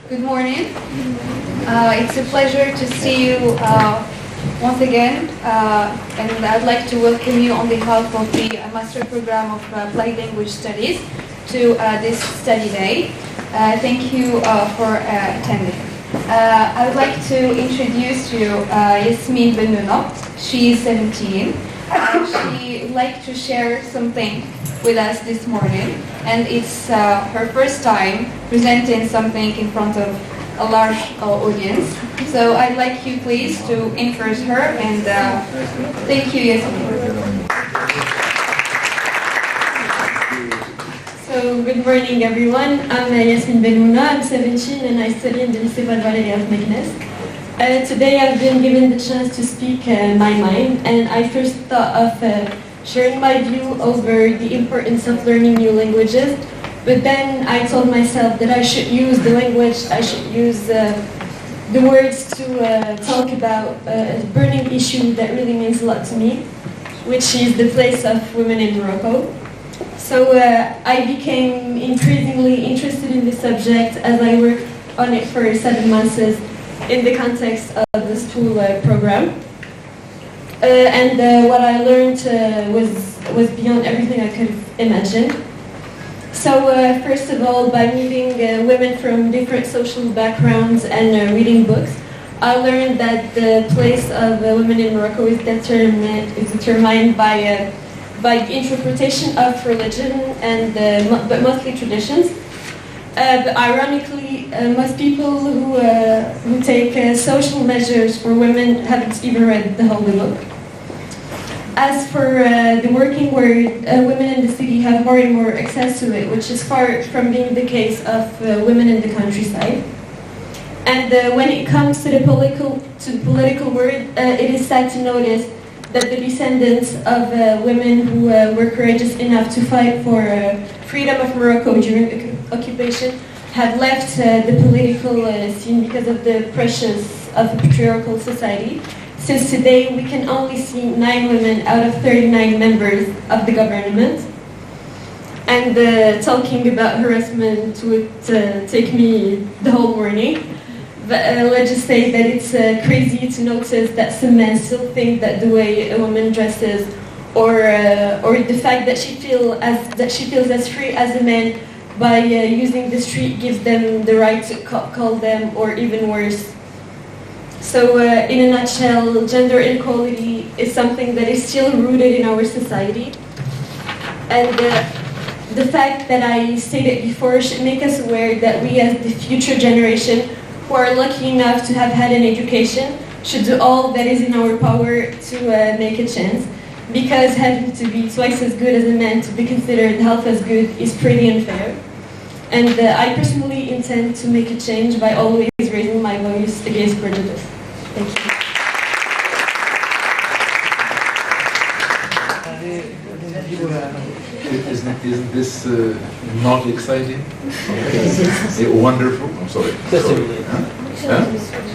Good morning. It's a pleasure to see you once again, and I'd like to welcome you on behalf of the Master Program of Applied Language Studies to this study day. Thank you for attending. I would like to introduce you Yasmin Bennouna. She is 17. She would like to share something with us this morning, and it's her first time presenting something in front of a large audience. So I'd like you please to encourage her, and thank you, Yasmin. So good morning everyone, I'm Yasmin Bennouna, I'm 17 and I study in the Lycée Val-Valéry of Meknes. Today I've been given the chance to speak my mind, and I first thought of sharing my view over the importance of learning new languages, but then I told myself that I should use the language, I should use the words to talk about a burning issue that really means a lot to me, which is the place of women in Morocco. So I became increasingly interested in this subject as I worked on it for 7 months in the context of the school program. And what I learned was beyond everything I could imagine. So first of all, by meeting women from different social backgrounds and reading books, I learned that the place of women in Morocco is determined by the interpretation of religion and but mostly traditions. But ironically, most people who take social measures for women haven't even read the Holy Book. As for the working world, women in the city have more and more access to it, which is far from being the case of women in the countryside. And when it comes to the political world, it is sad to notice that the descendants of women who were courageous enough to fight for freedom of Morocco during the occupation have left the political scene because of the pressures of a patriarchal society. Since today we can only see 9 women out of 39 members of the government. And talking about harassment would take me the whole morning. But let's just say that it's crazy to notice that some men still think that the way a woman dresses, or the fact that she feels as free as a man by using the street gives them the right to call them, or even worse. So in a nutshell, gender inequality is something that is still rooted in our society. And the fact that I stated before should make us aware that we as the future generation who are lucky enough to have had an education should do all that is in our power to make a chance, because having to be twice as good as a man to be considered half as good is pretty unfair. And I personally intend to make a change by always raising my voice against prejudice. Thank you. Isn't this not exciting? Wonderful. I'm sorry. Excessively. Huh?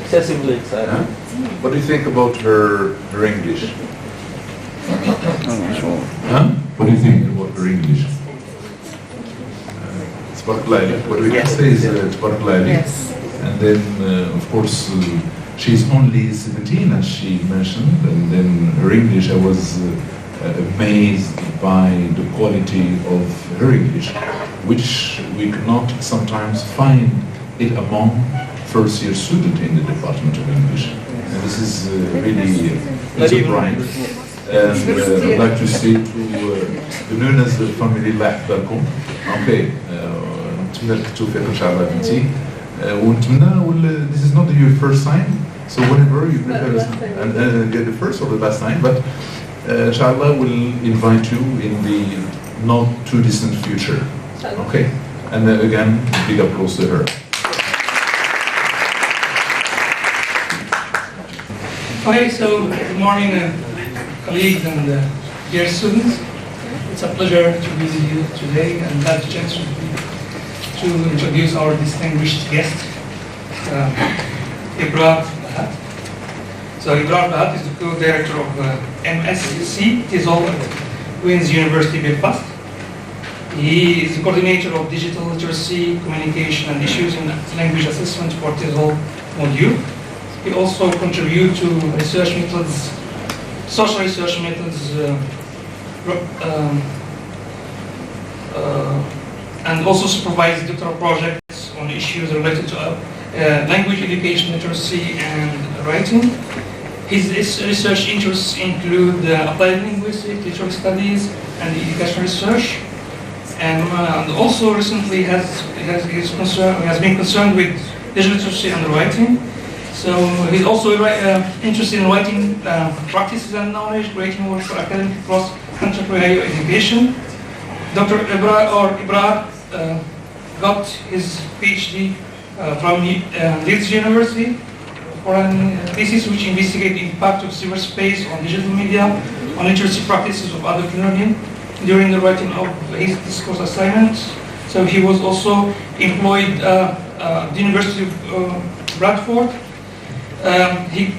Excessively exciting. Huh? What do you think about her English? Huh? What do you think about her English? Tbarak Allah. What we can say is Tbarak Allah. Yes. And then, of course, she's only 17, as she mentioned, and then her English, I was amazed by the quality of her English, which we cannot sometimes find it among first-year students in the Department of English. And this is really it's a pride. And I'd like to say to the Nunes family back home, okay, نتمنى لك التوفيق إن شاء الله بنتي. ونتمنى this is not your first time, so whenever you prepare and get the first or the last time, but inshallah we'll invite you in the not too distant future. Okay, and then again, big applause to her. Okay, so good morning, colleagues and dear students. It's a pleasure to be with you today, and that chance to introduce our distinguished guest, Ebrar Lahat. So Ebrar Lahat is the co-director of MSc TESOL at Queen's University Belfast. He is the coordinator of digital literacy, communication, and issues in language assessment for TESOL module. He also contributes to research methods, social research methods, and also supervises doctoral projects on issues related to language education, literacy, and writing. His research interests include applied linguistics, literary studies, and educational research. And also recently has been concerned with digital literacy and writing. So he's also interested in writing practices and knowledge, creating work for academic cross-country higher education. Dr. Ibrar got his PhD from Leeds University for a thesis which investigated the impact of cyberspace on digital media, on literacy practices of adult learning during the writing of his discourse assignment. So he was also employed at the University of Bradford. He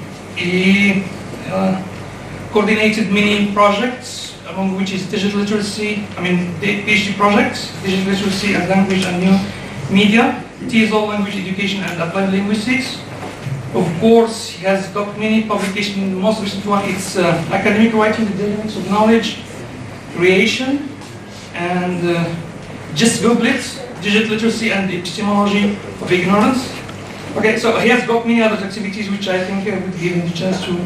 coordinated many projects, among which is digital literacy, the PhD projects, digital literacy and language and new media, TESOL language education and applied linguistics. Of course, he has got many publications. The most recent one is academic writing, the dynamics of knowledge creation, and just Google it, digital literacy and epistemology of ignorance. Okay, so he has got many other activities which I think would give him the chance to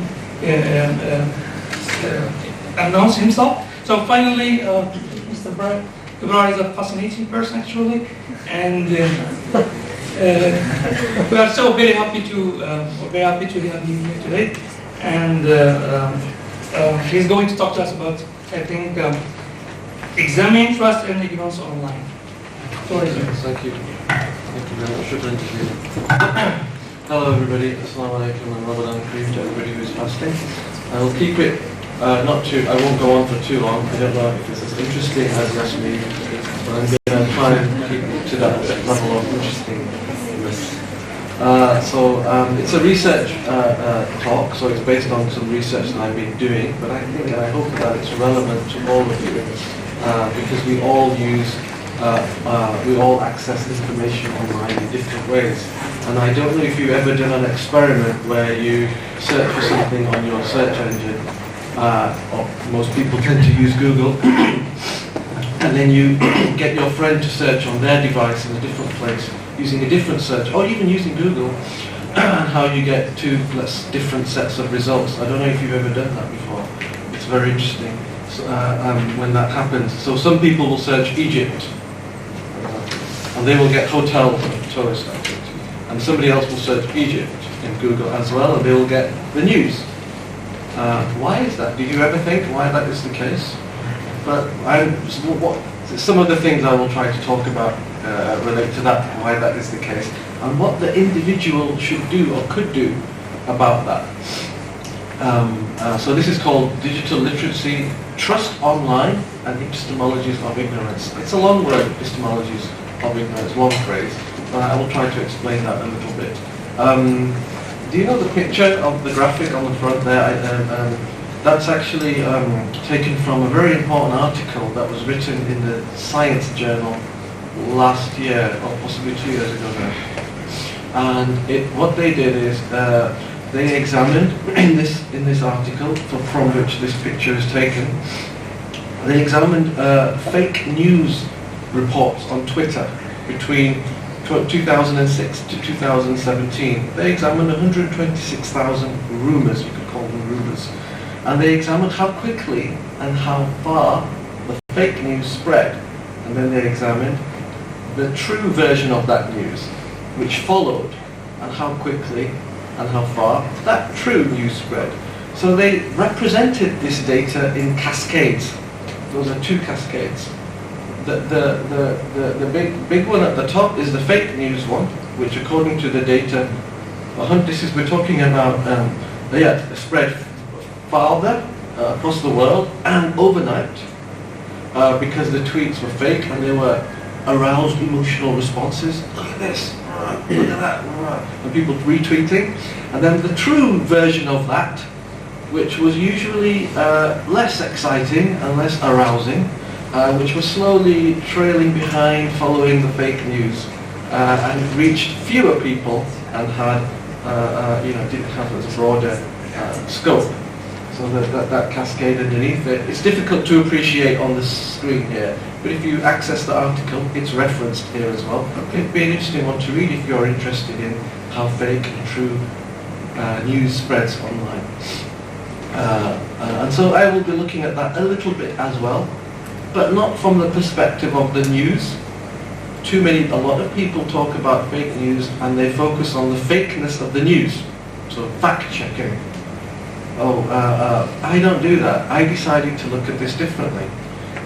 announce himself. So finally, Mr. Ibrar is a fascinating person actually, and we are so very happy to have him here today. And he's going to talk to us about, I think, examining trust and ignorance online. Sorry, sir. Thank you. Thank you very much for the interview. Hello everybody, Assalamu alaikum and Ramadan Kareem to everybody who's fasting. I will keep it I won't go on for too long. I don't know if it's as interesting as Yasmin, but I'm going to try and keep it to that level of interestingness. It's a research talk, so it's based on some research that I've been doing, but I think and I hope that it's relevant to all of you, because we all access information online in different ways. And I don't know if you've ever done an experiment where you search for something on your search engine, or most people tend to use Google, and then you get your friend to search on their device in a different place using a different search, or even using Google, and how you get two different sets of results. I don't know if you've ever done that before. It's very interesting when that happens. So some people will search Egypt, and they will get hotels and tourist activities. And somebody else will search Egypt in Google as well, and they will get the news. Why is that? Do you ever think why that is the case? But some of the things I will try to talk about relate to that, why that is the case, and what the individual should do or could do about that. So this is called Digital Literacy, Trust Online and Epistemologies of Ignorance. It's a long word, Epistemologies of Ignorance, long phrase, but I will try to explain that a little bit. Do you know the picture of the graphic on the front there? That's actually taken from a very important article that was written in the Science Journal last year, or possibly 2 years ago now. And what they did is they examined in this article from which this picture is taken. They examined fake news reports on Twitter between 2006 to 2017. They examined 126,000 rumors, you could call them rumors, and they examined how quickly and how far the fake news spread, and then they examined the true version of that news, which followed, and how quickly and how far that true news spread. So they represented this data in cascades. Those are two cascades. The big one at the top is the fake news one, which according to the data, we're talking about spread farther across the world and overnight, because the tweets were fake and they were aroused emotional responses. Look at this, look at that, and people retweeting. And then the true version of that, which was usually less exciting and less arousing, which was slowly trailing behind, following the fake news, and reached fewer people and had, didn't have a broader scope. So that cascade underneath it. It's difficult to appreciate on the screen here, but if you access the article, it's referenced here as well. It'd be an interesting one to read if you're interested in how fake and true news spreads online. And so I will be looking at that a little bit as well, but not from the perspective of the news. A lot of people talk about fake news and they focus on the fakeness of the news, so fact checking. I don't do that. I decided to look at this differently.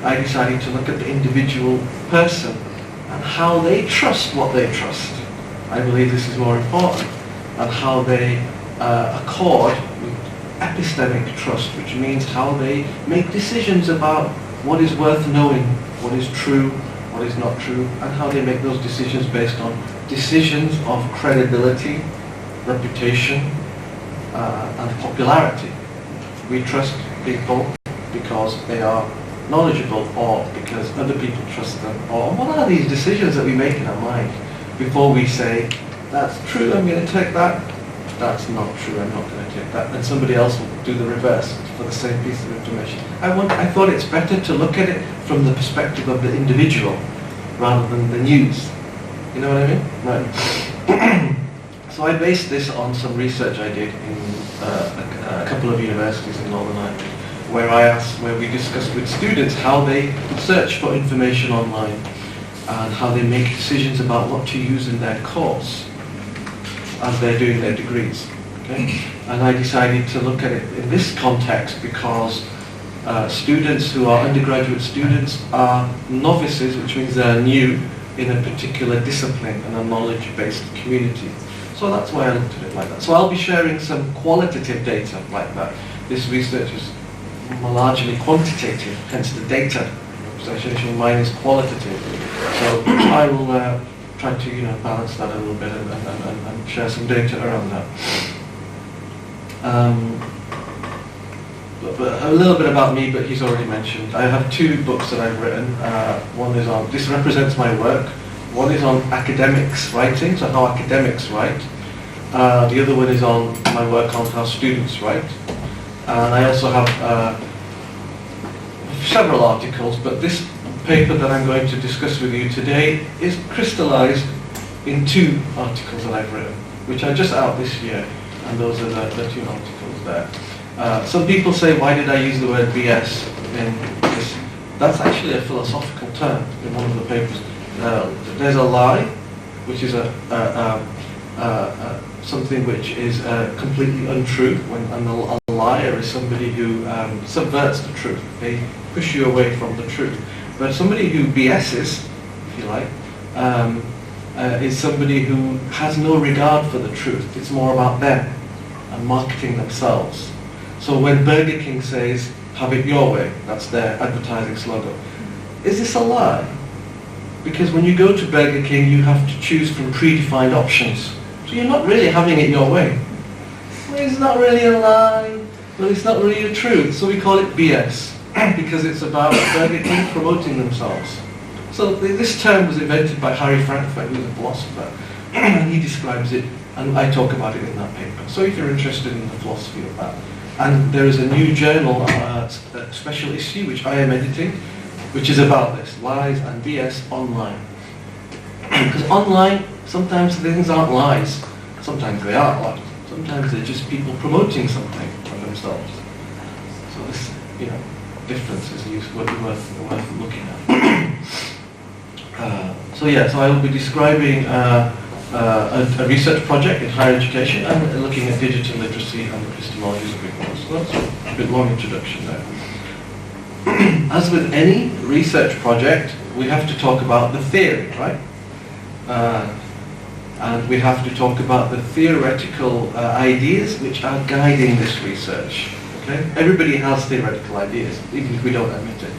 I decided to look at the individual person and how they trust what they trust. I believe this is more important, and how they accord with epistemic trust, which means how they make decisions about what is worth knowing, what is true, what is not true, and how they make those decisions based on decisions of credibility, reputation, and popularity. We trust people because they are knowledgeable, or because other people trust them, or what are these decisions that we make in our mind before we say, that's true, I'm going to take that, that's not true, I'm not going to take that, and somebody else will do the reverse for the same piece of information. I thought it's better to look at it from the perspective of the individual rather than the news. You know what I mean? Right. So I based this on some research I did in a couple of universities in Northern Ireland, where we discussed with students how they search for information online and how they make decisions about what to use in their course as they're doing their degrees. Okay? And I decided to look at it in this context because students who are undergraduate students are novices, which means they're new in a particular discipline and a knowledge-based community. So that's why I looked at it like that. So I'll be sharing some qualitative data like that. This research is largely quantitative, hence the data representation of mine is qualitative. So I will try to balance that a little bit and share some data around that. But a little bit about me, but he's already mentioned. I have 2 books that I've written. One is on, this represents my work. One is on academics writing, so how academics write. The other one is on my work on how students write. And I also have several articles, but this paper that I'm going to discuss with you today is crystallized in 2 articles that I've written, which are just out this year, and those are the 2 articles there. Some people say, why did I use the word BS in this? That's actually a philosophical term in one of the papers. There's a lie, which is something which is completely untrue, and a liar is somebody who subverts the truth. They push you away from the truth. But somebody who BS's, if you like, is somebody who has no regard for the truth. It's more about them and marketing themselves. So when Burger King says, have it your way, that's their advertising slogan. Is this a lie? Because when you go to Burger King, you have to choose from predefined options. So you're not really having it your way. Well, it's not really a lie. Well, it's not really the truth. So we call it BS, because it's about Burger King promoting themselves. So this term was invented by Harry Frankfurt, who's a philosopher, and he describes it, and I talk about it in that paper. So if you're interested in the philosophy of that. And there is a new journal, a special issue, which I am editing, which is about this, lies and BS online. Because online, sometimes things aren't lies. Sometimes they are lies. Sometimes they're just people promoting something for themselves. So this, difference is worth looking at. So I will be describing a research project in higher education and looking at digital literacy and epistemologies of ignorance. So that's a bit long introduction there. As with any research project, we have to talk about the theory, right? And we have to talk about the theoretical ideas which are guiding this research. Okay? Everybody has theoretical ideas, even if we don't admit it.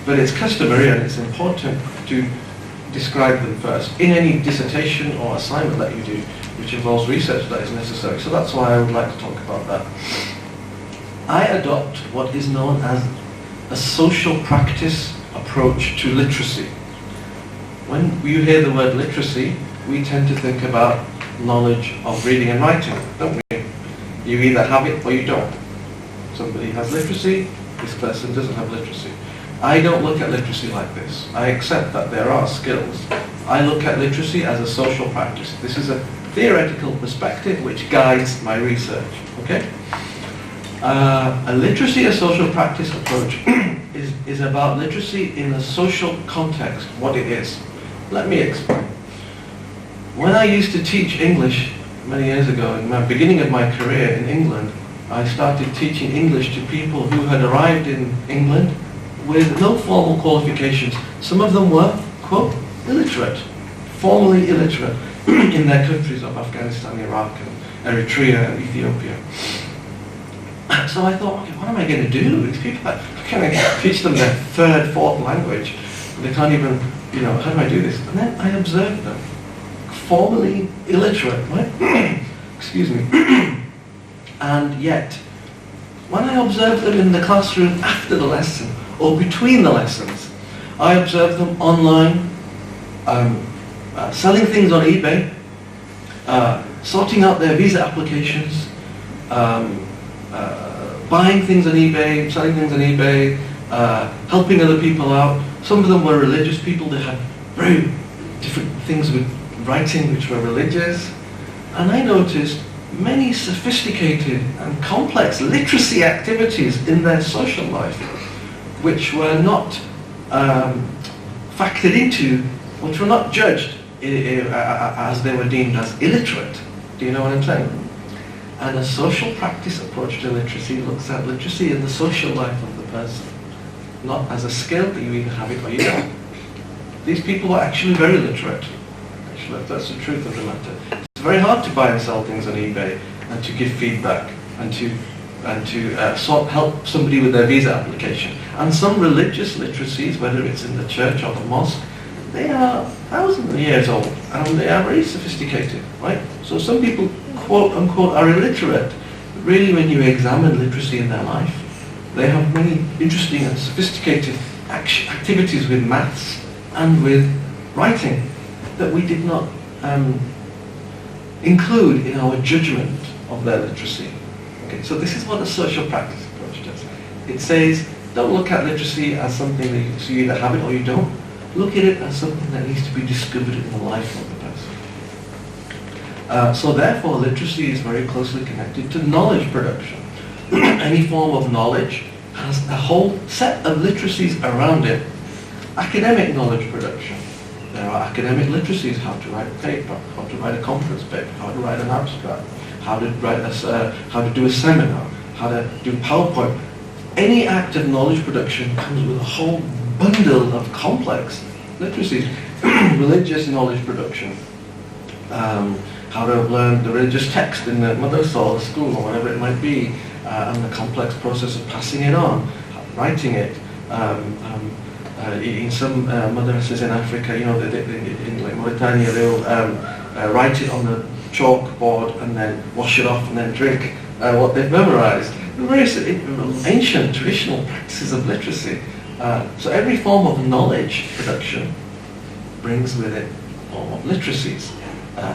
But it's customary and it's important to describe them first in any dissertation or assignment that you do, which involves research that is necessary. So that's why I would like to talk about that. I adopt what is known as a social practice approach to literacy. When you hear the word literacy, we tend to think about knowledge of reading and writing, don't we? You either have it or you don't. Somebody has literacy, this person doesn't have literacy. I don't look at literacy like this. I accept that there are skills. I look at literacy as a social practice. This is a theoretical perspective which guides my research, okay? A literacy, a social practice approach is about literacy in a social context, what it is. Let me explain. When I used to teach English many years ago, in the beginning of my career in England, I started teaching English to people who had arrived in England with no formal qualifications. Some of them were, quote, illiterate, formally illiterate in their countries of Afghanistan, Iraq, and Eritrea, and Ethiopia. So I thought, okay, what am I going to do with these people? How can I teach them their third, fourth language? They can't even, how do I do this? And then I observed them, formally illiterate, right? Excuse me. And yet, when I observed them in the classroom after the lesson, or between the lessons, I observed them online, selling things on eBay, sorting out their visa applications, buying things on eBay, selling things on eBay, helping other people out. Some of them were religious people. They had very different things with writing which were religious. And I noticed many sophisticated and complex literacy activities in their social life which were not factored into, which were not judged as they were deemed as illiterate. Do you know what I'm saying? And a social practice approach to literacy looks at literacy in the social life of the person, not as a skill that you either have it or you don't. These people were actually very literate. Actually, that's the truth of the matter. It's very hard to buy and sell things on eBay and to give feedback and to help somebody with their visa application. And some religious literacies, whether it's in the church or the mosque, they are thousands of years old and they are very sophisticated, right? So some people, quote unquote, are illiterate. But really, when you examine literacy in their life, they have many interesting and sophisticated activities with maths and with writing that we did not include in our judgment of their literacy. Okay, so this is what a social practice approach does. It says, don't look at literacy as something that you either have it or you don't. Look at it as something that needs to be discovered in the life of the person. So therefore, literacy is very closely connected to knowledge production. Any form of knowledge has a whole set of literacies around it. Academic knowledge production. There are academic literacies: how to write a paper, how to write a conference paper, how to write an abstract, how to do a seminar, how to do PowerPoint. Any act of knowledge production comes with a whole bundle of complex literacies. Religious knowledge production, how to learn the religious text in the madrasa or the school or whatever it might be, and the complex process of passing it on, writing it. In some madrasas in Africa, in like Mauritania, they'll write it on the chalkboard and then wash it off and then drink what they've memorized. Very ancient, traditional practices of literacy. So every form of knowledge production brings with it a form of literacies.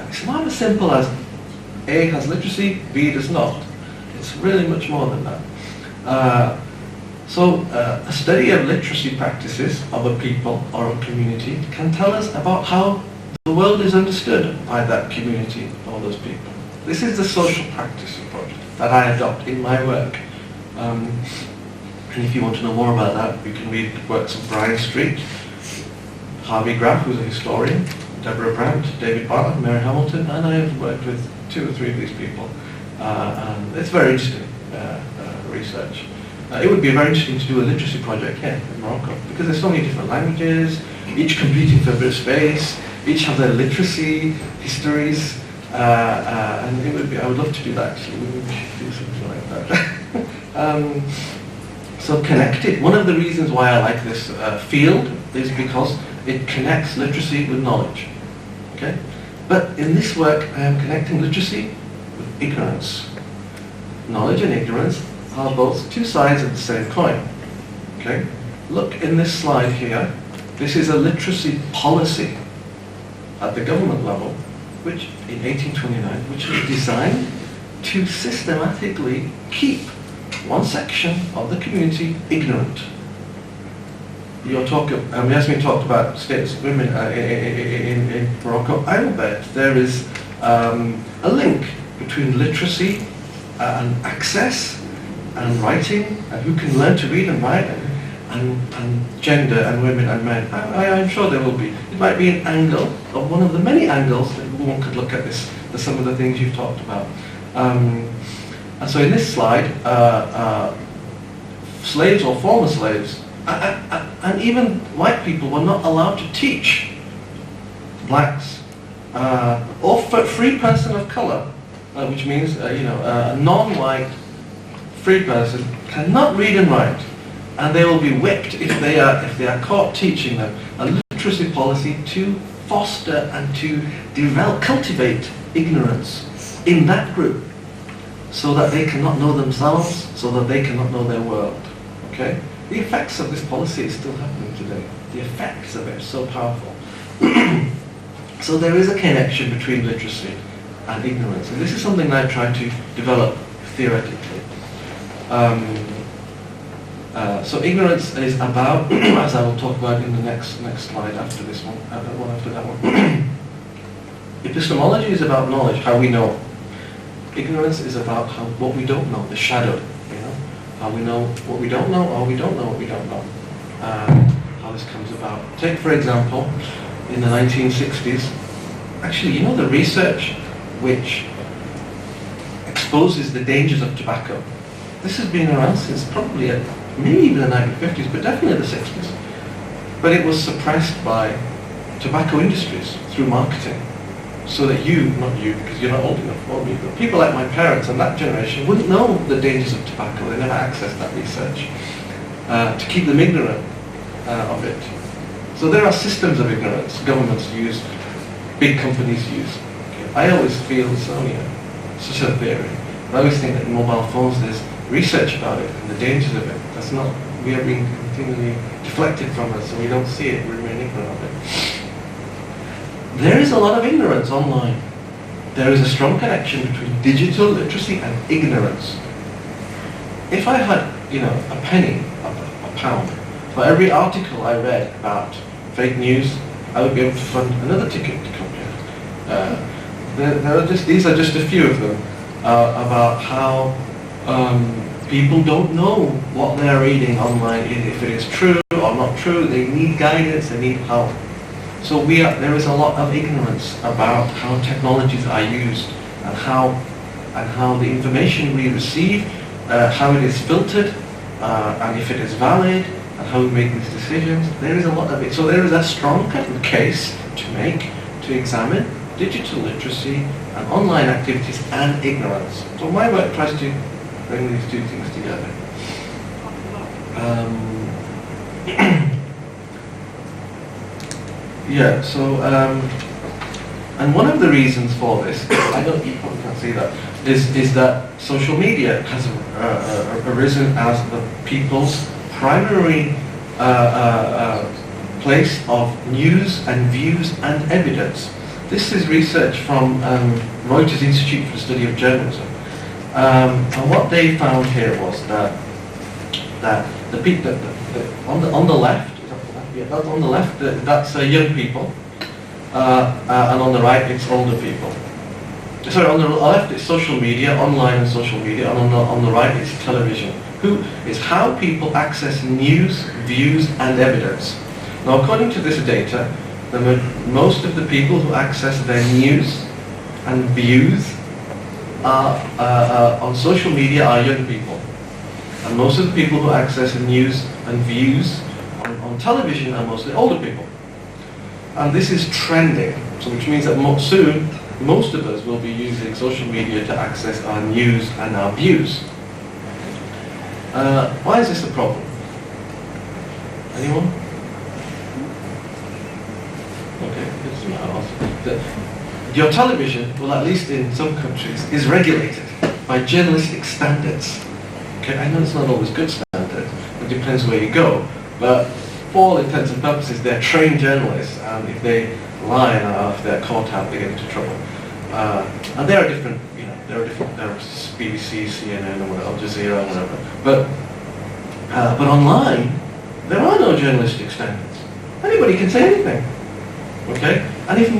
It's not as simple as A has literacy, B does not. It's really much more than that. So a study of literacy practices of a people or a community can tell us about how the world is understood by that community or those people. This is the social practice approach that I adopt in my work. And if you want to know more about that, you can read the works of Brian Street, Harvey Graff, who's a historian, Deborah Brandt, David Bartlett, Mary Hamilton, and I have worked with 2 or 3 of these people. And it's very interesting research. It would be very interesting to do a literacy project here in Morocco, because there's so many different languages, each competing for a bit of space, each have their literacy, histories, and it would be, I would love to do that actually. We should do something like that. So connected, one of the reasons why I like this field is because it connects literacy with knowledge. Okay? But in this work, I am connecting literacy with ignorance. Knowledge and ignorance are both 2 sides of the same coin. Okay? look in this slide here. This is a literacy policy at the government level, which in 1829, which was designed to systematically keep one section of the community ignorant. Yasmin talked about status of women in Morocco. I'll bet there is a link between literacy and access and writing and who can learn to read and write and gender and women and men. I'm sure there will be. It might be an angle of one of the many angles that one could look at this, some of the things you've talked about. And so in this slide, slaves or former slaves, and even white people were not allowed to teach blacks or free person of color, which means a non-white free person cannot read and write, and they will be whipped if they are caught teaching them. A literacy policy to foster and to cultivate ignorance in that group, so that they cannot know themselves, so that they cannot know their world. Okay? The effects of this policy is still happening today. The effects of it are so powerful. So there is a connection between literacy and ignorance, and this is something that I try to develop theoretically. So ignorance is about, as I will talk about in the next slide after this one, after that one. Epistemology is about knowledge, how we know. Ignorance is about what we don't know, the shadow. How we know what we don't know, or we don't know what we don't know. How this comes about. Take, for example, in the 1960s, actually, the research which exposes the dangers of tobacco. This has been around since probably maybe even the 1950s, but definitely the 60s. But it was suppressed by tobacco industries through marketing. So that not you, because you're not old enough for me, but people like my parents and that generation wouldn't know the dangers of tobacco. They never accessed that research to keep them ignorant of it. So there are systems of ignorance governments use, big companies use. Okay. I always feel such a theory. I always think that in mobile phones there's research about it and the dangers of it. That's not, we are being continually deflected from us, so we don't see it, we remain ignorant of it. There is a lot of ignorance online. There is a strong connection between digital literacy and ignorance. If I had, a penny, a pound, for every article I read about fake news, I would be able to fund another ticket to come here. These are just a few of them about how people don't know what they're reading online, if it is true or not true. They need guidance, they need help. So there is a lot of ignorance about how technologies are used and how the information we receive, how it is filtered, and if it is valid, and how we make these decisions. There is a lot of it. So there is a strong case to make to examine digital literacy and online activities and ignorance. So my work tries to bring these two things together. Yeah, so, and one of the reasons for this, you probably can't see that, is that social media has arisen as the people's primary place of news and views and evidence. This is research from Reuters Institute for the Study of Journalism. And what they found here was that the people on the left, on the left, that's young people, and on the right, it's older people. Sorry, on the left, it's social media, online and social media, and on the right, it's television. It's how people access news, views, and evidence. Now, according to this data, most of the people who access their news and views on social media are young people. And most of the people who access news and views on television are mostly older people. And this is trending, so which means that soon most of us will be using social media to access our news and our views. Why is this a problem? Anyone? Okay, this is my answer. Your television, well, at least in some countries, is regulated by journalistic standards. Okay, I know it's not always good standards, it depends where you go. But for all intents and purposes, they're trained journalists, and if they lie and if they're caught out, they get into trouble. And there are different, there's BBC, CNN, or whatever, Al Jazeera, or whatever. But online, there are no journalistic standards. Anybody can say anything. Okay? And if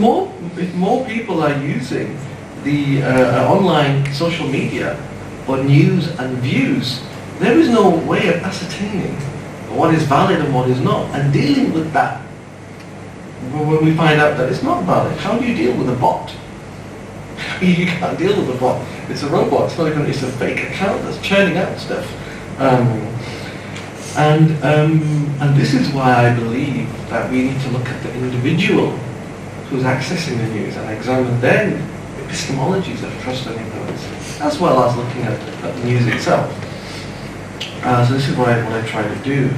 more people are using the online social media for news and views, there is no way of ascertaining what is valid and what is not, and dealing with that when we find out that it's not valid. How do you deal with a bot? You can't deal with a bot. It's a robot. It's not even. It's a fake account that's churning out stuff. And this is why I believe that we need to look at the individual who's accessing the news and examine their epistemologies of trust and influence, as well as looking at the news itself. So this is what I try to do.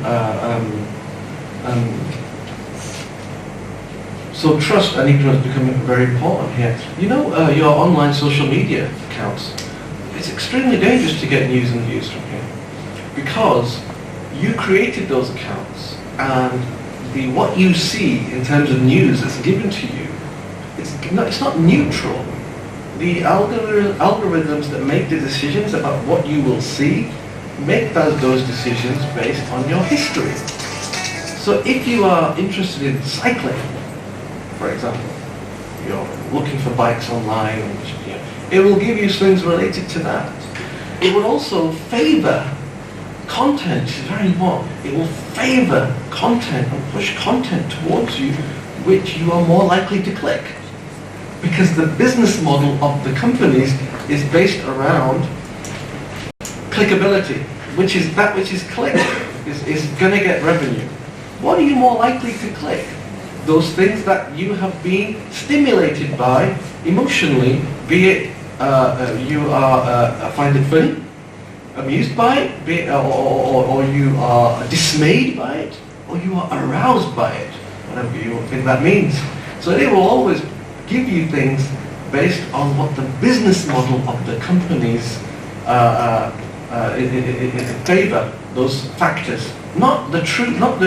So trust and ignorance becoming very important here. Your online social media accounts, it's extremely dangerous to get news and views from here, because you created those accounts, and what you see in terms of news that's given to you, it's not neutral. The algorithms that make the decisions about what you will see make those decisions based on your history. So if you are interested in cycling, for example, you're looking for bikes online, it will give you things related to that. It will also favor content, is very important. It will favor content and push content towards you which you are more likely to click. Because the business model of the companies is based around clickability, which is that which is clicked is going to get revenue. What are you more likely to click? Those things that you have been stimulated by emotionally, be it you find it funny, amused by it, or you are dismayed by it, or you are aroused by it, whatever you think that means. So they will always give you things based on what the business model of the companies favor, those factors. Not the truth, not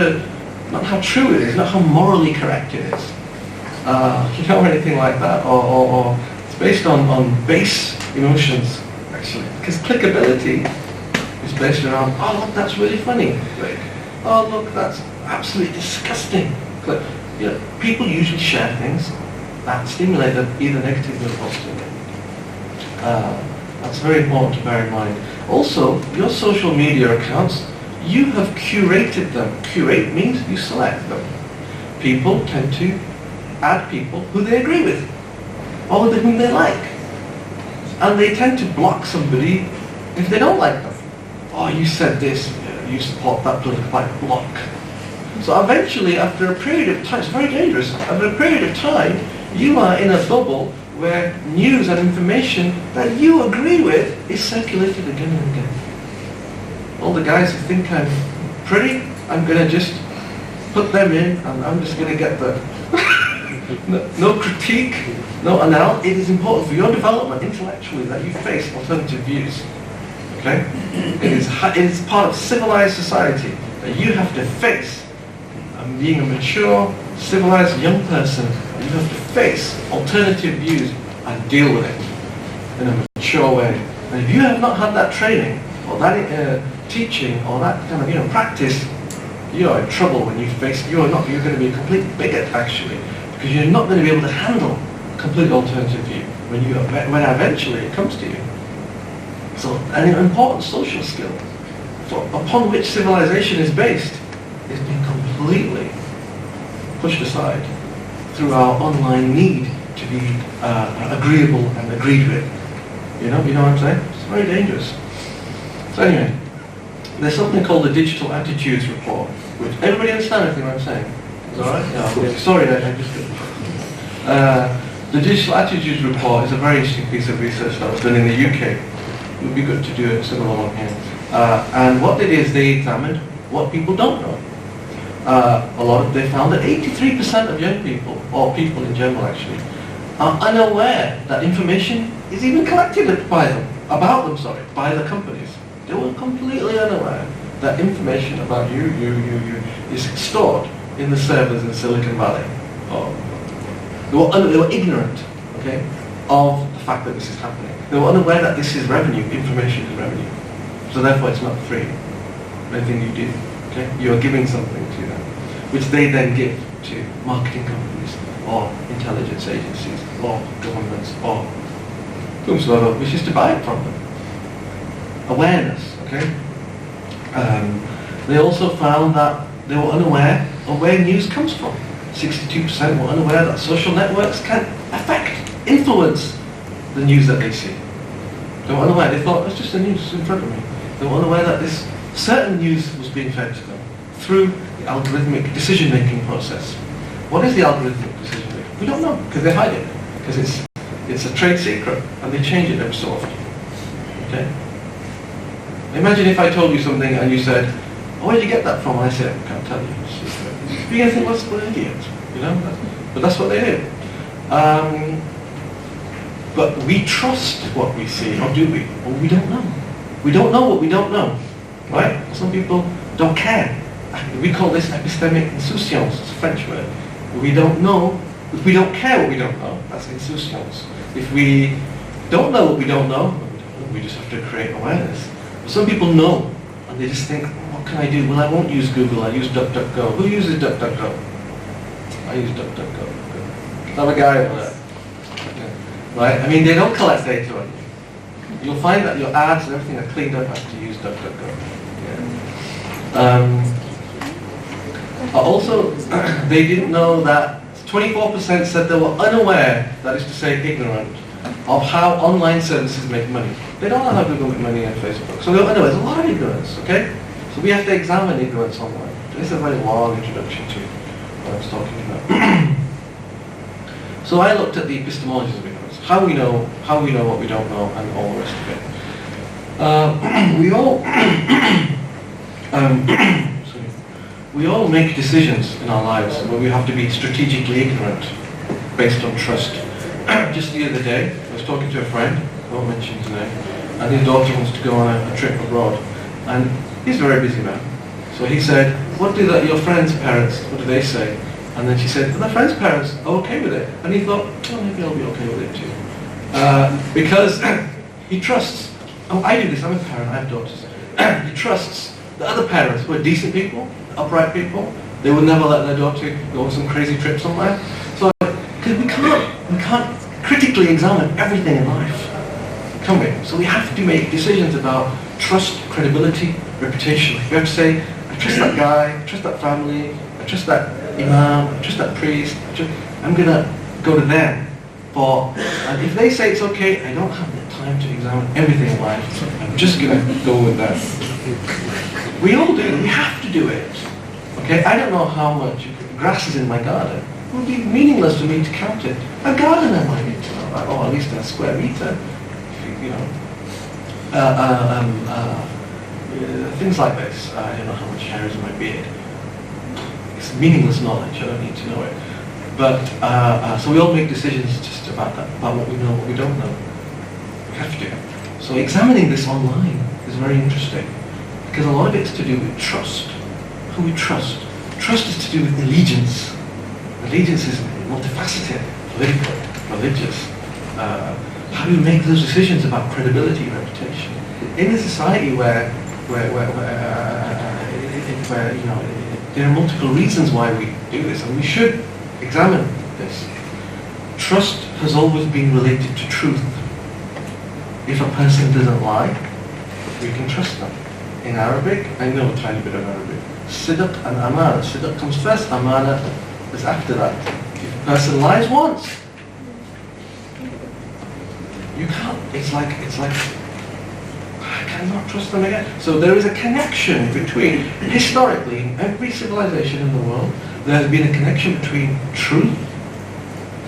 how true it is, not how morally correct it is. Or anything like that, or it's based on base emotions, actually. Because clickability is based around, oh look, that's really funny. Click. Oh look, that's absolutely disgusting. Click. People usually share things that stimulate them either negatively or positively. That's very important to bear in mind. Also, your social media accounts, you have curated them. Curate means you select them. People tend to add people who they agree with, or with whom they like. And they tend to block somebody if they don't like them. Oh, you said this, you support that political party, block. So eventually, after a period of time, it's very dangerous, after a period of time, you are in a bubble where news and information that you agree with is circulated again and again. All the guys who think I'm pretty, I'm going to just put them in, and I'm just going to get the no critique, no analysis. It is important for your development intellectually that you face alternative views. Okay? It is part of civilized society that you have to face. And being a mature, civilized young person, you have to face alternative views and deal with it in a mature way. And if you have not had that training or that teaching or that kind of practice, you are in trouble when you face. You're going to be a complete bigot actually, because you're not going to be able to handle complete alternative view when eventually it comes to you. So an important social skill upon which civilization is based is being completely pushed aside through our online need to be agreeable and agreed with. You know what I'm saying? It's very dangerous. So anyway, there's something called the Digital Attitudes Report, which everybody understand everything I'm saying? Is that all right? Yeah, sorry that I just the Digital Attitudes Report is a very interesting piece of research that was done in the UK. It would be good to do a similar one here. And what they did is they examined what people don't know. They found that 83% of young people, or people in general actually, are unaware that information is even collected by the companies. They were completely unaware. that information about you is stored in the servers in Silicon Valley. They were ignorant, okay, of the fact that this is happening. They were unaware that this is revenue, information is revenue. So therefore it's not free, anything you do, okay? You are giving something to them, which they then give to marketing companies, or intelligence agencies, or governments, or whomsoever wishes to buy it from them. Awareness, okay? They also found that they were unaware of where news comes from. 62% were unaware that social networks can affect, influence the news that they see. They were unaware, they thought, it's just the news in front of me. They were unaware that this certain news was being fed to them through the algorithmic decision-making process. What is the algorithmic decision-making? We don't know, because they hide it. Because it's a trade secret, and they change it every so often. Okay? Imagine if I told you something and you said, oh, where did you get that from? And I said, I can't tell you. It's secret. You're going to think, what's an idiot? You know? But that's what they do. But we trust what we see, or do we? Or we don't know. We don't know what we don't know. Right? Some people don't care. We call this epistemic insouciance. It's a French word. We don't know. If we don't care what we don't know, that's insouciance. If we don't know what we don't know, we just have to create awareness. Some people know, and they just think, what can I do? Well, I won't use Google, I use DuckDuckGo. Who uses DuckDuckGo? I use DuckDuckGo. Another guy over there. Right? I mean, they don't collect data on you. You'll find that your ads and everything are cleaned up after you use DuckDuckGo. Yeah. Also, they didn't know that 24% said they were unaware, that is to say ignorant, of how online services make money. They don't know how Google make money on Facebook. So they're unaware. There's a lot of ignorance, okay? So we have to examine ignorance online. This is a very long introduction to what I was talking about. So I looked at the epistemologies of ignorance. How we know what we don't know, and all the rest of it. We all make decisions in our lives where we have to be strategically ignorant based on trust. Just the other day, I was talking to a friend, I won't mention his name, and his daughter wants to go on a trip abroad. And he's a very busy man. So he said, what do your friends' parents, what do they say? And then she said, well, their friends' parents are okay with it. And he thought, oh, maybe I'll be okay with it too. Because he trusts, I do this, I'm a parent, I have daughters. He trusts the other parents who are decent people, upright people. They would never let their daughter go on some crazy trip somewhere. So, because we can't critically examine everything in life, can we? So we have to make decisions about trust, credibility, reputation. We have to say, I trust that guy, I trust that family, I trust that imam, I trust that priest, I'm going to go to them. And if they say it's okay, I don't have the time to examine everything in life. I'm just going to go with that. We all do, we have to do it. Okay, I don't know how much grass is in my garden. It would be meaningless for me to count it. A gardener might need to know, or at least in a square meter. You know, things like this. I don't know how much hair is in my beard. It's meaningless knowledge. I don't need to know it. But so we all make decisions just about that, about what we know, what we don't know. We have to. So examining this online is very interesting because a lot of it's to do with trust. Who we trust. Trust is to do with allegiance. Allegiance is multifaceted, political, religious. How do you make those decisions about credibility and reputation? In a society where you know, there are multiple reasons why we do this, and we should examine this. Trust has always been related to truth. If a person doesn't lie, we can trust them. In Arabic, I know a tiny bit of Arabic. Sidq and amana. Sidq comes first, amana is after that. If a person lies once, you can't. It's like I cannot trust them again. So there is a connection between, historically, in every civilization in the world, there has been a connection between truth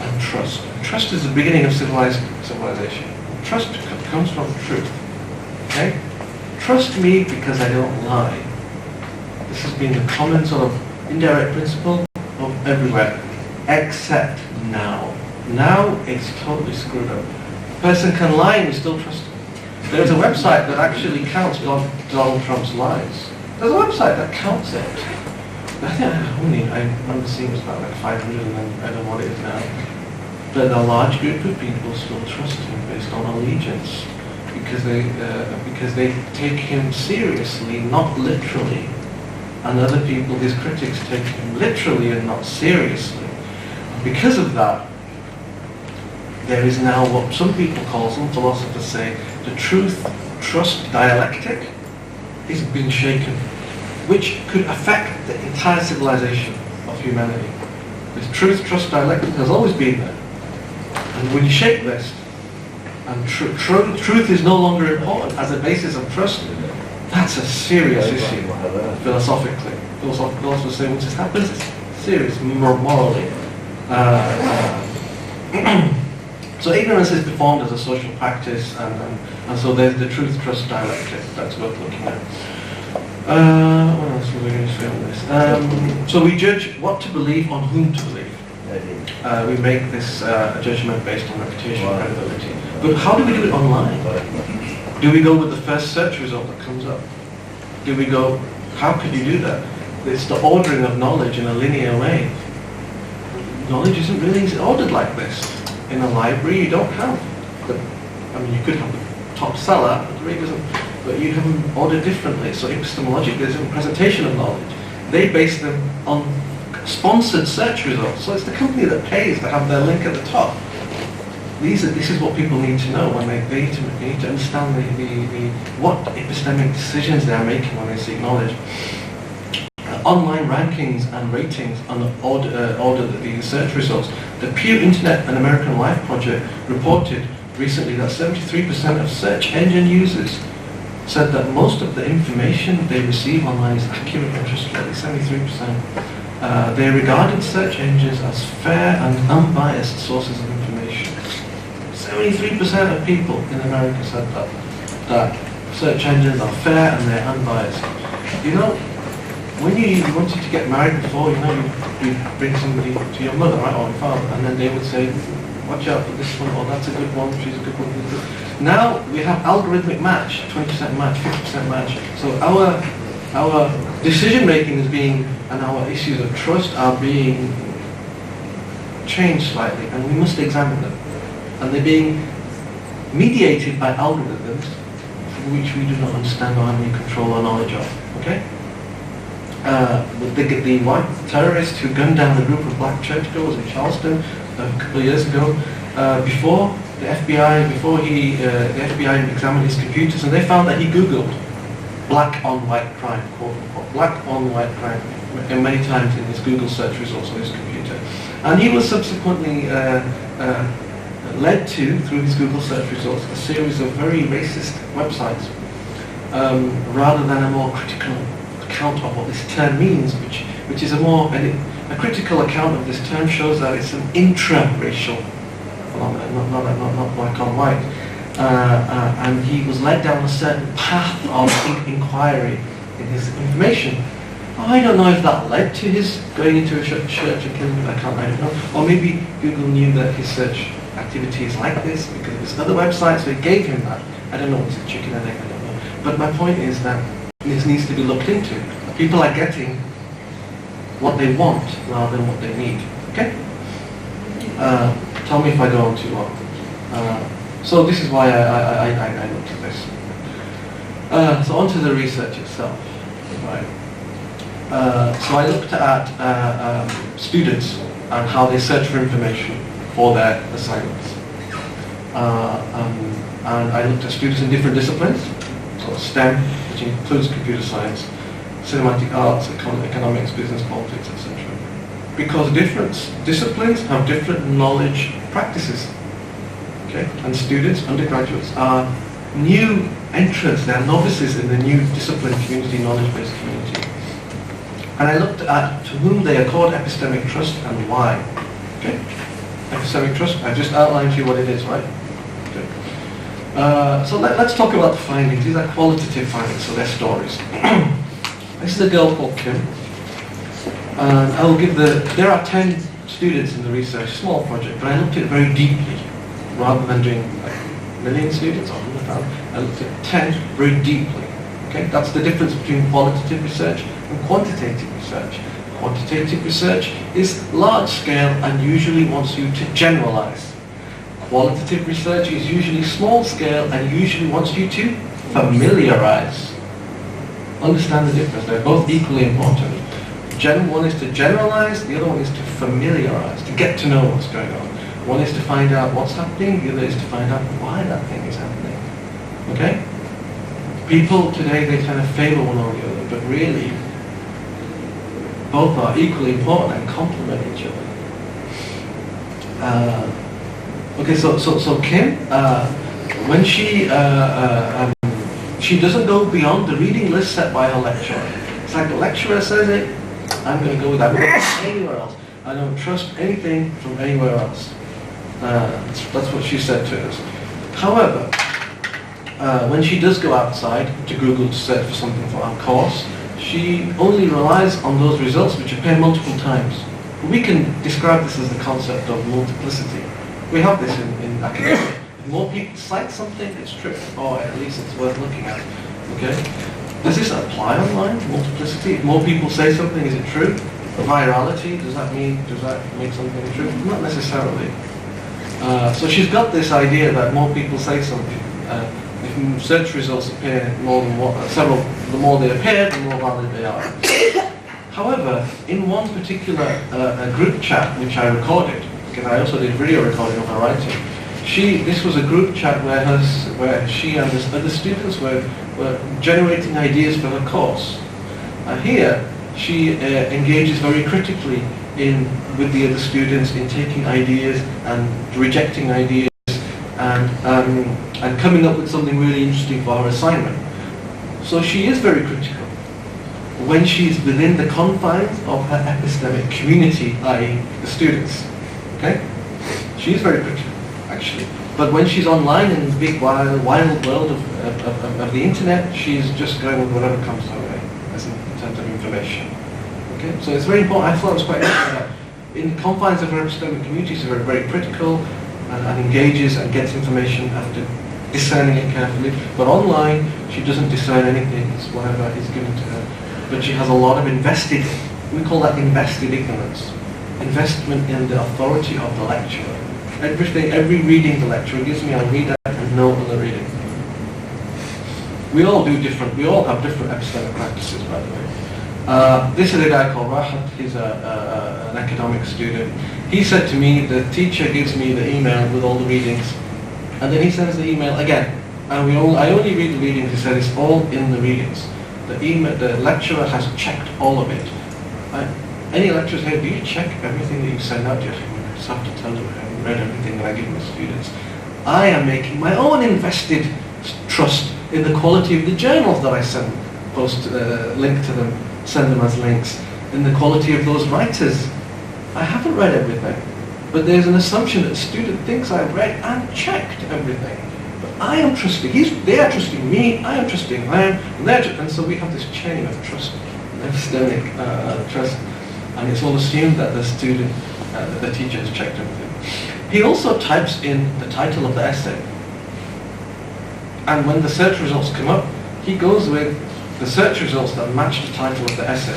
and trust. Trust is the beginning of civilization. Trust comes from truth. Okay? Trust me because I don't lie. This has been the common sort of indirect principle of everywhere, except now. Now it's totally screwed up. A person can lie and you still trust him. There's a website that actually counts Donald Trump's lies. There's a website that counts it. I remember seeing it was about like 500, and then I don't know what it is now. But a large group of people still trust him based on allegiance, because they take him seriously, not literally. And other people, his critics, take him literally and not seriously. Because of that, there is now what some people call, some philosophers say, the truth-trust dialectic is being shaken, which could affect the entire civilization of humanity. This truth-trust dialectic has always been there. And when you shake this, and truth is no longer important as a basis of trust, that's a serious issue philosophically. Philosophers say, once this happens, it's serious morally. So ignorance is performed as a social practice, and so there's the truth-trust dialectic that's worth looking at. What else were we going to say on this? So we judge what to believe on whom to believe. We make this judgment based on reputation and credibility. But how do we do it online? Do we go with the first search result that comes up? Do we go, how could you do that? It's the ordering of knowledge in a linear way. Knowledge isn't really ordered like this. In a library, you don't have you could have the top seller, but the rate doesn't. But you have them ordered differently. So epistemologically, there's a presentation of knowledge. They base them on sponsored search results. So it's the company that pays to have their link at the top. This is what people need to know when they need to understand what epistemic decisions they are making when they seek knowledge. Online rankings and ratings on order the search results. The Pew Internet and American Life project reported recently that 73% of search engine users said that most of the information they receive online is accurate and trustworthy. 73%. They regarded search engines as fair and unbiased sources of information. 73% of people in America said that search engines are fair and they're unbiased. You know, when you wanted to get married before, you bring somebody to your mother, right, or your father, and then they would say, watch out for this one, or that's a good one, she's a good one. Now we have algorithmic match, 20% match, 50% match. So our decision making is being, and our issues of trust are being changed slightly, and we must examine them. And they're being mediated by algorithms which we do not understand or have any control or knowledge of. Okay? The white terrorist who gunned down the group of black churchgoers in Charleston a couple of years ago, before the FBI examined his computers, and they found that he Googled black on white crime, quote unquote, black on white crime, and many times in his Google search results on his computer. And he was subsequently led to, through his Google search results, a series of very racist websites, rather than a more critical account of what this term means, which is a critical account of this term shows that it's an intra-racial phenomenon, not black on white. And he was led down a certain path of inquiry in his information. I don't know if that led to his going into a church and killing him. I don't know. Or maybe Google knew that his search activity is like this because of his other websites, so it gave him that. I don't know, it's a chicken and egg, I don't know. But my point is that this needs to be looked into. People are getting what they want rather than what they need. Okay? Tell me if I go on too long. So this is why I looked at this. So onto the research itself. Right. So I looked at students and how they search for information for their assignments. And I looked at students in different disciplines, so STEM, which includes computer science, cinematic arts, economics, business, politics, etc. Because different disciplines have different knowledge practices. Okay? And students, undergraduates, are new entrants, they're novices in the new discipline community, knowledge-based community. And I looked at to whom they accord epistemic trust and why. Okay? Epistemic trust, I just outlined to you what it is, right? Okay. So let's talk about the findings. These are qualitative findings, so they're stories. This is a girl called Kim. And I will give there are 10 students in the research, small project, but I looked at it very deeply. Rather than doing like a million students or 100,000, I looked at 10 very deeply. Okay, that's the difference between qualitative research and quantitative research. Quantitative research is large scale and usually wants you to generalize. Qualitative research is usually small scale and usually wants you to familiarize. Understand the difference, they're both equally important. One is to generalize, the other one is to familiarize, to get to know what's going on. One is to find out what's happening, the other is to find out why that thing is happening. Okay? People today, they kind of favor one or the other, but really, both are equally important and complement each other. Okay, so Kim, when she doesn't go beyond the reading list set by her lecturer. It's like the lecturer says it, I'm going to go with that. I'm not going to go anywhere else. I don't trust anything from anywhere else. That's what she said to us. However, when she does go outside to Google to search for something for our course, she only relies on those results which appear multiple times. We can describe this as the concept of multiplicity. We have this in academia. If more people cite something, it's true, or at least it's worth looking at. Okay? Does this apply online, multiplicity? If more people say something, is it true? Virality, does that make something true? Not necessarily. So she's got this idea that more people say something. If search results appear more than the more they appear, the more valid they are. However, in one particular group chat which I recorded, because I also did video recording of her writing, this was a group chat where she and the other students were generating ideas for her course. Here, she engages very critically with the other students in taking ideas and rejecting ideas and coming up with something really interesting for her assignment. So she is very critical when she's within the confines of her epistemic community, i.e. the students. Okay? She is very critical, actually. But when she's online in the big wild world of the internet, she's just going with whatever comes her way, as in terms of information. Okay? So it's very important. I thought it was quite interesting that in the confines of her epistemic community, she's very, very critical and engages and gets information after discerning it carefully. But online, she doesn't discern anything. It's whatever is given to her. But she has a lot of invested, we call that invested ignorance. Investment in the authority of the lecturer. Every reading the lecturer gives me, I'll read that and no other reading. We all have different epistemic practices, by the way. This is a guy called Rahat. He's an academic student. He said to me, the teacher gives me the email with all the readings, and then he sends the email again. And I only read the readings. He said it's all in the readings. The lecturer has checked all of it. Any lecturers here, do you check everything that you send out? I just have to tell you, I haven't read everything that I give my students. I am making my own invested trust in the quality of the journals that I send, link to them, send them as links, in the quality of those writers. I haven't read everything, but there's an assumption that the student thinks I've read and checked everything. But I am trusting, they are trusting me, I am trusting them, and so we have this chain of trust, epistemic trust, and it's all assumed that the student, the teacher has checked everything. He also types in the title of the essay, and when the search results come up, he goes with the search results that match the title of the essay,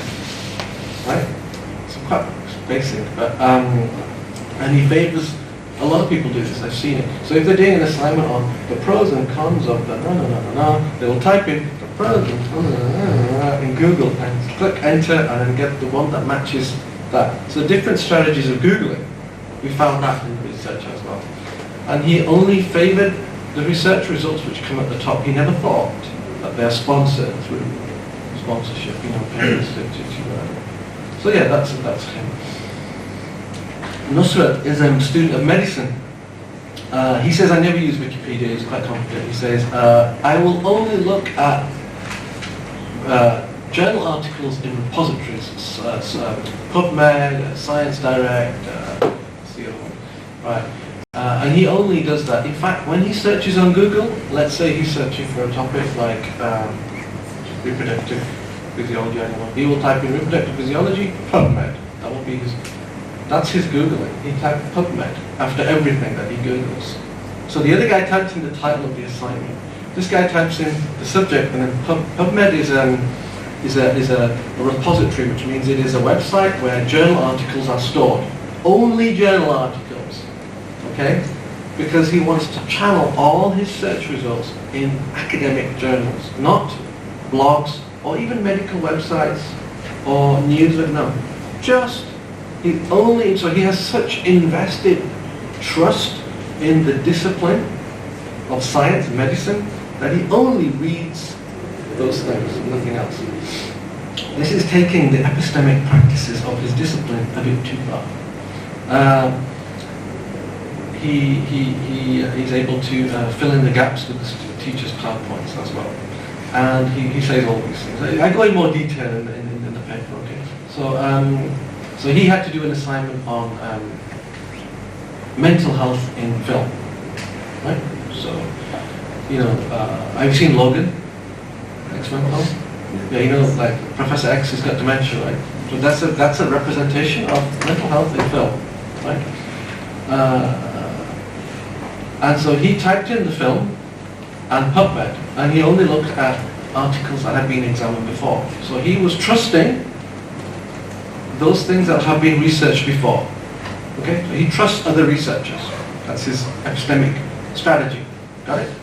right? It's quite basic, but and he favors. A lot of people do this. I've seen it. So if they're doing an assignment on the pros and cons of the they will type in the pros and cons in Google and click enter and then get the one that matches that. So different strategies of Googling. We found that in the research as well. And he only favored the research results which come at the top. He never thought that they're sponsored through sponsorship, parents to so yeah, that's him. Nusrat is a student of medicine. He says, I never use Wikipedia, he's quite confident. He says, I will only look at journal articles in repositories, PubMed, Science Direct, what's the other one? Right. And he only does that. In fact, when he searches on Google, let's say he's searching for a topic like reproductive physiology, he will type in reproductive physiology, PubMed. That will be that's his Googling. He typed PubMed after everything that he Googles. So the other guy typed in the title of the assignment. This guy types in the subject, and then PubMed is a repository, which means it is a website where journal articles are stored. Only journal articles, okay? Because he wants to channel all his search results in academic journals, not blogs or even medical websites or news. No, just so he has such invested trust in the discipline of science and medicine that he only reads those things, nothing else. This is taking the epistemic practices of his discipline a bit too far. He's able to fill in the gaps with the teacher's PowerPoints as well. And he says all these things. I go in more detail in the paper, okay? So he had to do an assignment on mental health in film, right? So, I've seen Logan, X-Men film. Yeah, like Professor X has got dementia, right? So that's a representation of mental health in film, right? And so he typed in the film and PubMed, and he only looked at articles that had been examined before. So he was trusting those things that have been researched before. Okay? So he trusts other researchers. That's his epistemic strategy. Got it?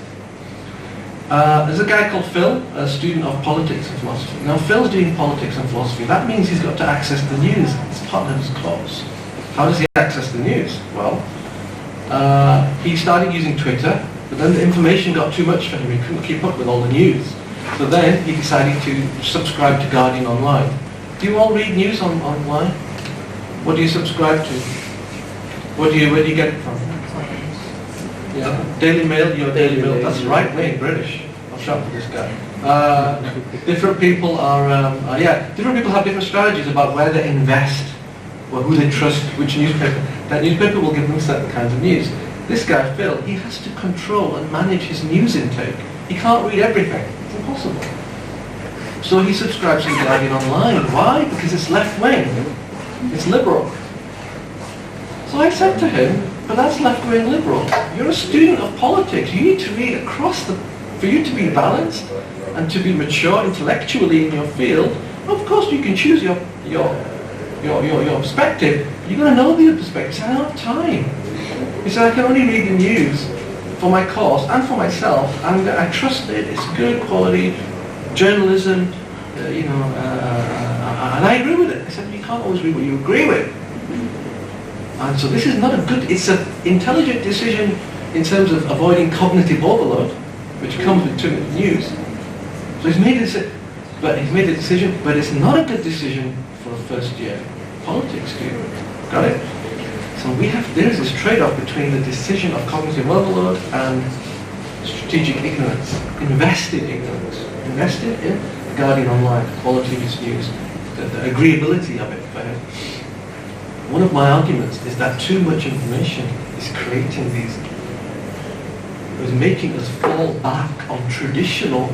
There's a guy called Phil, a student of politics and philosophy. Now Phil's doing politics and philosophy. That means he's got to access the news. It's part of his course. How does he access the news? Well, he started using Twitter, but then the information got too much for him. He couldn't keep up with all the news. So then he decided to subscribe to Guardian Online. Do you all read news online? What do you subscribe to? Where do you get it from? Yeah. Daily Mail, your Daily Mail. That's right-wing British. I'll shut up for this guy. Different people different people have different strategies about where they invest, or who they trust, which newspaper. That newspaper will give them certain kinds of news. This guy, Phil, he has to control and manage his news intake. He can't read everything. It's impossible. So he subscribes to the Guardian Online. Why? Because it's left-wing. It's liberal. So I said to him, but that's left-wing liberal. You're a student of politics. You need to read across for you to be balanced and to be mature intellectually in your field. Of course, you can choose your perspective. You've got to know the other perspective. He said, I don't have time. He said, I can only read the news for my course and for myself, and I trust it. It's good quality journalism, and I agree with it. I said, you can't always read what you agree with. And so this is not a good, it's an intelligent decision in terms of avoiding cognitive overload, which comes with too much news. So he's made a decision, but it's not a good decision for a first year politics student. Got it? So there is this trade-off between the decision of cognitive overload and strategic ignorance. Invested ignorance. Invested in Guardian Online, the quality of its news, the agreeability of it for him. One of my arguments is that too much information is creating is making us fall back on traditional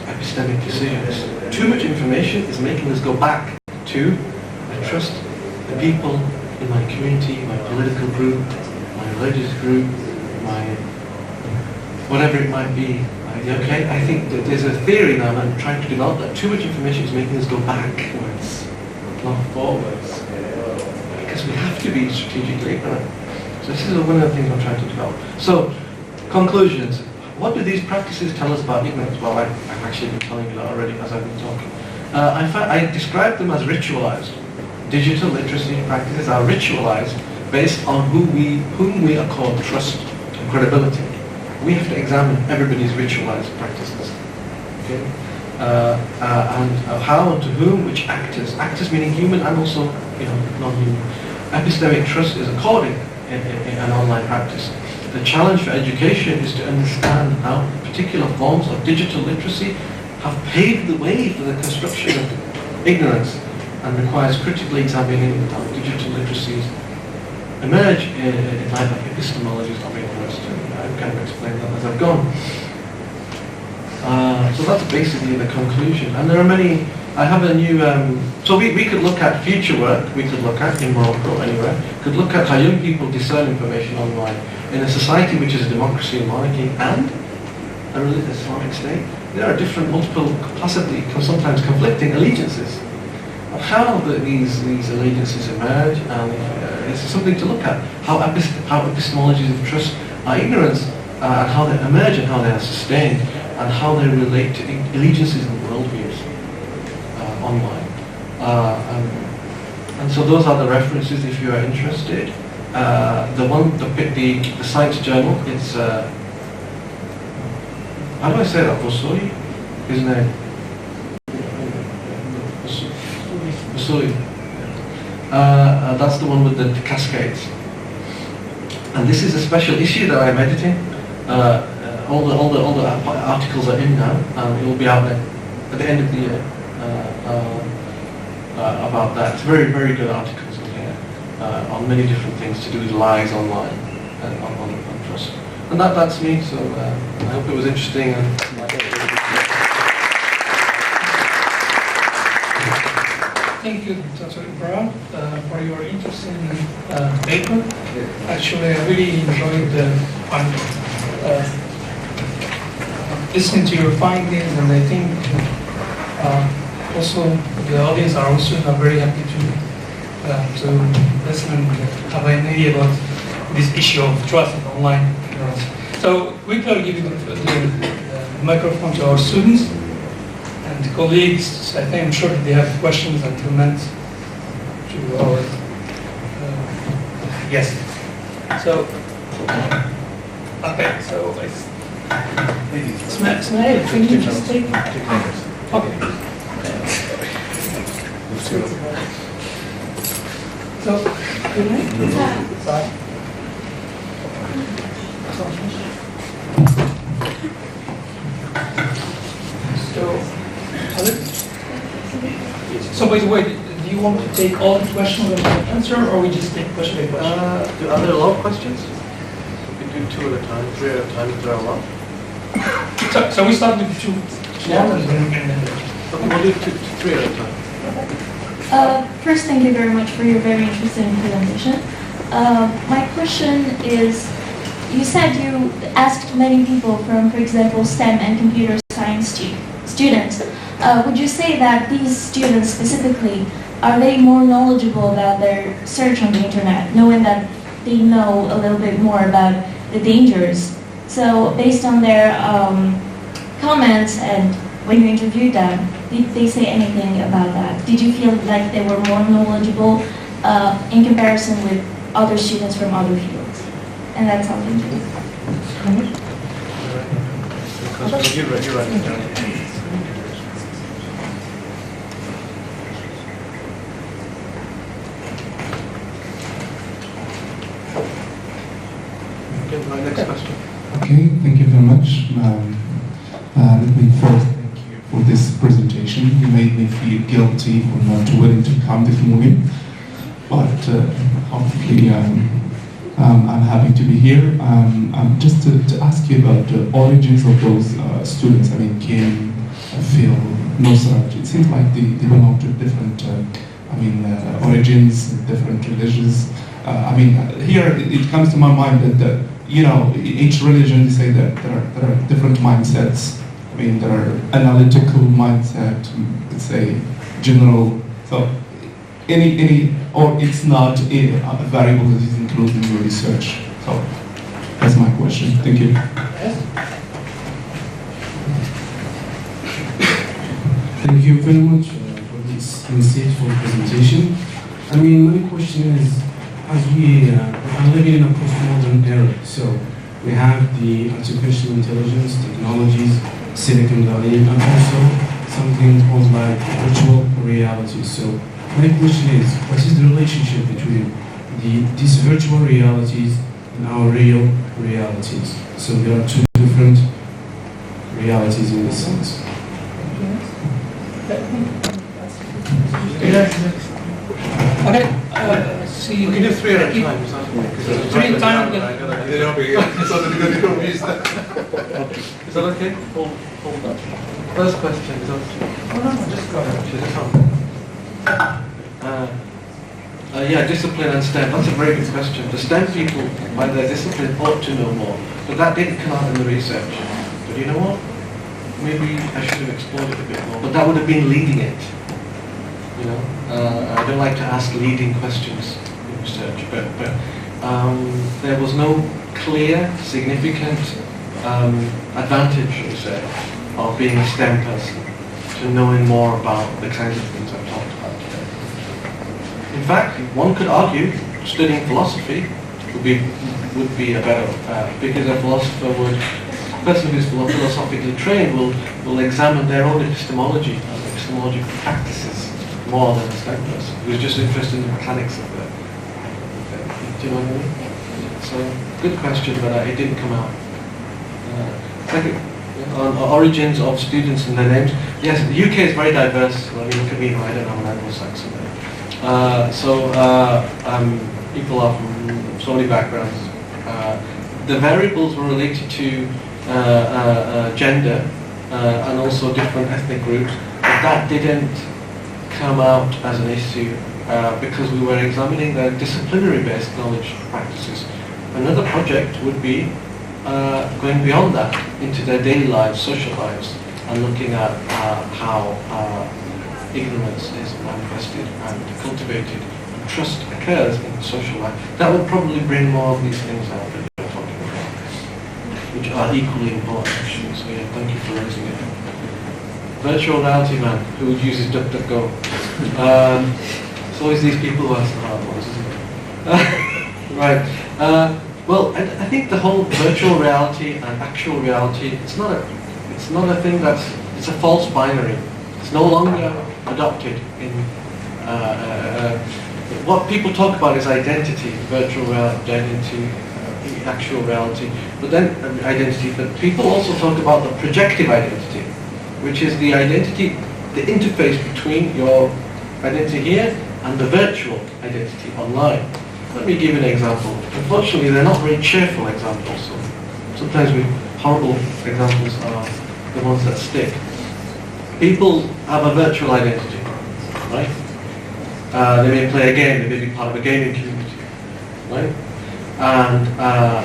epistemic decisions. Too much information is making us go back to, I trust the people in my community, my political group, my religious group, my whatever it might be. Okay, I think that there's a theory now, and I'm trying to develop that too much information is making us go backwards, not forwards, because we have to be strategically ignorant. So this is one of the things I'm trying to develop. So, conclusions. What do these practices tell us about ignorance? Well, I've actually been telling you that already as I've been talking. I describe them as ritualized. Digital literacy practices are ritualized based on whom we accord trust and credibility. We have to examine everybody's ritualized practices. Okay? And how and to whom, which actors. Actors meaning human and also non-human. Epistemic trust is accorded in an online practice. The challenge for education is to understand how particular forms of digital literacy have paved the way for the construction of ignorance and requires critically examining how digital literacies emerge in light of epistemologies of ignorance. I've kind of explained that as I've gone. So that's basically the conclusion. And there are many I have a new, so we could look at future work, we could look at in Morocco, anywhere, could look at how young people discern information online in a society which is a democracy and monarchy and a religious Islamic state. There are different, multiple, possibly sometimes conflicting allegiances. How these allegiances emerge, and it's something to look at. How epistemologies of trust are ignorance, and how they emerge and how they are sustained, and how they relate to allegiances and worldviews online. And so those are the references if you are interested. The Science Journal, it's, how do I say that? Bossoi? His name? Bossoi. That's the one with the cascades. And this is a special issue that I'm editing. All the articles are in now, and it will be out there at the end of the year about that. It's very, very good articles in here on many different things to do with lies online and on trust. And that's me. So I hope it was interesting. Thank you, Dr. Ibrahim, for your interesting paper. Actually, I really enjoyed listening to your findings, and I think also the audience are also very happy to listen and have an idea about this issue of trust in online ignorance. So quickly I'll give you the microphone to our students and colleagues. I think I'm sure that they have questions and comments to our guests. So, okay, so Ismail, can you just take? Okay. So, good night. Bye. So by the way, do you want to take all the questions and answer, or we just take question by question? Are there a lot of questions? We do 2 at a time, 3 at a time, if there are a lot. So we start with 2. Yeah. Okay, we'll do 3 at a time. First, thank you very much for your very interesting presentation. My question is, you said you asked many people from, for example, STEM and computer science students. Would you say that these students specifically, are they more knowledgeable about their search on the internet, knowing that they know a little bit more about the dangers? So based on their comments and when you interviewed them, did they say anything about that? Did you feel like they were more knowledgeable in comparison with other students from other fields? And that's all. Thank you. You're right. Okay, my next question. Okay, thank you very much. Let me first thank you for this presentation. You made me feel guilty for not willing to come this morning, but hopefully I'm happy to be here. Just to ask you about the origins of those students. I mean, Kim, Phil, Nusrat. It seems like they belong to different origins, different religions. Here it comes to my mind that each religion, they say that there are different mindsets. I mean, there are analytical mindset, let's say general. So or it's not a variable that is included in your research. So that's my question. Thank you. Thank you very much for this insightful presentation. I mean, my question is, as we are living in a postmodern era, so we have the artificial intelligence technologies, Silicon Valley, and also something called like virtual reality. So my question is, what is the relationship between these virtual realities and our real realities? So there are 2 different realities in this sense. Okay, see you. We can do 3 at a time. 3 times. Is that okay? hold up. First question is just go ahead. Yeah, discipline and STEM. That's a very good question. The STEM people, by their discipline, ought to know more. But that didn't come out in the research. But you know what? Maybe I should have explored it a bit more. But that would have been leading it. You know, I don't like to ask leading questions in research, but there was no clear, significant advantage, shall we say, of being a STEM person, to knowing more about the kinds of things I've talked about today. In fact, one could argue studying philosophy would be a better, because a philosopher would, a person who's philosophically trained will examine their own epistemology and epistemological practices more than a STEM person who's just interested in the mechanics of it. Do you know what I mean? So, good question, but it didn't come out. Second, on origins of students and their names. Yes, the UK is very diverse. Well, you look at me, I don't have an Anglo-Saxon name. People are from so many backgrounds. The variables were related to gender and also different ethnic groups, but that didn't come out as an issue because we were examining their disciplinary-based knowledge practices. Another project would be going beyond that into their daily lives, social lives, and looking at how ignorance is manifested and cultivated, and trust occurs in social life. That would probably bring more of these things out that you're talking about, which are equally important actually. So yeah, thank you for raising it. Virtual reality man who uses DuckDuckGo. It's always these people who ask the hard ones, isn't it? Right. Well, I think the whole virtual reality and actual reality, it's not a thing it's a false binary. It's no longer adopted in, what people talk about is identity, virtual reality, identity, actual reality, but then identity, but people also talk about the projective identity, which is the identity, the interface between your identity here and the virtual identity online. Let me give you an example. Unfortunately, they're not very cheerful examples. So sometimes horrible examples are the ones that stick. People have a virtual identity, right? They may play a game, they may be part of a gaming community, right? And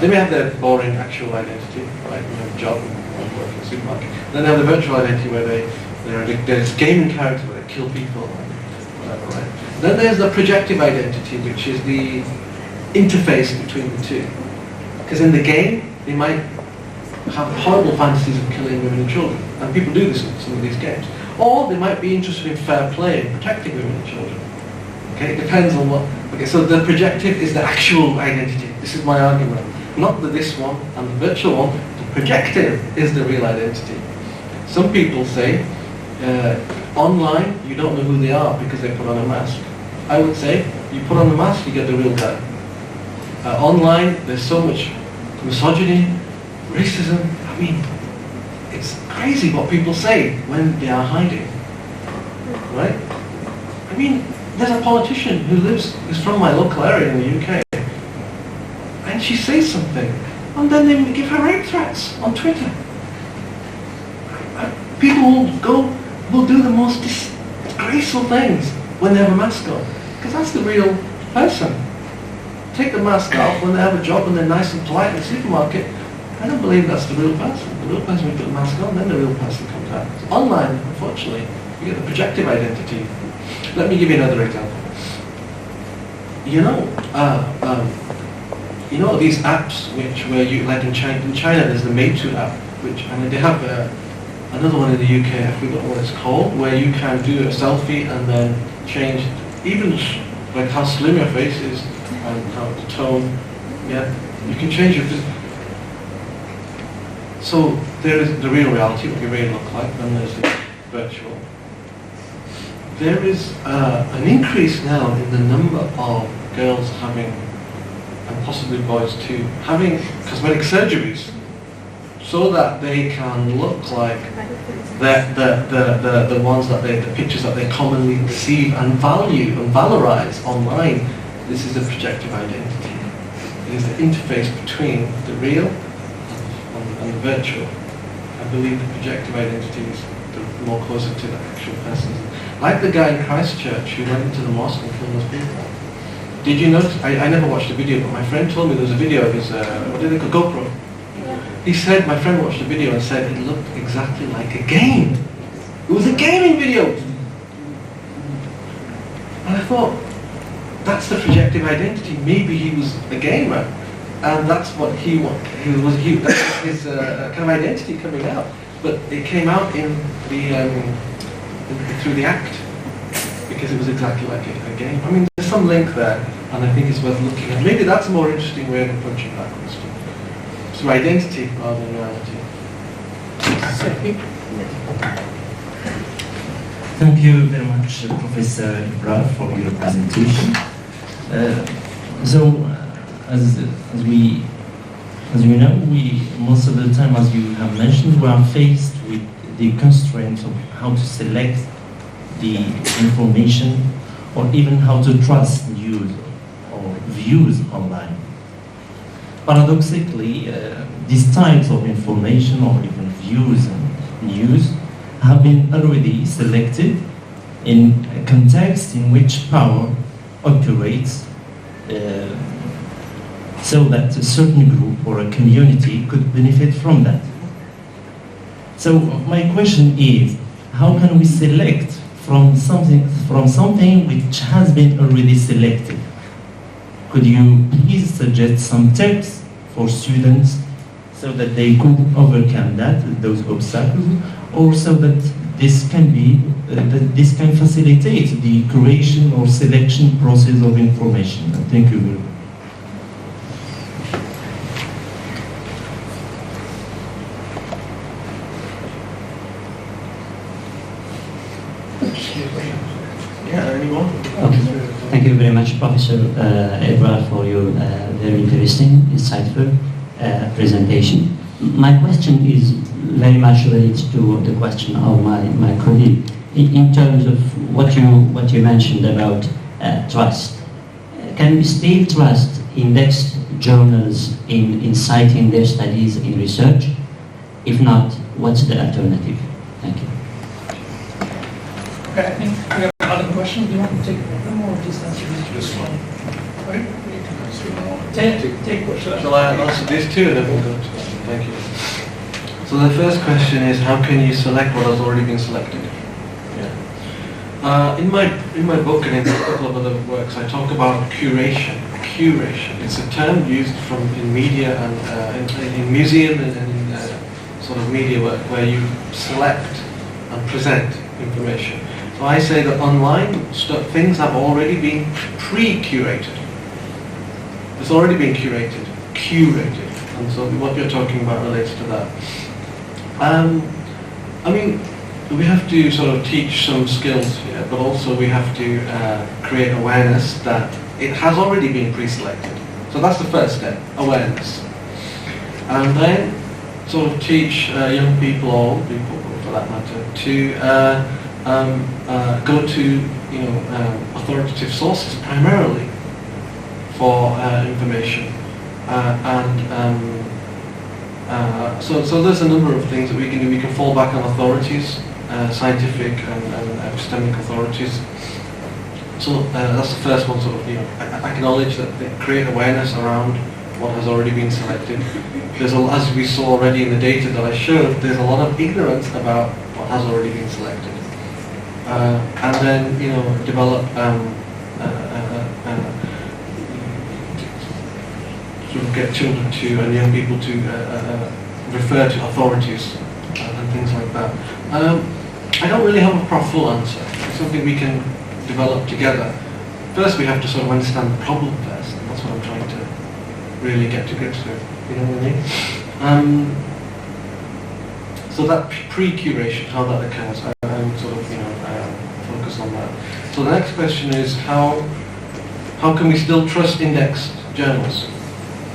they may have their boring actual identity, right? You have a job and work in a supermarket. Then they have the virtual identity where they're this gaming character where they kill people and whatever, right? Then there's the projective identity, which is the interface between the two. Because in the game, they might have horrible fantasies of killing women and children, and people do this in some of these games. Or they might be interested in fair play and protecting women and children. Okay, it depends on what. Okay, so the projective is the actual identity. This is my argument. Not the this one and the virtual one. The projective is the real identity. Some people say online you don't know who they are because they put on a mask. I would say you put on the mask, you get the real guy. Online, there's so much misogyny, racism. I mean, it's crazy what people say when they are hiding, right? I mean, there's a politician who's from my local area in the UK, and she says something, and then they give her rape threats on Twitter. People will do the most disgraceful things when they have a mask on, because that's the real person. Take the mask off when they have a job and they're nice and polite in the supermarket. I don't believe that's the real person. The real person, when you put the mask on, then the real person comes out. So online, unfortunately, you get the projective identity. Let me give you another example. You know these apps where you, like in China there's the Meitu app, and they have another one in the UK, I forgot what it's called, where you can do a selfie and then change, even like how slim your face is and how the tone, yeah, you can change your So there is the real reality, what you really look like, and there's the virtual. There is an increase now in the number of girls having, and possibly boys too, having cosmetic surgeries so that they can look like the ones that the pictures that they commonly receive and value and valorize online. This is a projective identity. It is the interface between the real and the virtual. believe the projective identity is more closer to the actual person. Like the guy in Christchurch who went into the mosque and killed those people. Did you notice? I never watched the video, but my friend told me there was a video of his, what did they call, GoPro? Yeah. He said, my friend watched the video and said it looked exactly like a game. It was a gaming video. And I thought, that's the projective identity. Maybe he was a gamer, and that's what he was. That's his kind of identity coming out. But it came out in the through the act because it was exactly like a game. I mean, there's some link there, and I think it's worth looking at. Maybe that's a more interesting way of approaching that question. Through identity rather than reality. Thank you very much, Professor Ibra, for your presentation. As we know, most of the time, as you have mentioned, we are faced with the constraints of how to select the information, or even how to trust news or views online. Paradoxically, these types of information or even views and news have been already selected in a context in which power operates so that a certain group or a community could benefit from that. So my question is, how can we select from something which has been already selected? Could you please suggest some tips for students so that they could overcome those obstacles, or so that this can facilitate the creation or selection process of information? Thank you very much. Yeah, anyone? Okay. Thank you very much, Professor Ibra, for your very interesting, insightful presentation. My question is very much related to the question of my colleague. In terms of what you mentioned about trust, can we still trust indexed journals in citing their studies in research? If not, what's the alternative? Thank you. Okay, I think we have other questions. Do you want to take one more, just answer this one? Sorry? Take questions. Shall I answer these two and then we'll go to thank you. So the first question is, how can you select what has already been selected? Yeah. In my book and in a couple of other works, I talk about curation. Curation. It's a term used in media and in museum and in sort of media work where you select and present information. So I say that online things have already been pre-curated. It's already been curated. And so what you're talking about relates to that. I mean, we have to sort of teach some skills here, but also we have to create awareness that it has already been pre-selected. So that's the first step, awareness. And then sort of teach young people, or old people for that matter, to go to authoritative sources primarily for information, so there's a number of things that we can do. We can fall back on authorities, scientific and epistemic authorities. So that's the first one. Sort of, acknowledge that they create awareness around what has already been selected. As we saw already in the data that I showed, there's a lot of ignorance about what has already been selected. And then, develop sort of get children to and young people to refer to authorities and things like that. I don't really have a full answer. It's something we can develop together. First, we have to sort of understand the problem first. And that's what I'm trying to really get to grips with. You know what I mean? So that pre-curation, how that occurs, I'm sort of focus on that. So the next question is how can we still trust indexed journals?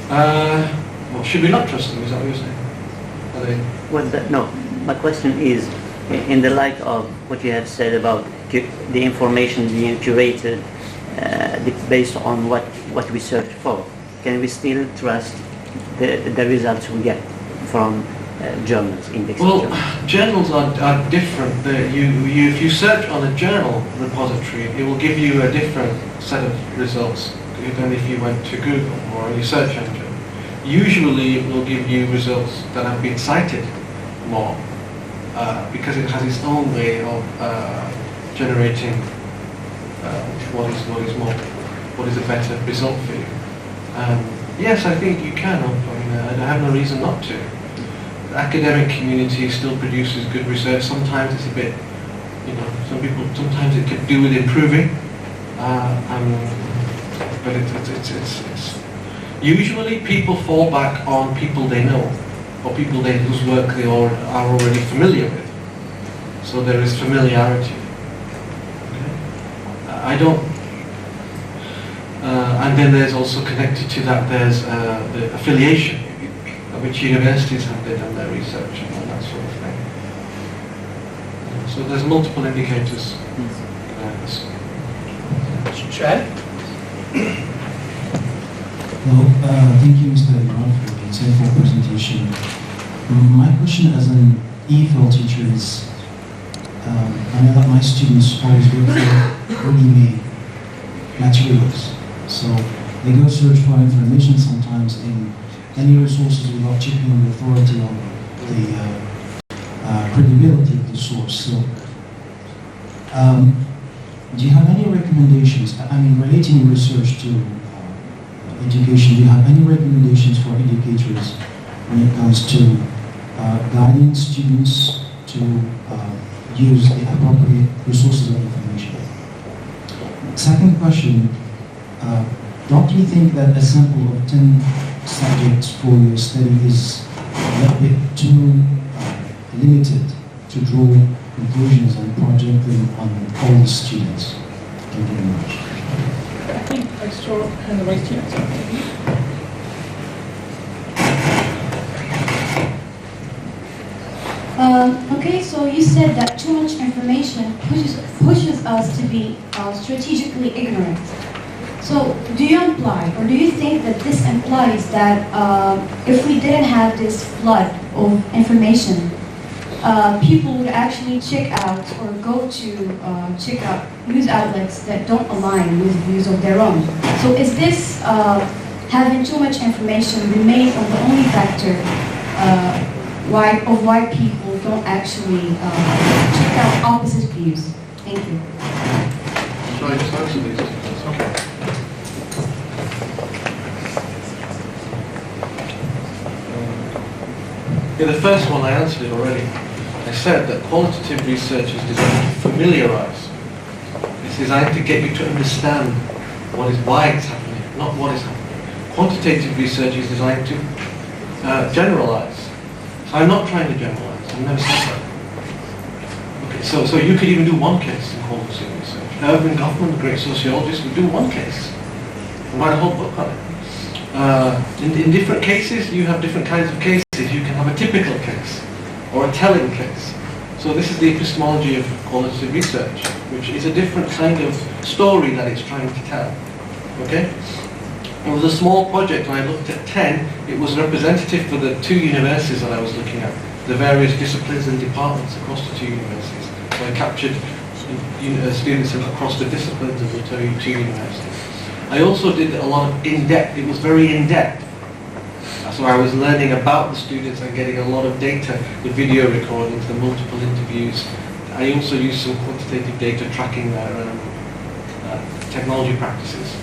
Well, should we not trust them? Is that what you're saying? Are they? Well, no. My question is, in the light of what you have said about the information being curated based on what we search for, can we still trust the results we get from journals, index Well, journals? journals are different. If you search on a journal repository, it will give you a different set of results than if you went to Google or any search engine. Usually it will give you results that have been cited more because it has its own way of generating what is a better result for you. Yes, I think you can. I mean, I have no reason not to. The academic community still produces good research. Sometimes it's a bit, sometimes it could do with improving. But it's usually people fall back on people they know or people whose work they are already familiar with. So there is familiarity. Okay? I don't. And then there's also connected to that there's the affiliation, which universities have done their research and that sort of thing. So there's multiple indicators. Shad? Well, thank you, Mr. Imran, for the insightful presentation. My question as an EFL teacher is, I know that my students always look for ready-made materials. So they go search for information sometimes in any resources without checking on the authority or the credibility of the source. So, do you have any recommendations? I mean, relating research to education, do you have any recommendations for educators when it comes to guiding students to use the appropriate resources of information? Second question, don't you think that a sample of 10 subjects for your study is a little bit too limited to draw conclusions and project them on all the students? Thank you very much. I think I saw hand raised here. Okay, so you said that too much information pushes us to be strategically ignorant. So do you imply, or do you think that this implies that if we didn't have this flood of information, people would actually check out or go to check out news outlets that don't align with views of their own? So is this having too much information remain on the only factor why people don't actually check out opposite views? Thank you. Shall I just answer these? Okay. Yeah, the first one I answered it already. I said that qualitative research is designed to familiarize. It's designed to get you to understand why it's happening, not what is happening. Quantitative research is designed to generalize. So I'm not trying to generalize. I've never said that. Okay, so you could even do one case in qualitative research. Erving Goffman, the great sociologist, would do one case and write a whole book on it. In different cases, you have different kinds of cases. You can have a typical case or a telling case. So this is the epistemology of qualitative research, which is a different kind of story that it's trying to tell. Okay? It was a small project, and I looked at 10. It was representative for the 2 universities that I was looking at, the various disciplines and departments across the 2 universities. So I captured students across the disciplines of the 2 universities. I also did a lot of in-depth. It was very in-depth. So I was learning about the students and getting a lot of data, the video recordings, the multiple interviews. I also used some quantitative data tracking their technology practices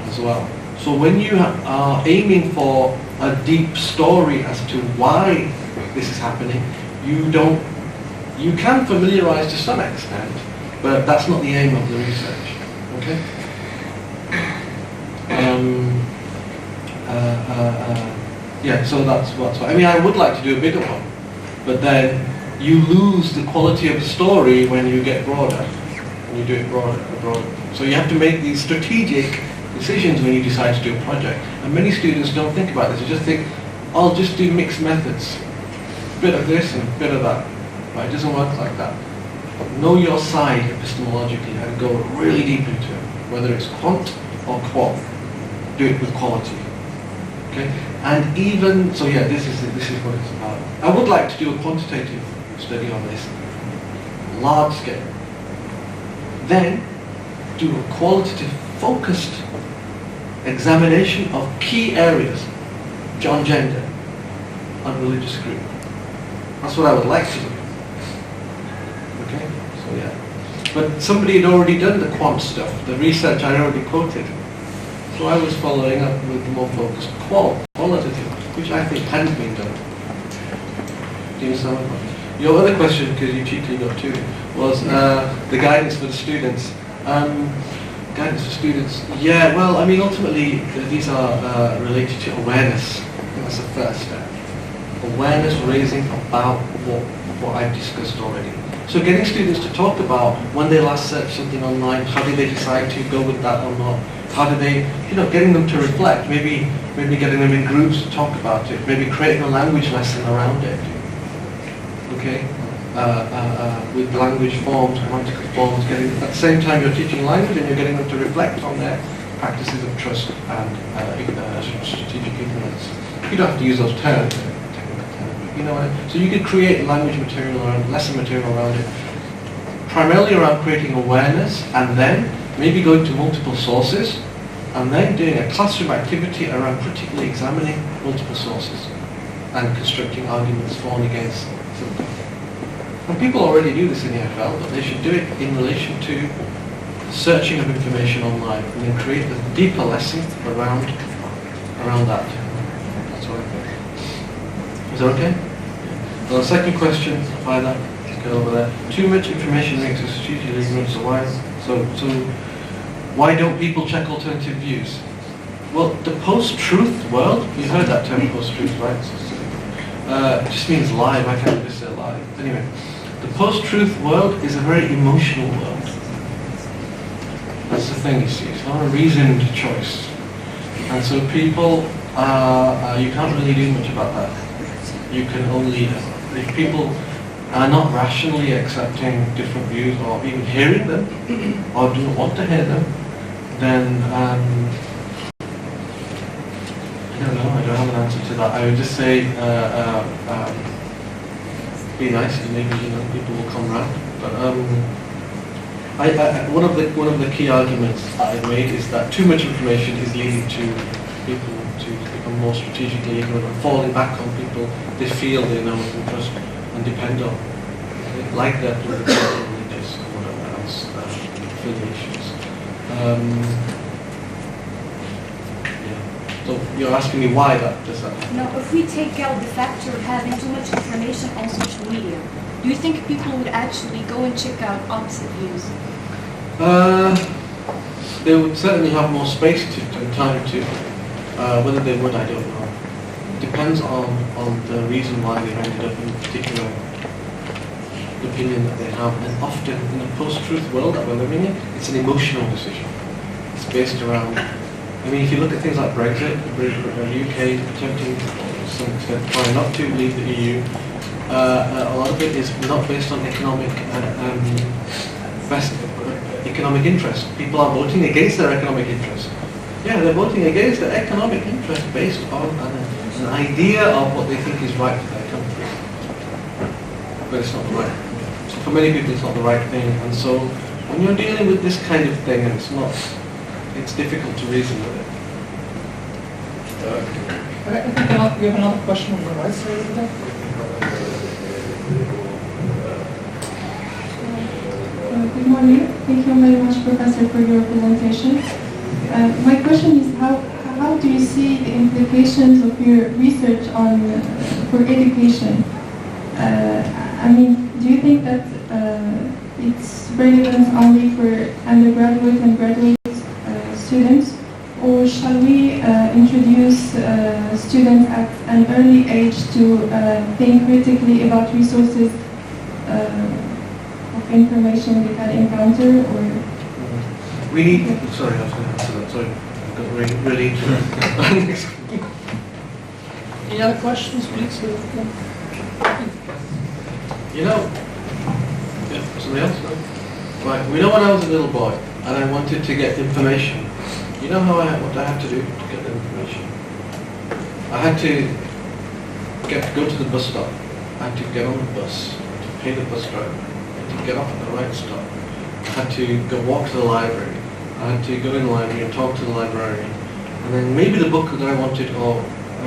as well. So when you are aiming for a deep story as to why this is happening, you can familiarize to some extent, but that's not the aim of the research. Okay? Yeah, so that's what I mean. I would like to do a bigger one, but then you lose the quality of the story when you get broader, when you do it broader. So you have to make these strategic decisions when you decide to do a project. And many students don't think about this. They just think, I'll just do mixed methods, a bit of this and a bit of that. But it doesn't work like that. Know your side epistemologically and go really deep into it, whether it's quant or qual. Do it with quality. Okay, and even so, yeah, this is what it's about. I would like to do a quantitative study on this, large scale. Then do a qualitative, focused examination of key areas on gender, on religious group. That's what I would like to do. Okay, so yeah. But somebody had already done the quant stuff, the research I already quoted. So I was following up with the more focused qualitative, which I think hadn't been done. Do you understand my point? Your other question, because you cheekily got two, was the guidance for the students. Guidance for students, yeah, well, I mean, ultimately, these are related to awareness. I think that's the first step. Awareness raising about what I've discussed already. So getting students to talk about when they last searched something online, how did they decide to go with that or not? How do they, getting them to reflect, maybe getting them in groups to talk about it, maybe creating a language lesson around it. Okay? With language forms, grammatical forms, at the same time you're teaching language and you're getting them to reflect on their practices of trust and strategic ignorance. You don't have to use those terms, technical terms, you know what I mean? So you could create language material around, lesson material around it, primarily around creating awareness, and then maybe going to multiple sources, and then doing a classroom activity around critically examining multiple sources and constructing arguments for and against something. And people already do this in the FL, but they should do it in relation to searching of information online and then create a deeper lesson around that. That's what I think. Is that okay? Well, the second question, by that, let's go over there. Too much information makes us strategically ignorant, so why don't people check alternative views? Well, the post-truth world, you heard that term post-truth, right? It just means live, I can't just say live. Anyway, the post-truth world is a very emotional world. That's the thing, you see. It's not a reasoned choice. And so people, you can't really do much about that. You can only, if people are not rationally accepting different views or even hearing them, or do not want to hear them, then, I don't know, I don't have an answer to that. I would just say, be nice, and maybe people will come round. But one of the key arguments that I've made is that too much information is leading to people to become more strategically ignorant and falling back on people they feel they know and trust and depend on, like their political, religious, or whatever else affiliations. So you're asking me why that does that happen? No, if we take out the factor of having too much information on social media, do you think people would actually go and check out opposite views? They would certainly have more space and time to. Whether they would, I don't know. Depends on the reason why they've ended up in a particular opinion that they have. And often in the post-truth world that we're living in, it's an emotional decision. It's based around, I mean, if you look at things like Brexit, the UK attempting to some extent trying not to leave the EU, a lot of it is not based on economic interest. People are voting against their economic interest. Yeah, they're voting against their economic interest based on an idea of what they think is right for their country. But it's not the right. So for many people, it's not the right thing. And so when you're dealing with this kind of thing, and it's difficult to reason with it. I think we have another question on the right side of that. Good morning. Thank you very much, Professor, for your presentation. My question is, how do you see the implications of your research for education? I mean, do you think that it's relevant only for undergraduate and graduate students, or shall we introduce students at an early age to think critically about resources of information they can encounter? Or we need. Sorry, I was going to answer that. Sorry, I got really into it. Any other questions, please? You know, yeah, somebody else? Right, we know when I was a little boy and I wanted to get information. You know what I had to do to get the information? I had to go to the bus stop. I had to get on the bus, to pay the bus driver. I had to get off at the right stop. I had to go walk to the library. I had to go in the library and talk to the librarian. And then maybe the book that I wanted, or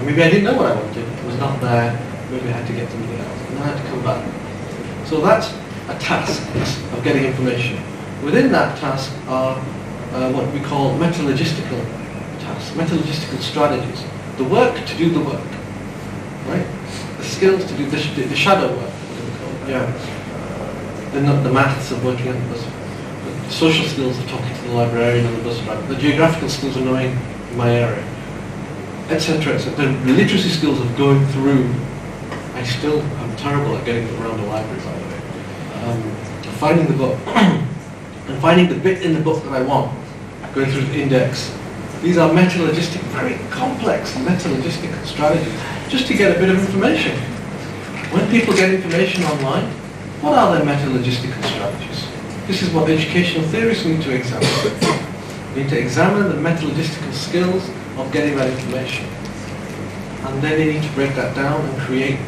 maybe I didn't know what I wanted, it was not there. Maybe I had to get something else. And I had to come back. So that's a task of getting information. Within that task are what we call metalogistical tasks, metalogistical strategies. The work to do the work, right? The skills to do the shadow work, yeah. The maths of working at the bus, the social skills of talking to the librarian and the bus driver, the geographical skills of knowing my area, etc., etc. The literacy skills of going through. I'm terrible at getting around a library, by the way. Finding the book and finding the bit in the book that I want, going through the index. These are metalogistic, very complex metalogistic strategies, just to get a bit of information. When people get information online, what are their metalogistical strategies? This is what educational theorists need to examine. They need to examine the metalogistical skills of getting that information. And then they need to break that down and create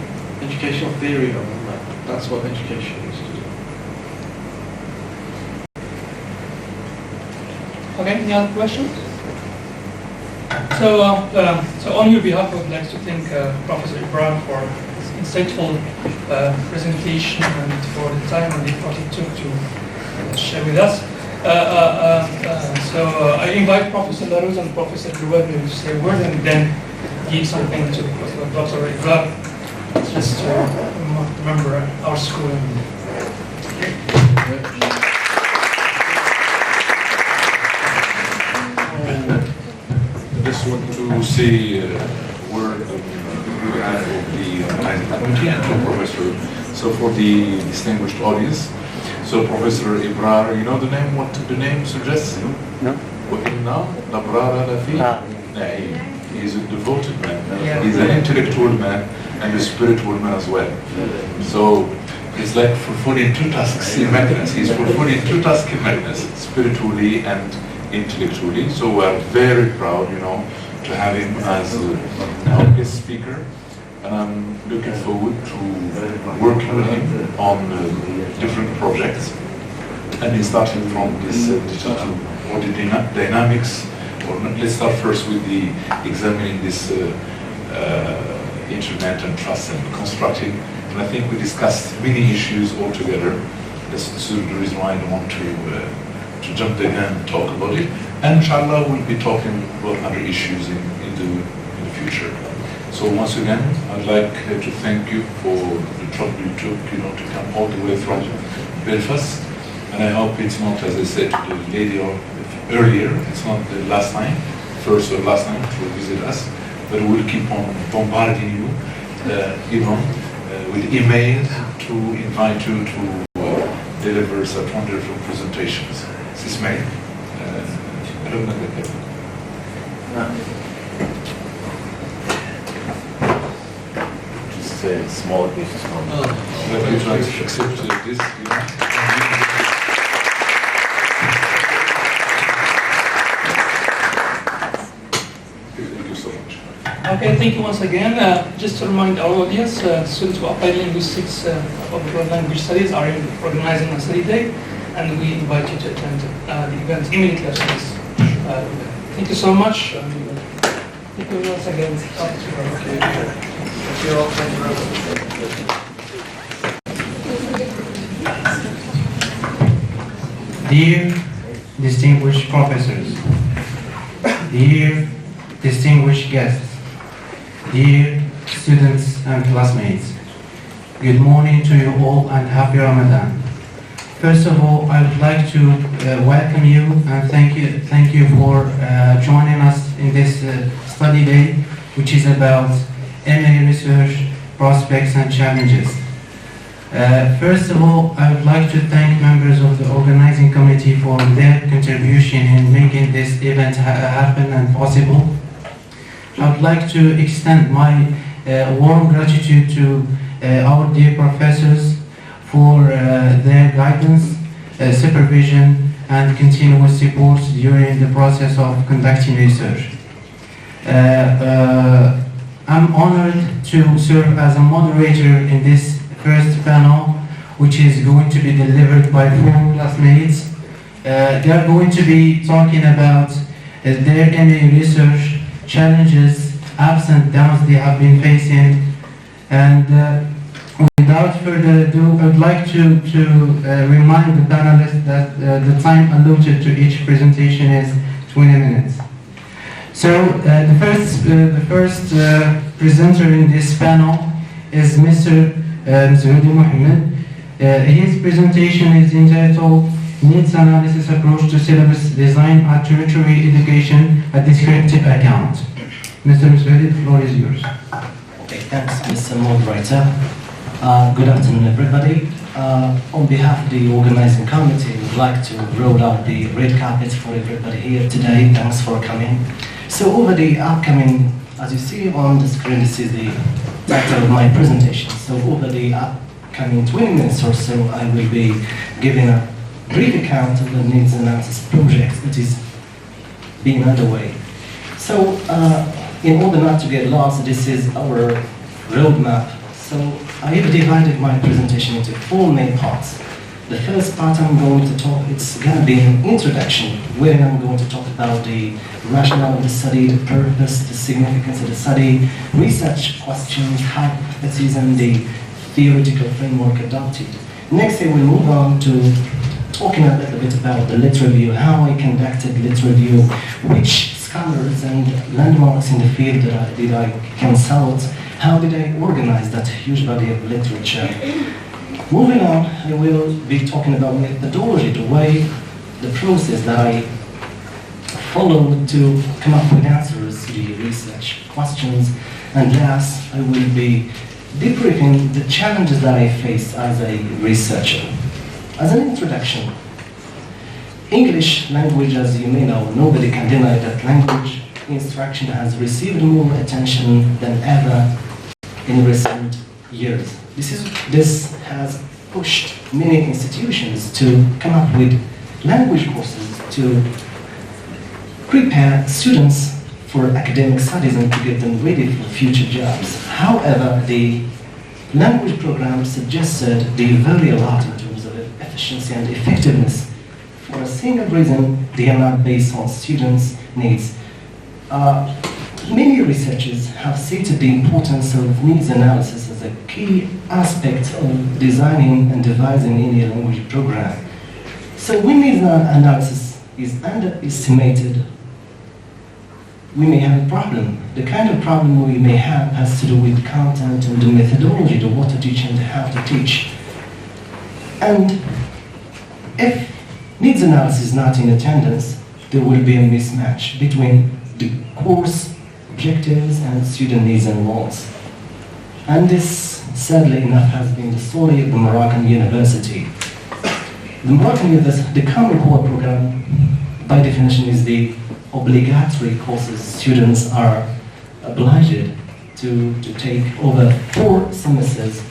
educational theory on that. That's what education needs to do. Okay, any other questions? So on your behalf, I would like to thank Professor Ibrahim for his insightful presentation and for the time and the effort he took to share with us. I invite Professor Larouz and Professor Rouad to say a word and then give something to Dr. Ibrahim, just to remember our school. I just want to say a word on behalf of the organizing committee and to Professor. So for the distinguished audience, so Professor Ibrar, you know the name? What the name suggests? No. وَإِنَّا لَبْرَارَ لَفِي نَعِيمٍ. He's a devoted man. He's an intellectual man and a spiritual man as well. So it's like fulfilling two tasks in Madness. He's fulfilling two tasks in Madness, spiritually and intellectually. So we're very proud, to have him as our guest speaker. And I'm looking forward to working with him on different projects. And he started from this digital or the dynamics. Or let's start first with the examining this internet and trust and constructing. And I think we discussed many issues all together. This is the reason why I don't want to jump the gun and talk about it. And inshallah, we'll be talking about other issues in the future. So once again, I'd like to thank you for the trouble you took, to come all the way from Belfast. And I hope it's not, as I said to the lady earlier, it's not the last time, first or last time to visit us, but we'll keep on bombarding you, with emails to invite you to deliver such wonderful presentations. This May. Just a small business moment. Let me try to accept this, Thank you so much. Okay, thank you once again. Just to remind our audience, students who apply linguistics of language studies are organizing a study day, and we invite you to attend the event immediately after this. Thank you so much. Thank you once again. Dear distinguished professors, dear distinguished guests, dear students and classmates, good morning to you all and happy Ramadan. First of all, I would like to welcome you and thank you for joining us in this study day, which is about MA research, prospects and challenges. First of all, I would like to thank members of the organizing committee for their contribution in making this event happen and possible. I would like to extend my warm gratitude to our dear professors for their guidance, supervision, and continuous support during the process of conducting research. I'm honored to serve as a moderator in this first panel, which is going to be delivered by 4 classmates. They are going to be talking about their MA research challenges, ups and downs they have been facing. And without further ado, I would like to remind the panelists that the time allotted to each presentation is 20 minutes. So the first presenter in this panel is Mr. Mzhoudi Mohammed. His presentation is entitled Needs Analysis Approach to Syllabus Design at Tertiary Education, a Descriptive Account. Mr. Mzhoudi, the floor is yours. Okay, thanks, Mr. Moderator. Good afternoon, everybody. On behalf of the organizing committee, we'd like to roll out the red carpet for everybody here today. Thanks for coming. So over the upcoming, as you see on the screen, this is the title of my presentation. So over the upcoming 20 minutes or so, I will be giving a brief account of the needs analysis project that is being underway. So in order not to get lost, this is our roadmap. So I have divided my presentation into 4 main parts. The first part I'm going to talk, it's going to be an introduction, wherein I'm going to talk about the rationale of the study, the purpose, the significance of the study, research questions, hypotheses, and the theoretical framework adopted. Next, I will move on to talking a little bit about the lit review, how I conducted lit review, which scholars and landmarks in the field that did I consult, how did I organize that huge body of literature. Moving on, I will be talking about methodology, the way, the process that I followed to come up with answers to the research questions. And last, I will be debriefing the challenges that I faced as a researcher. As an introduction, English language, as you may know, nobody can deny that language instruction has received more attention than ever in recent years. This has pushed many institutions to come up with language courses to prepare students for academic studies and to get them ready for future jobs. However, the language program suggested they vary a lot in terms of efficiency and effectiveness. For a single reason, they are not based on students' needs. Many researchers have stated the importance of needs analysis as a key aspect of designing and devising any language program. So when needs analysis is underestimated, we may have a problem. The kind of problem we may have has to do with content and the methodology, the what to teach and how to teach. And if needs analysis is not in attendance, there will be a mismatch between the course objectives and student needs and wants. And this, sadly enough, has been the story of the Moroccan University. The Moroccan University, the Common Core program, by definition, is the obligatory courses students are obliged to take over 4 semesters,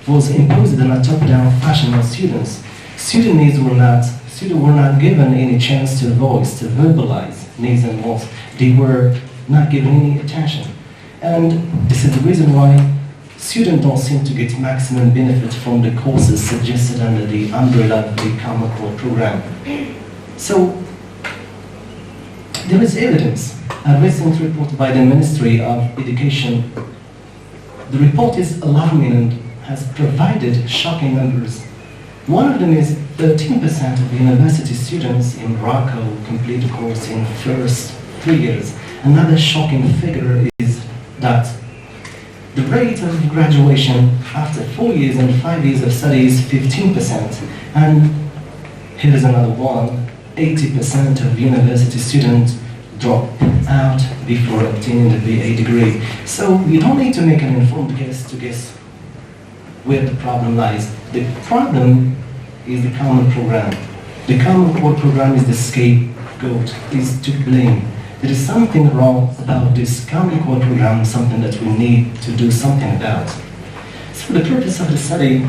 was imposed in a top-down fashion on students. Student needs were not given any chance to voice, to verbalize needs and wants. They were not given any attention. And this is the reason why students don't seem to get maximum benefit from the courses suggested under the umbrella of the Common Core program. So there is evidence. A recent report by the Ministry of Education. The report is alarming and has provided shocking numbers. One of them is 13% of university students in Morocco complete the course in the first 3 years. Another shocking figure is that the rate of graduation after 4 years and 5 years of study is 15%. And here is another one, 80% of university students drop out before obtaining the BA degree. So you don't need to make an informed guess to guess where the problem lies. The problem is the Common Program. The Common Core program is the scapegoat, is to blame. There is something wrong about this Common Core program, something that we need to do something about. So the purpose of the study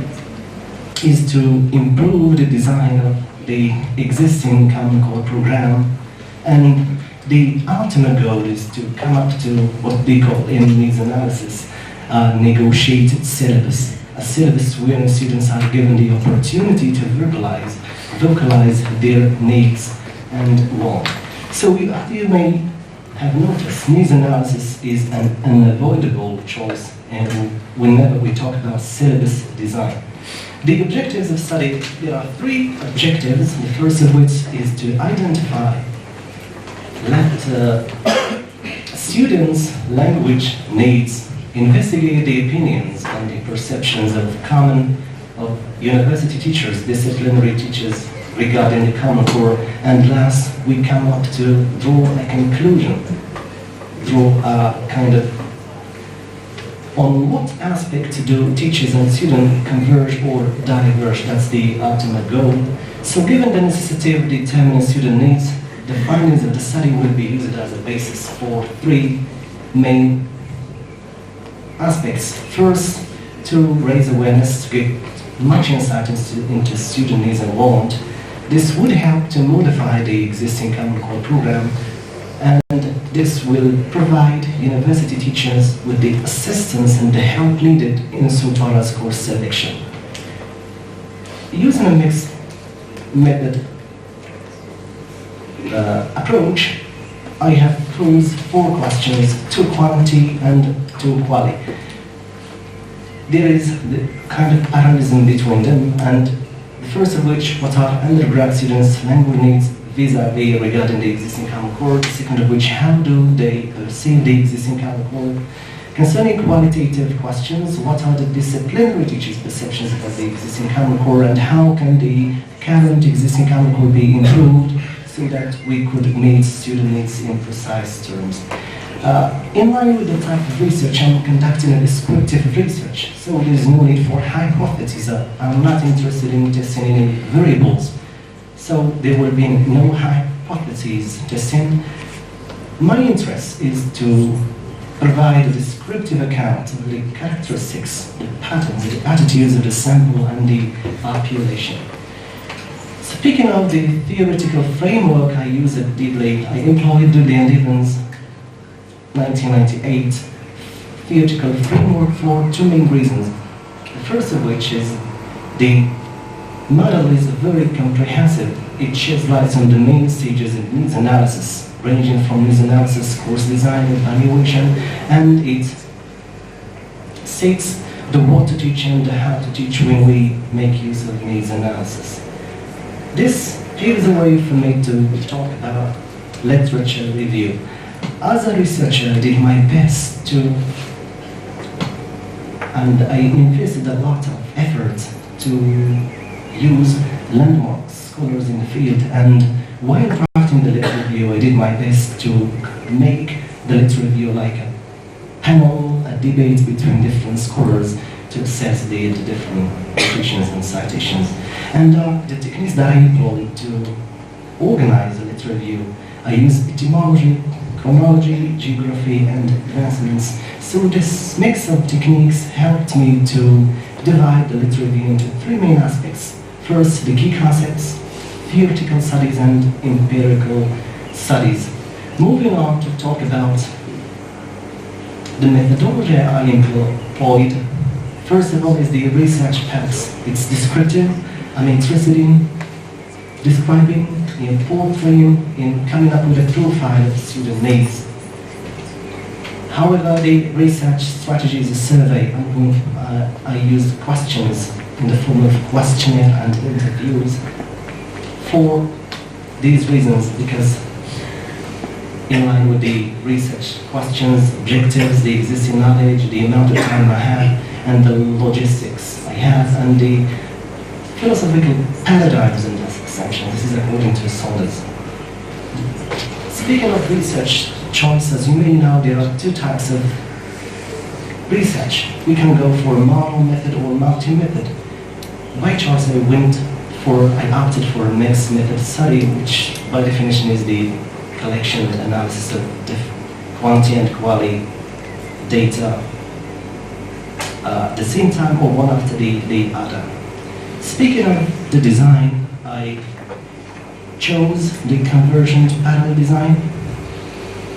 is to improve the design of the existing Common Core program and the ultimate goal is to come up to what they call in needs analysis, negotiated syllabus. A syllabus where students are given the opportunity to vocalize their needs and wants. So you may have noticed needs analysis is an unavoidable choice whenever we talk about syllabus design. The objectives of study, there are three objectives. The first of which is to identify students' language needs, investigate the opinions and the perceptions of university teachers, disciplinary teachers regarding the Common Core, and last we come up to draw a conclusion, draw a kind of on what aspect do teachers and students converge or diverge. That's the ultimate goal. So given the necessity of determining student needs, the findings of the study will be used as a basis for three main aspects. First, to raise awareness, to get much insight into student needs and want. This would help to modify the existing Common Core program, and this will provide university teachers with the assistance and the help needed in so far as course selection. Using a mixed method approach, I have posed 4 questions, 2 quantity and 2 quality. There is the kind of parallelism between them, and the first of which, what are undergrad students' language needs vis-a-vis regarding the existing Common Core. The second of which, how do they perceive the existing Common Core. Concerning qualitative questions, what are the disciplinary teachers' perceptions about the existing Common Core, and how can the current existing Common Core be improved so that we could meet student needs in precise terms. In line with the type of research, I'm conducting a descriptive research, so there is no need for hypotheses. I'm not interested in testing any variables, so there will be no hypotheses testing. My interest is to provide a descriptive account of the characteristics, the patterns, the attitudes of the sample and the population. Speaking of the theoretical framework, I use it deeply. I employed Dudley and Evans' 1998 theoretical framework for 2 main reasons. The first of which is the model is very comprehensive. It sheds light on the main stages of needs analysis, ranging from needs analysis, course design, evaluation, and it states the what to teach and the how to teach when we make use of needs analysis. This paves the way for me to talk about literature review. As a researcher, I did my best to, and I invested a lot of effort to use landmarks, scholars in the field, and while drafting the literature review, I did my best to make the literature review like a panel, a debate between different scholars to assess the different quotations and citations. And the techniques that I employed to organize the literature review, I use etymology, chronology, geography, and advancements. So this mix of techniques helped me to divide the literature review into 3 main aspects. First, the key concepts, theoretical studies, and empirical studies. Moving on to talk about the methodology I employed. First of all is the research paths. It's descriptive. I'm interested in describing, in portraying, in coming up with a profile of student needs. However, the research strategy is a survey, and I use questions in the form of questionnaire and interviews for these reasons, because in line with the research questions, objectives, the existing knowledge, the amount of time I have, and the logistics I have, and the philosophical paradigms in this section. This is according to Saunders. Speaking of research choices, you may know there are 2 types of research. We can go for a mono method or multi-method. By choice, I opted for a mixed method study, which by definition is the collection and analysis of quantity and quality data at the same time or one after the other. Speaking of the design, I chose the conversion to parallel design.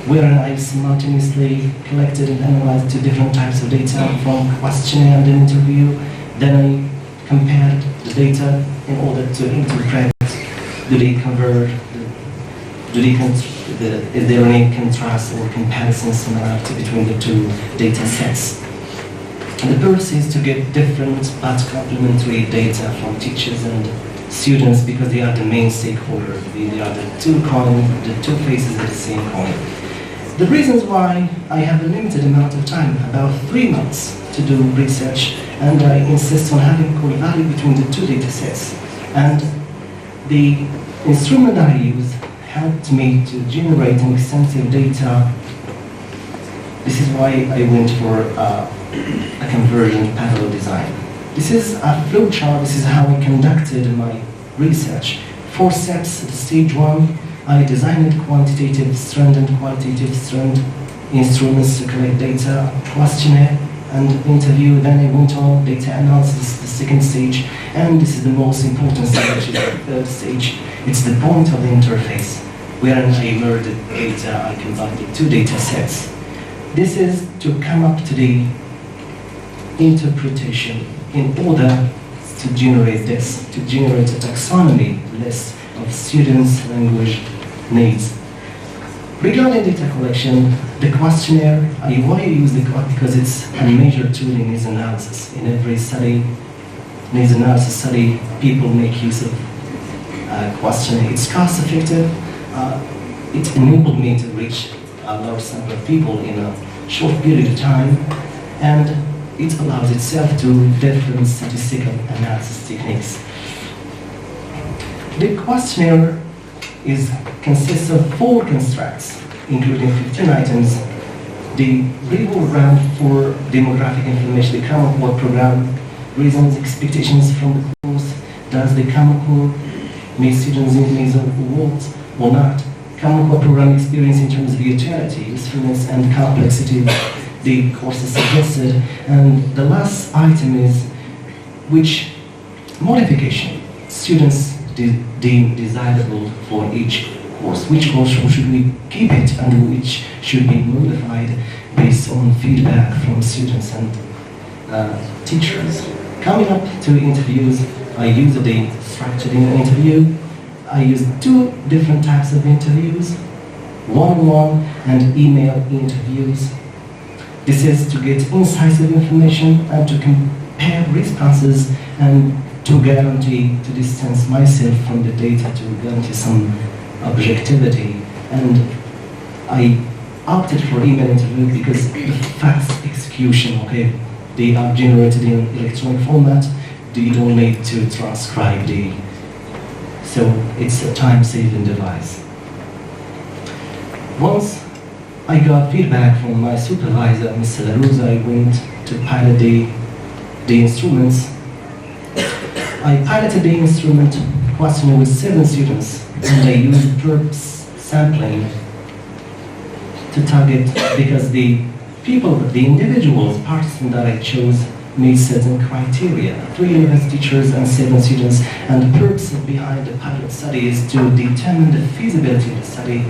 wherein I simultaneously collected and analyzed two different types of data from questionnaire and an interview. Then I compared the data in order to interpret, do they converge, is there any contrast or comparison similarity between the two data sets? And the purpose is to get different but complementary data from teachers and students because they are the main stakeholders. They are the two faces of the same coin. The reasons why I have a limited amount of time, about 3 months, to do research, and I insist on having core value between the two data sets. And the instrument I use helped me to generate an extensive data. This is why I went for a conversion parallel design. This is a flowchart. This is how I conducted my research. 4 steps. At stage 1, I designed quantitative strand and qualitative strand instruments to collect data, questionnaire, and interview. Then I went on data analysis, the second stage, and this is the most important stage, which is the third stage. It's the point of the interface, wherein I merged the data, I combined the two data sets. This is to come up to the interpretation in order to generate this, to generate a taxonomy list of students' language needs. Regarding data collection, the questionnaire, why I use the questionnaire? Because it's a major tool in needs analysis. In every study, needs analysis study, people make use of questionnaire. It's cost effective. It enabled me to reach a large sample of people in a short period of time, and it allows itself to different statistical analysis techniques. The questionnaire consists of 4 constructs, including 15 items. The revolve around 4 demographic information, the Common Core program, reasons, expectations from the course, does the Common Core meet students' needs or what or not, Common Core program experience in terms of utility, usefulness, and complexity the course is suggested, and the last item is which modification students deem desirable for each course. Which course should we keep it and which should be modified based on feedback from students and teachers. Coming up to interviews, I use the structured interview. I use 2 different types of interviews, one-on-one and email interviews. This is to get incisive information and to compare responses and to guarantee, to distance myself from the data, to guarantee some objectivity. And I opted for email interview because the fast execution, okay, they are generated in electronic format, you don't need to transcribe so it's a time-saving device. Once I got feedback from my supervisor, Mr. LaRusa, I went to pilot the instruments. I piloted the instrument questionnaire with 7 students, and I used PERPS sampling to target, because the individuals, participants that I chose meet certain criteria. 3 university teachers and 7 students, and the purpose behind the pilot study is to determine the feasibility of the study,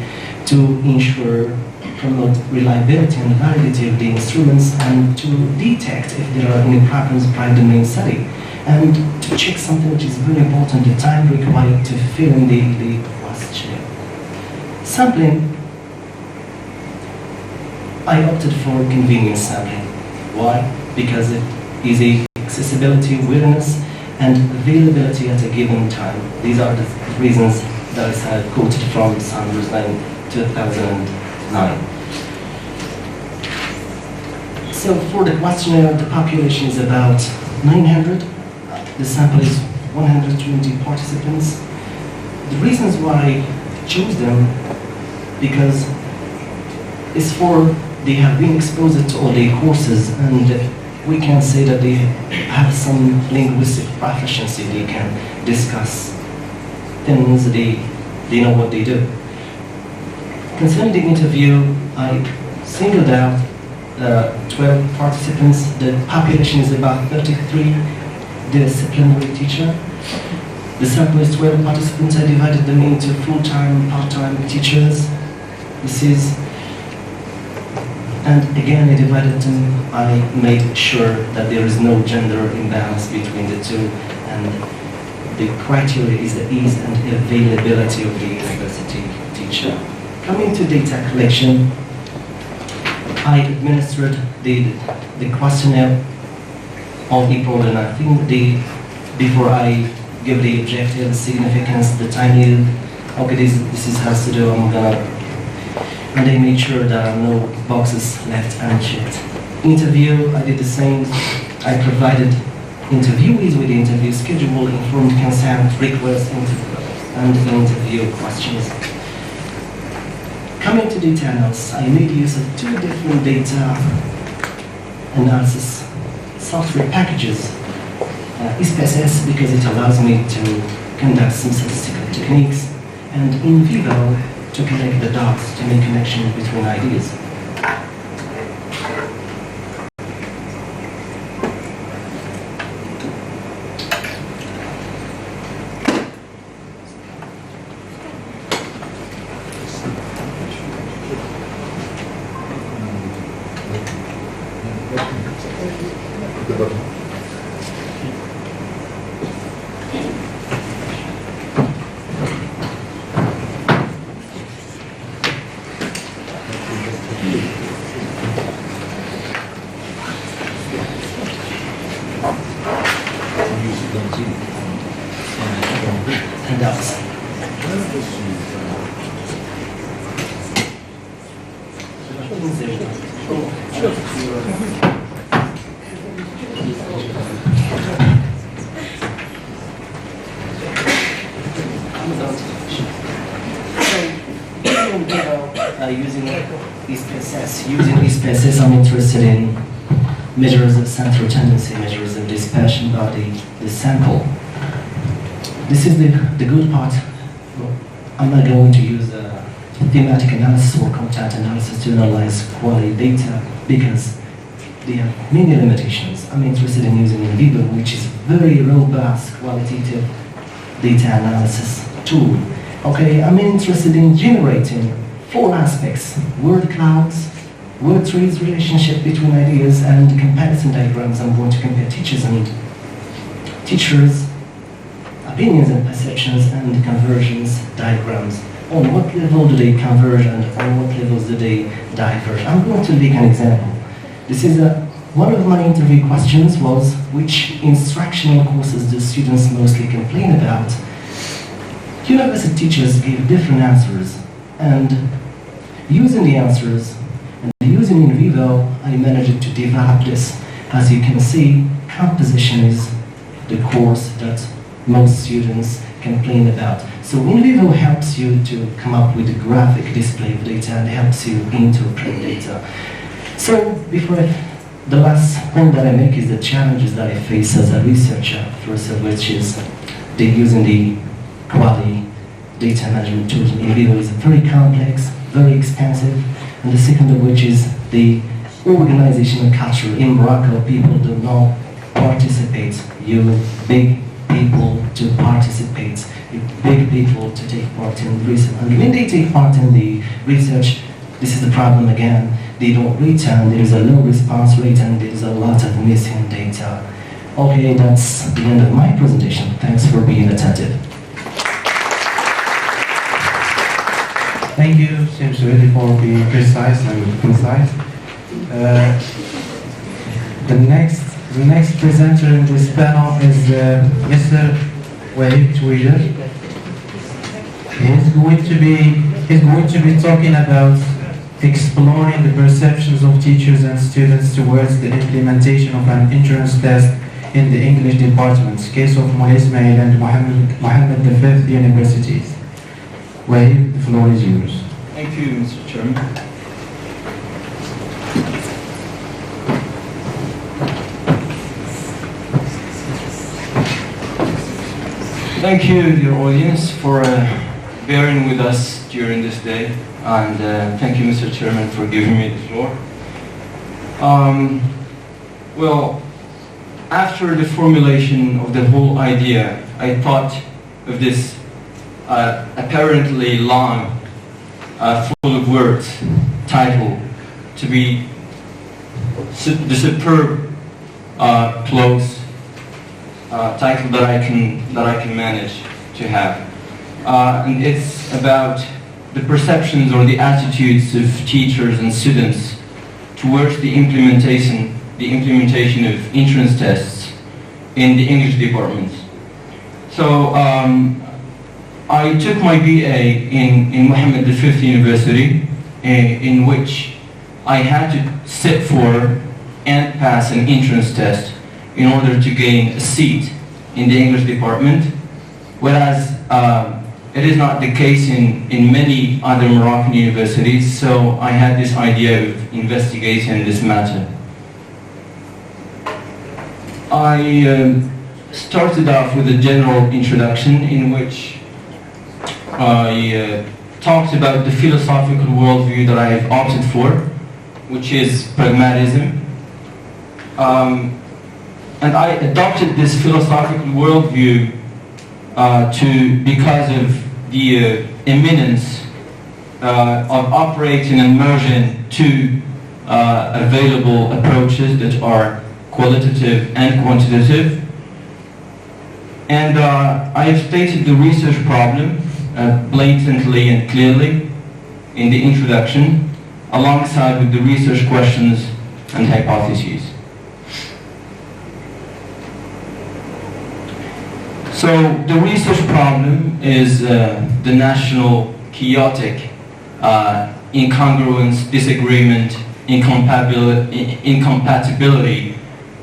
to ensure, promote reliability and validity of the instruments, and to detect if there are any problems prior to the main study, and to check something which is very important, the time required to fill in the questionnaire. Sampling, I opted for convenience sampling. Why? Because it is accessibility, awareness, and availability at a given time. These are the reasons that I quoted from Sanders in 2009. So for the questionnaire, the population is about 900. The sample is 120 participants. The reasons why I chose them, because it's they have been exposed to all the courses, and we can say that they have some linguistic proficiency. They can discuss things, they know what they do. Concerning the interview, I singled out 12 participants. The population is about 33 disciplinary teacher. The sample is 12 participants. I divided them into full-time, part-time teachers. This is And again, I divided them. I made sure that there is no gender imbalance between the two, and the criteria is the ease and availability of the university teacher. Coming to data collection, I administered the questionnaire on April the 19th, before I give the objective, the significance, the time needed. Okay, this has to do, I'm gonna, and I made sure there are no boxes left unchecked. Interview, I did the same. I provided interviewees with the interview schedule, informed consent, request, and interview questions. Coming to data analysis, I made use of two different data analysis software packages. SPSS, because it allows me to conduct some statistical techniques, and InVivo to connect the dots, to make connections between ideas. Handouts. Using SPSS, I'm interested in measures of central tendency, measures of dispersion by the sample. This is the good part. I'm not going to use thematic analysis or content analysis to analyze quality data because they have many limitations. I'm interested in using InVivo, which is a very robust qualitative data analysis tool. Okay, I'm interested in generating 4 aspects: word clouds, word trees, relationship between ideas, and comparison diagrams. I'm going to compare teachers, opinions and perceptions, and conversions diagrams. On what level do they converge and on what levels do they diverge? I'm going to make an example. This is one of my interview questions was, which instructional courses do students mostly complain about? University teachers gave different answers, and using the answers and using InVivo, I managed to develop this. As you can see, composition is the course that most students complain about. So InVivo helps you to come up with a graphic display of data and helps you interpret data. So before the last point that I make is the challenges that I face as a researcher, first of which is using the quality data management tools. InVivo is very complex, very expensive, and the second of which is the organizational culture. In Morocco, people do not participate. You big people to participate, you big people to take part in research. And when they take part in the research, this is the problem again. They don't return, there is a low response rate, and there is a lot of missing data. Okay, that's the end of my presentation. Thanks for being attentive. Thank you, James Reddy, for being precise and concise. The next presenter in this panel is Mr. Wahid Twiler. He's going to be talking about exploring the perceptions of teachers and students towards the implementation of an entrance test in the English department, case of Moulay Ismail and Mohammed V universities. Wahid, the floor is yours. Thank you, Mr. Chairman. Thank you, dear audience, for bearing with us during this day, and thank you, Mr. Chairman, for giving me the floor. Well, after the formulation of the whole idea, I thought of this apparently long, full of words title to be the superb close title that I can manage to have, and it's about the perceptions or the attitudes of teachers and students towards the implementation of entrance tests in the English department. So I took my BA in Mohammed V University, in which I had to sit for and pass an entrance test in order to gain a seat in the English department, whereas it is not the case in many other Moroccan universities, so I had this idea of investigating this matter. I started off with a general introduction in which I talked about the philosophical worldview that I have opted for, which is pragmatism. And I adopted this philosophical worldview because of the imminence of operating and merging two available approaches that are qualitative and quantitative. And I have stated the research problem blatantly and clearly in the introduction, alongside with the research questions and hypotheses. So the research problem is the national chaotic incongruence, disagreement, incompatibility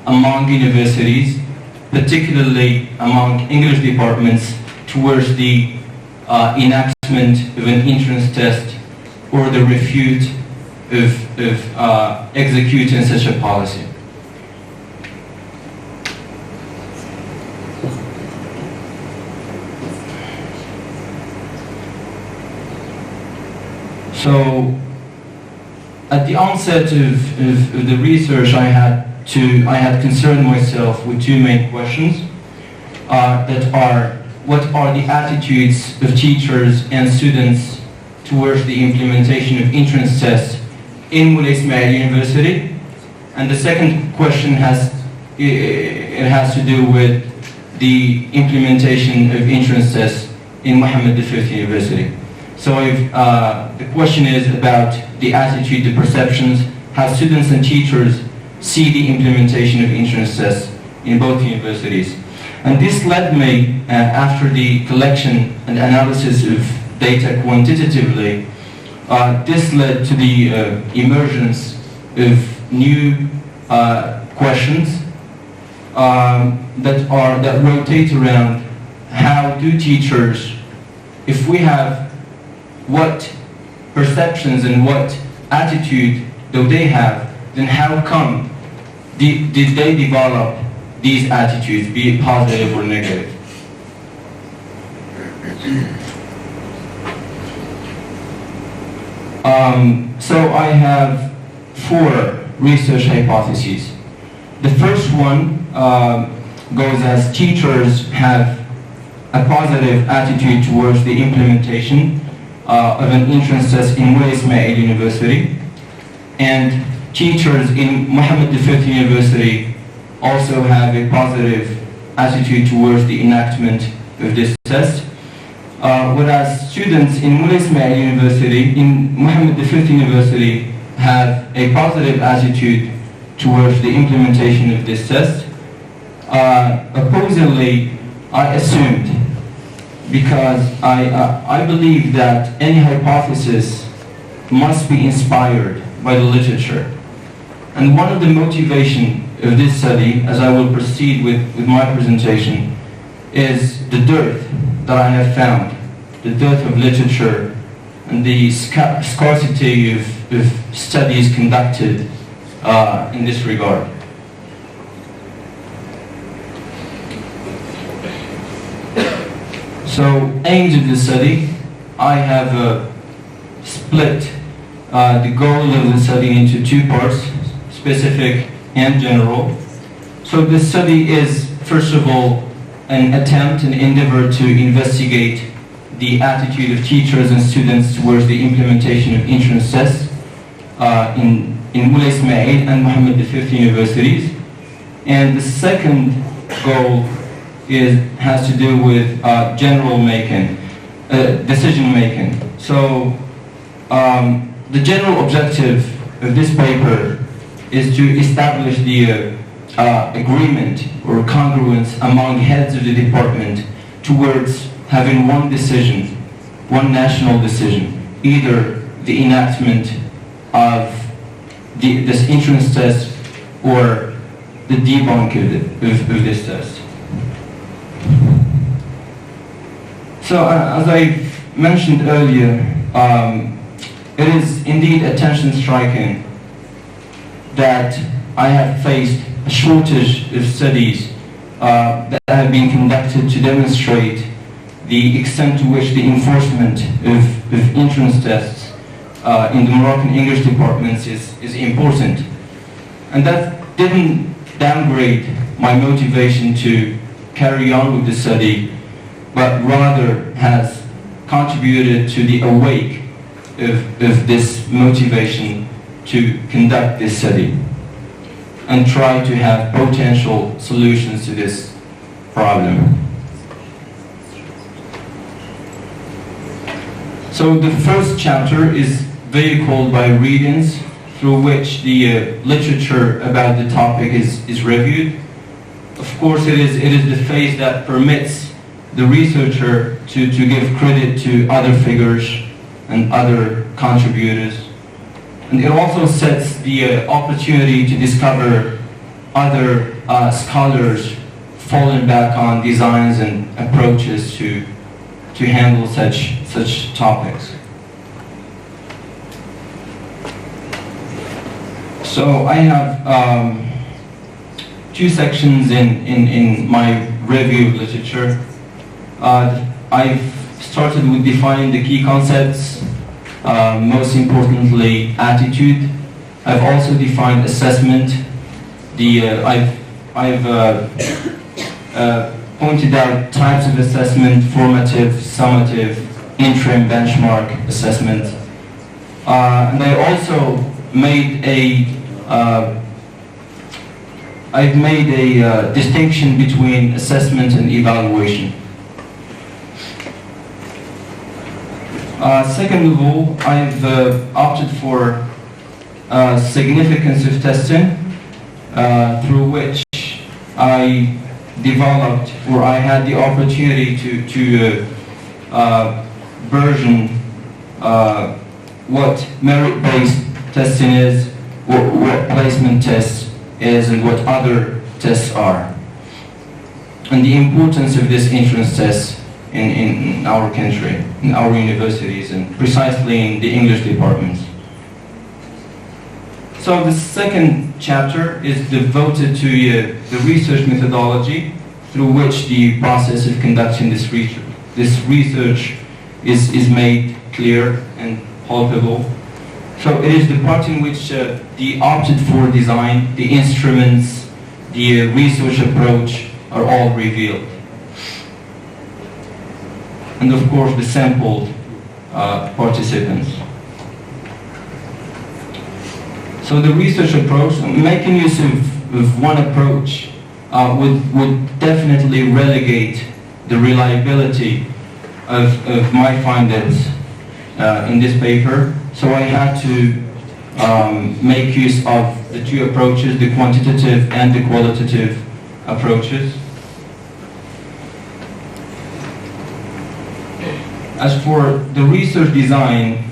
among universities, particularly among English departments, towards the enactment of an entrance test or the refute of executing such a policy. So, at the onset of the research, I had concerned myself with two main questions that are: what are the attitudes of teachers and students towards the implementation of entrance tests in Moulay Ismail University? And the second question has to do with the implementation of entrance tests in Mohammed V University. So the question is about the attitude, the perceptions, how students and teachers see the implementation of entrance tests in both universities. And this led me, after the collection and analysis of data quantitatively, this led to the emergence of new questions that rotate around how do teachers, if we have what perceptions and what attitude do they have, then how come did they develop these attitudes, be it positive or negative? So I have 4 research hypotheses. The first one goes as teachers have a positive attitude towards the implementation of an entrance test in Moulay Ismail University, and teachers in Mohammed V University also have a positive attitude towards the enactment of this test, whereas students in Moulay Ismail University, in Mohammed V University, have a positive attitude towards the implementation of this test. Opposingly, I assumed, because I believe that any hypothesis must be inspired by the literature. And one of the motivation of this study, as I will proceed with my presentation, is the dearth that I have found, the dearth of literature and the scarcity of studies conducted in this regard. So, aims of the study, I have split the goal of the study into 2 parts, specific and general. So the study is, first of all, an attempt, an endeavor to investigate the attitude of teachers and students towards the implementation of entrance tests in in Moulay Ismail and Mohammed V universities. And the second goal has to do with general making, decision making. So the general objective of this paper is to establish the agreement or congruence among heads of the department towards having one decision, one national decision, either the enactment of this entrance test or the debunking of this test. So as I mentioned earlier, it is indeed attention-striking that I have faced a shortage of studies that have been conducted to demonstrate the extent to which the enforcement of entrance tests in the Moroccan English departments is important. And that didn't downgrade my motivation to carry on with the study, but rather has contributed to the awake of this motivation to conduct this study and try to have potential solutions to this problem. So the first chapter is vehicled by readings through which the literature about the topic is reviewed. Of course, it is the phase that permits the researcher to give credit to other figures and other contributors. And it also sets the opportunity to discover other scholars falling back on designs and approaches to handle such topics. So I have two sections in my review of literature. I've started with defining the key concepts, most importantly attitude. I've also defined assessment. I've pointed out types of assessment: formative, summative, interim, benchmark assessment. And I also made I've made a distinction between assessment and evaluation. Second of all, I've opted for significance of testing, through which I developed, or I had the opportunity to version what merit-based testing is, what placement test is, and what other tests are, and the importance of this entrance test in our country, in our universities, and precisely in the English departments. So the second chapter is devoted to the research methodology through which the process of conducting this research is made clear and palpable. So it is the part in which the opted for design, the instruments, the research approach are all revealed. And of course the sampled participants. So the research approach, making use of one approach would definitely relegate the reliability of my findings in this paper. So I had to make use of the two approaches, the quantitative and the qualitative approaches. As for the research design,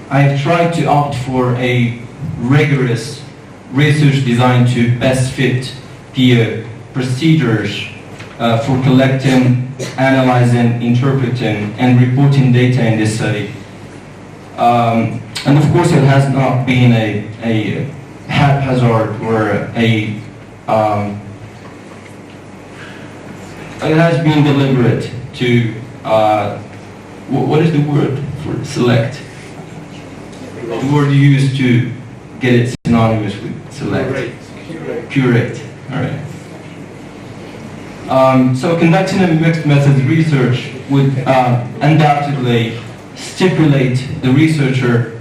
I've tried to opt for a rigorous research design to best fit the procedures for collecting, analyzing, interpreting, and reporting data in this study. And of course, it has not been a haphazard or it has been deliberate to, what is the word for select? The word used to get it synonymous with select. Curate. All right. So conducting a mixed methods research would undoubtedly stipulate the researcher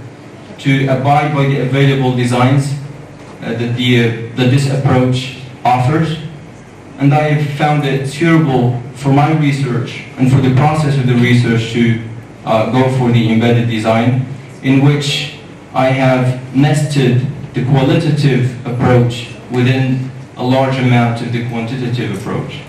to abide by the available designs that this approach offers. And I have found it suitable for my research and for the process of the research to go for the embedded design, in which I have nested the qualitative approach within a large amount of the quantitative approach.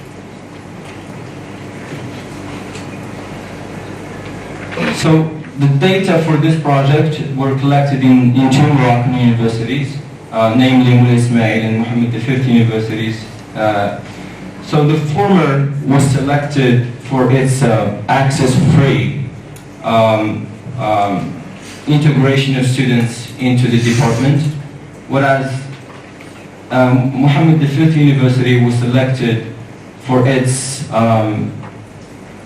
So the data for this project were collected in two Moroccan universities, namely Moulay Ismail and Mohammed V universities. So the former was selected for its access-free integration of students into the department, whereas Mohammed V University was selected for its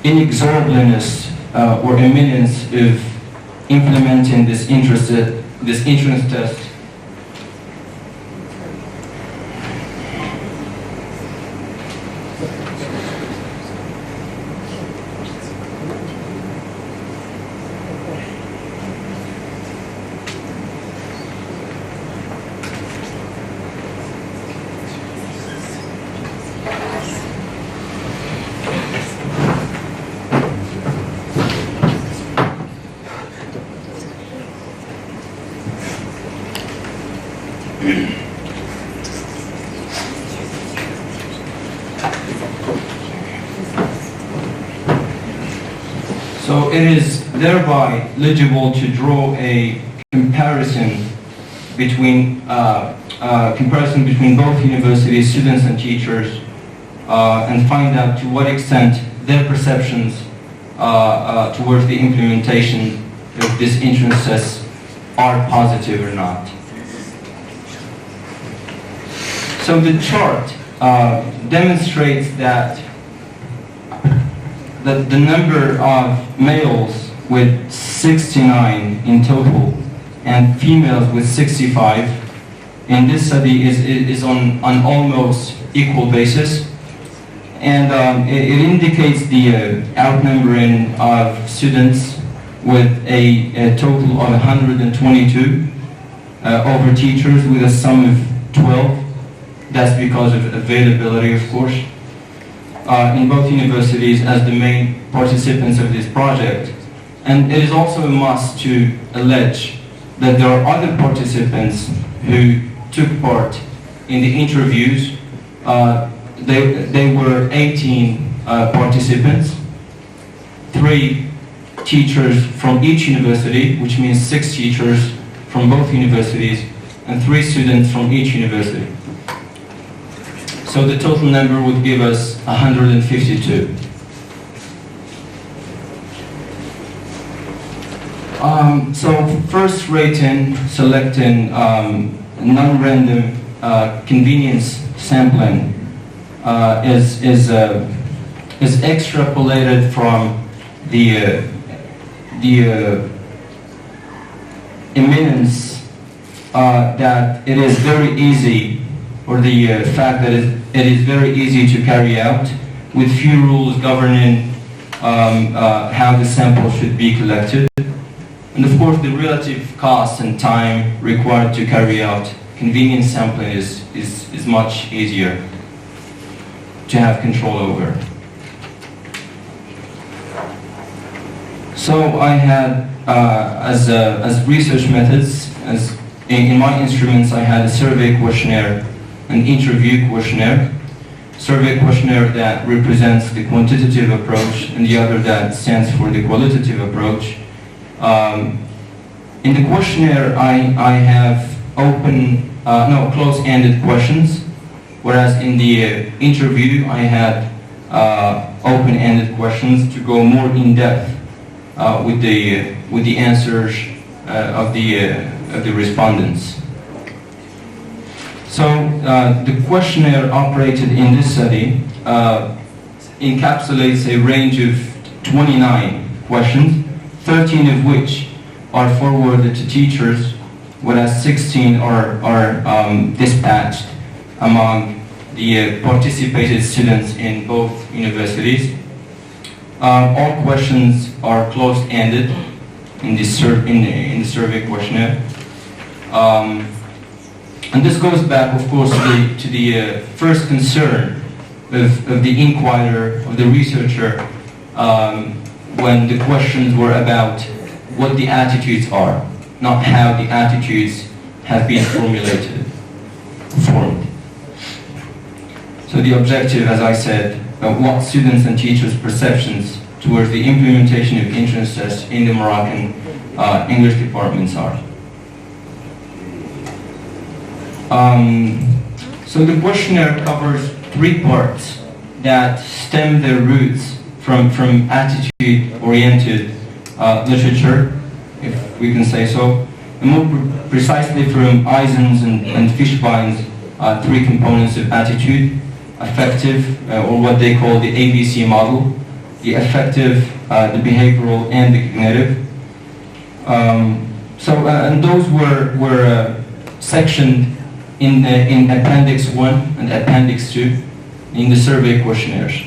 inexorableness or eminence of implementing this entrance test. So it is thereby legible to draw a comparison between both universities, students and teachers, and find out to what extent their perceptions towards the implementation of this entrance test are positive or not. So the chart demonstrates that the number of males with 69 in total and females with 65 in this study is on almost equal basis, and it indicates the outnumbering of students with a total of 122 over teachers with a sum of 12. That's because of availability, of course, in both universities as the main participants of this project. And it is also a must to allege that there are other participants who took part in the interviews. They were 18 participants, 3 teachers from each university, which means 6 teachers from both universities, and 3 students from each university. So the total number would give us 152. So first rating, selecting non-random convenience sampling is extrapolated from the eminence that it is very easy, or the fact that it is very easy to carry out, with few rules governing how the sample should be collected. And of course, the relative cost and time required to carry out convenience sampling is much easier to have control over. So I had, as research methods, as in my instruments, I had a survey questionnaire, an interview questionnaire, survey questionnaire that represents the quantitative approach, and the other that stands for the qualitative approach. In the questionnaire, I have close-ended questions, whereas in the interview, I had open-ended questions to go more in depth with the answers of the respondents. So the questionnaire operated in this study encapsulates a range of 29 questions, 13 of which are forwarded to teachers, whereas 16 are dispatched among the participated students in both universities. All questions are closed-ended, in the survey questionnaire. And this goes back, of course, to the first concern of the inquirer, of the researcher, when the questions were about what the attitudes are, not how the attitudes have been formed. So the objective, as I said, what students and teachers' perceptions towards the implementation of entrance tests in the Moroccan English departments are. So the questionnaire covers 3 parts that stem their roots from attitude-oriented literature, if we can say so, and more precisely from Eisen's and Fishbein's 3 components of attitude: affective, or what they call the ABC model, the affective, the behavioral, and the cognitive. And those were sectioned in Appendix 1 and Appendix 2 in the survey questionnaires.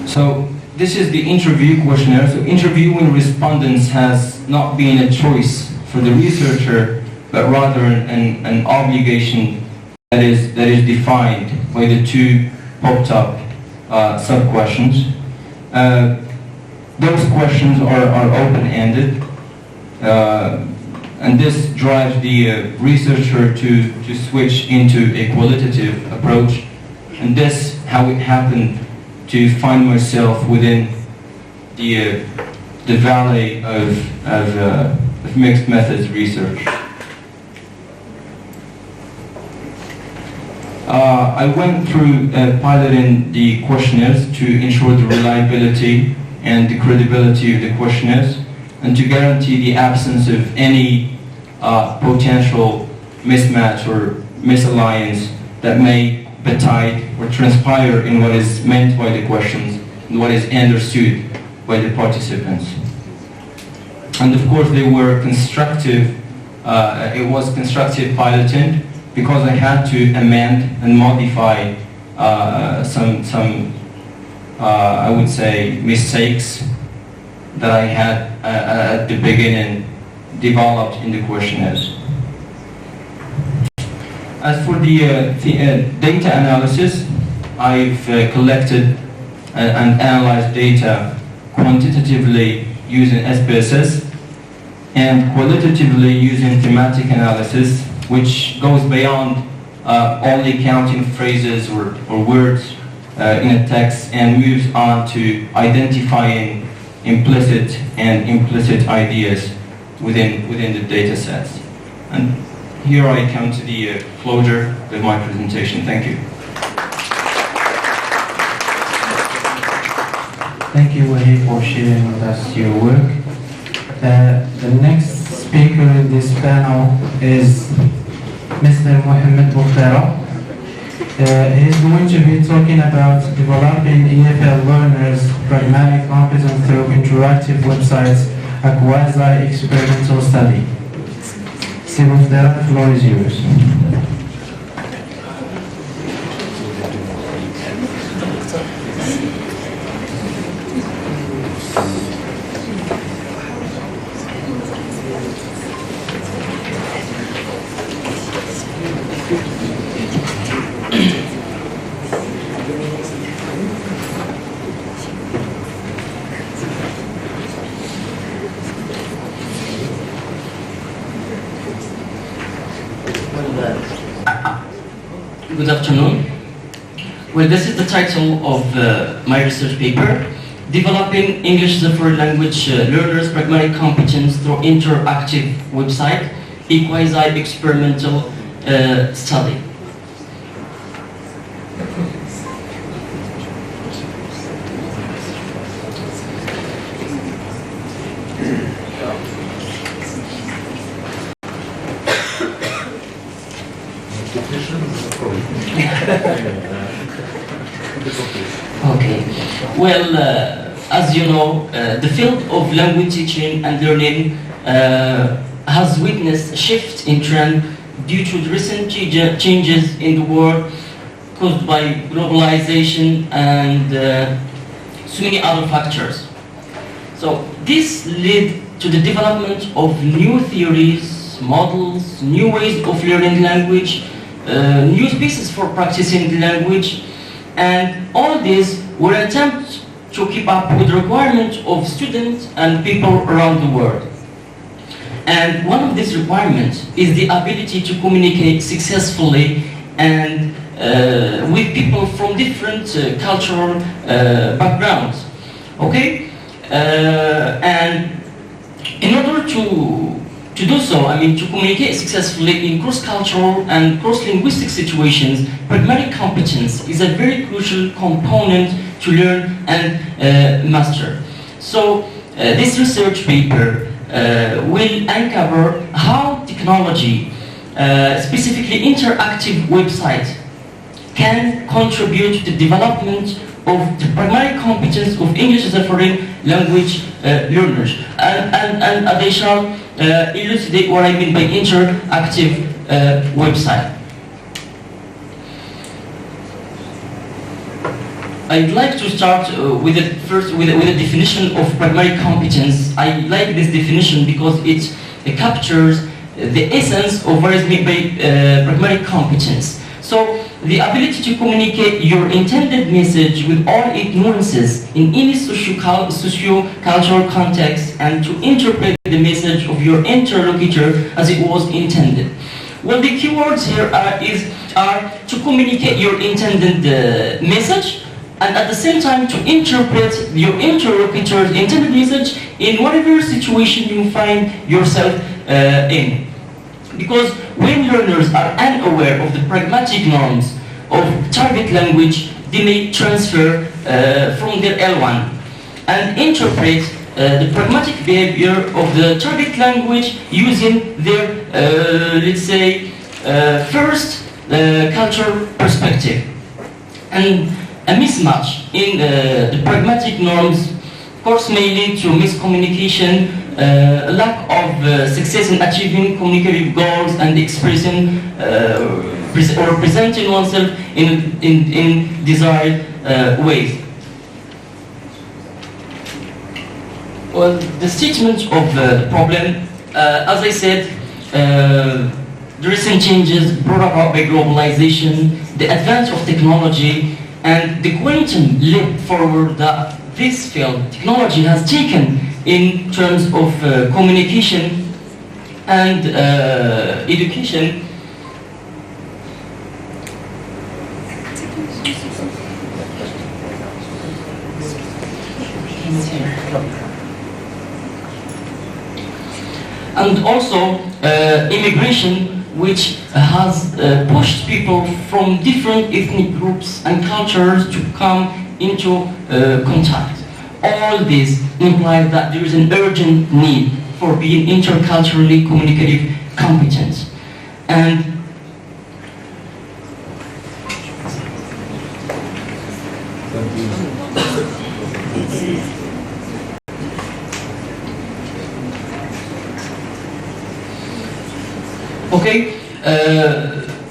So this is the interview questionnaire. So interviewing respondents has not been a choice for the researcher, but rather an obligation that is defined by the 2 popped up sub-questions. Those questions are open-ended, and this drives the researcher to switch into a qualitative approach, and this how it happened to find myself within the valley of mixed methods research. I went through piloting the questionnaires to ensure the reliability and the credibility of the questionnaires, and to guarantee the absence of any potential mismatch or misalliance that may betide or transpire in what is meant by the questions and what is understood by the participants. And of course they were constructive, it was constructive piloting, because I had to amend and modify some I would say mistakes that I had at the beginning developed in the questionnaires. As for the data analysis, I've collected and analyzed data quantitatively using SPSS and qualitatively using thematic analysis, which goes beyond only counting phrases or words in a text and moves on to identifying implicit and implicit ideas within the data sets. And here I come to the closure of my presentation. Thank you. Thank you, Wahid, for sharing with us your work. The next speaker in this panel is Mr. Mohamed Muftara. He's going to be talking about developing EFL learners' pragmatic competence through interactive websites, a quasi-experimental study. Mr. Muftara, the floor is yours. Good afternoon. Well, this is the title of my research paper, Developing English as a Foreign Language Learners' Pragmatic Competence Through Interactive Website, a Quasi-Experimental Study. Okay. Well, as you know, the field of language teaching and learning has witnessed a shift in trend due to the recent changes in the world caused by globalization and so many other factors. So this led to the development of new theories, models, new ways of learning language, new spaces for practicing the language, and all these were attempts to keep up with the requirements of students and people around the world. And one of these requirements is the ability to communicate successfully and with people from different cultural backgrounds. Okay? And in order to do so, to communicate successfully in cross-cultural and cross-linguistic situations, pragmatic competence is a very crucial component to learn and master. So this research paper will uncover how technology, specifically interactive websites, can contribute to the development of the pragmatic competence of English as a foreign language learners. And they shall elucidate what I mean by interactive website. I'd like to start with a definition of pragmatic competence. I like this definition because it captures the essence of what is meant by pragmatic competence. So, the ability to communicate your intended message with all its nuances in any socio-cultural context and to interpret the message of your interlocutor as it was intended. Well, the keywords here are to communicate your intended message, and at the same time to interpret your interlocutor's intended message in whatever situation you find yourself in. Because when learners are unaware of the pragmatic norms of target language, they may transfer from their L1 and interpret the pragmatic behavior of the target language using their, let's say, first cultural perspective. And a mismatch in the pragmatic norms, of course, may lead to miscommunication, lack of success in achieving communicative goals and expressing or presenting oneself in desired ways. Well, the statement of the problem, as I said, the recent changes brought about by globalization, the advance of technology, and the quantum leap forward that this field, technology, has taken in terms of communication and education. And also immigration, which has pushed people from different ethnic groups and cultures to come into contact. All this implies that there is an urgent need for being interculturally communicative competent. And okay,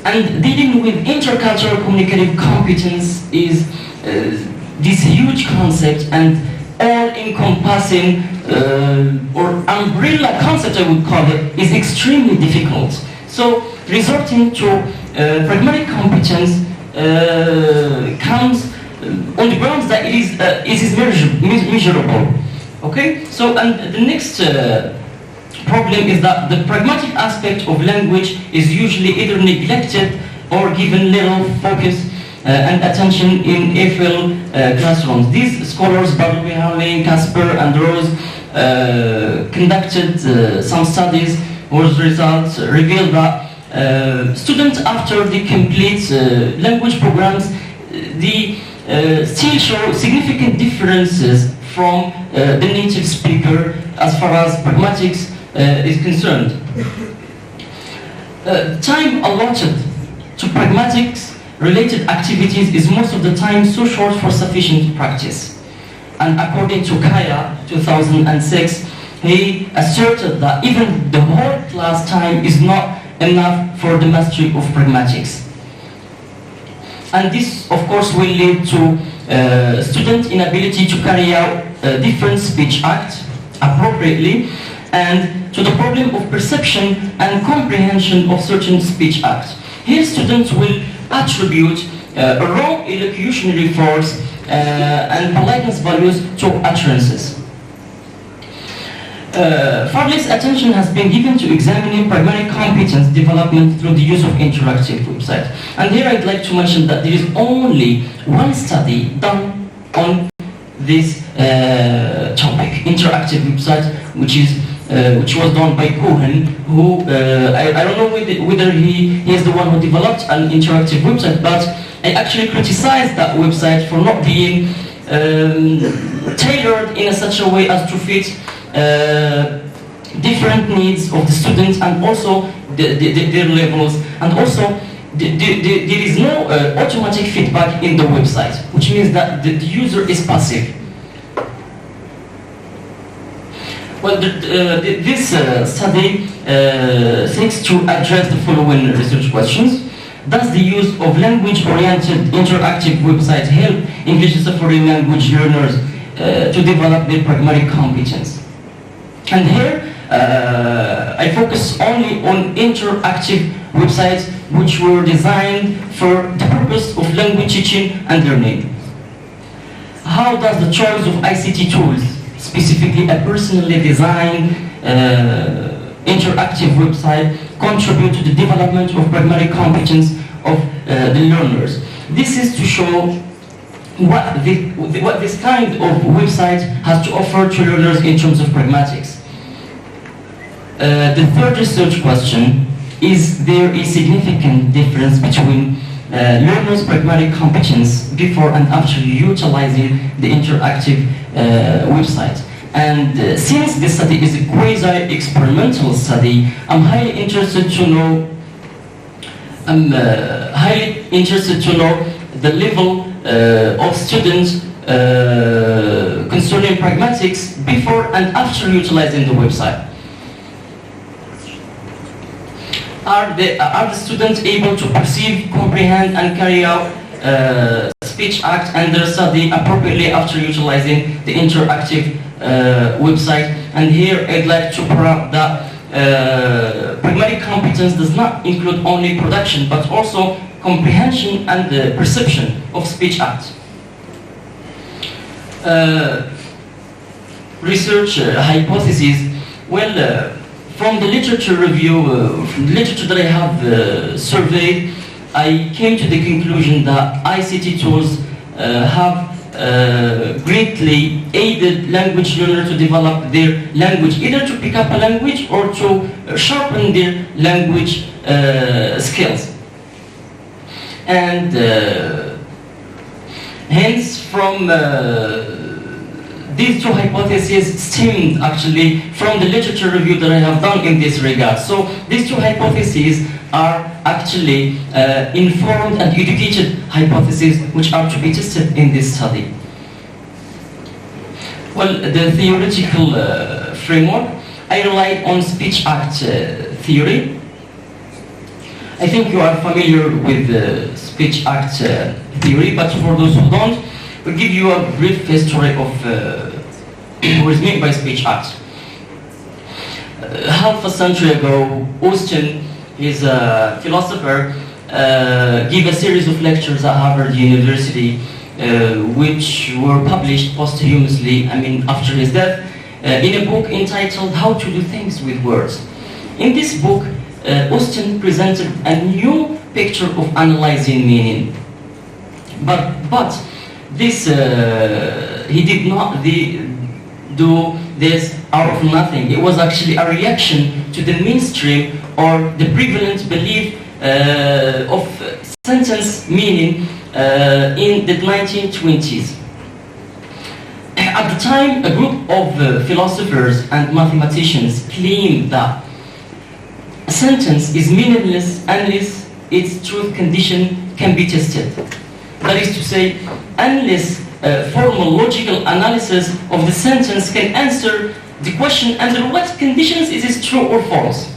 and dealing with intercultural communicative competence is this huge concept and all-encompassing or umbrella concept, I would call it, is extremely difficult. So resorting to pragmatic competence comes on the grounds that it is measurable. Okay, so and the next problem is that the pragmatic aspect of language is usually either neglected or given little focus and attention in EFL classrooms. These scholars, Barbara Howling, Casper, and Rose, conducted some studies whose results revealed that students, after they complete language programs, they still show significant differences from the native speaker as far as pragmatics is concerned. Time allotted to pragmatics related activities is most of the time so short for sufficient practice. And according to Kaya, 2006, he asserted that even the whole class time is not enough for the mastery of pragmatics. and this of course will lead to student inability to carry out different speech acts appropriately, and to the problem of perception and comprehension of certain speech acts. Here students will attribute wrong elocutionary force and politeness values to utterances. Far less attention has been given to examining pragmatic competence development through the use of interactive websites. And here I'd like to mention that there is only one study done on this topic, interactive websites, which was done by Cohen, who I don't know whether he is the one who developed an interactive website, but I actually criticized that website for not being tailored in such a way as to fit different needs of the students and also their levels, and also there is no automatic feedback in the website, which means that the user is passive. Well, this study seeks to address the following research questions. Does the use of language-oriented interactive websites help English as a foreign language learners to develop their pragmatic competence? And here, I focus only on interactive websites which were designed for the purpose of language teaching and learning. How does the choice of ICT tools, specifically a personally designed interactive website, contribute to the development of pragmatic competence of the learners? This is to show what this kind of website has to offer to learners in terms of pragmatics. The third research question: is there a significant difference between learners' pragmatic competence before and after utilizing the interactive website? And since this study is a quasi-experimental study, I'm highly interested to know the level of students concerning pragmatics before and after utilizing the website. Are the students able to perceive, comprehend, and carry out speech acts and their study appropriately after utilizing the interactive website? And here I'd like to point out that pragmatic competence does not include only production, but also comprehension and perception of speech acts. Research hypotheses. Well, from the literature review, from the literature that I have surveyed, I came to the conclusion that ICT tools have greatly aided language learners to develop their language, either to pick up a language or to sharpen their language skills. And hence from these two hypotheses stemmed actually from the literature review that I have done in this regard. So these two hypotheses are actually informed and educated hypotheses which are to be tested in this study. Well, the theoretical framework, I relied on speech act theory. I think you are familiar with the speech act theory, but for those who don't, we'll give you a brief history of what is meant by speech acts. Half a century ago, Austin, his philosopher, gave a series of lectures at Harvard University, which were published posthumously, after his death, in a book entitled How to Do Things with Words. In this book, Austin presented a new picture of analyzing meaning. But this, he did not do this out of nothing. It was actually a reaction to the mainstream or the prevalent belief of sentence meaning in the 1920s. At the time, a group of philosophers and mathematicians claimed that a sentence is meaningless unless its truth condition can be tested. That is to say, unless formal logical analysis of the sentence can answer the question under what conditions is it true or false.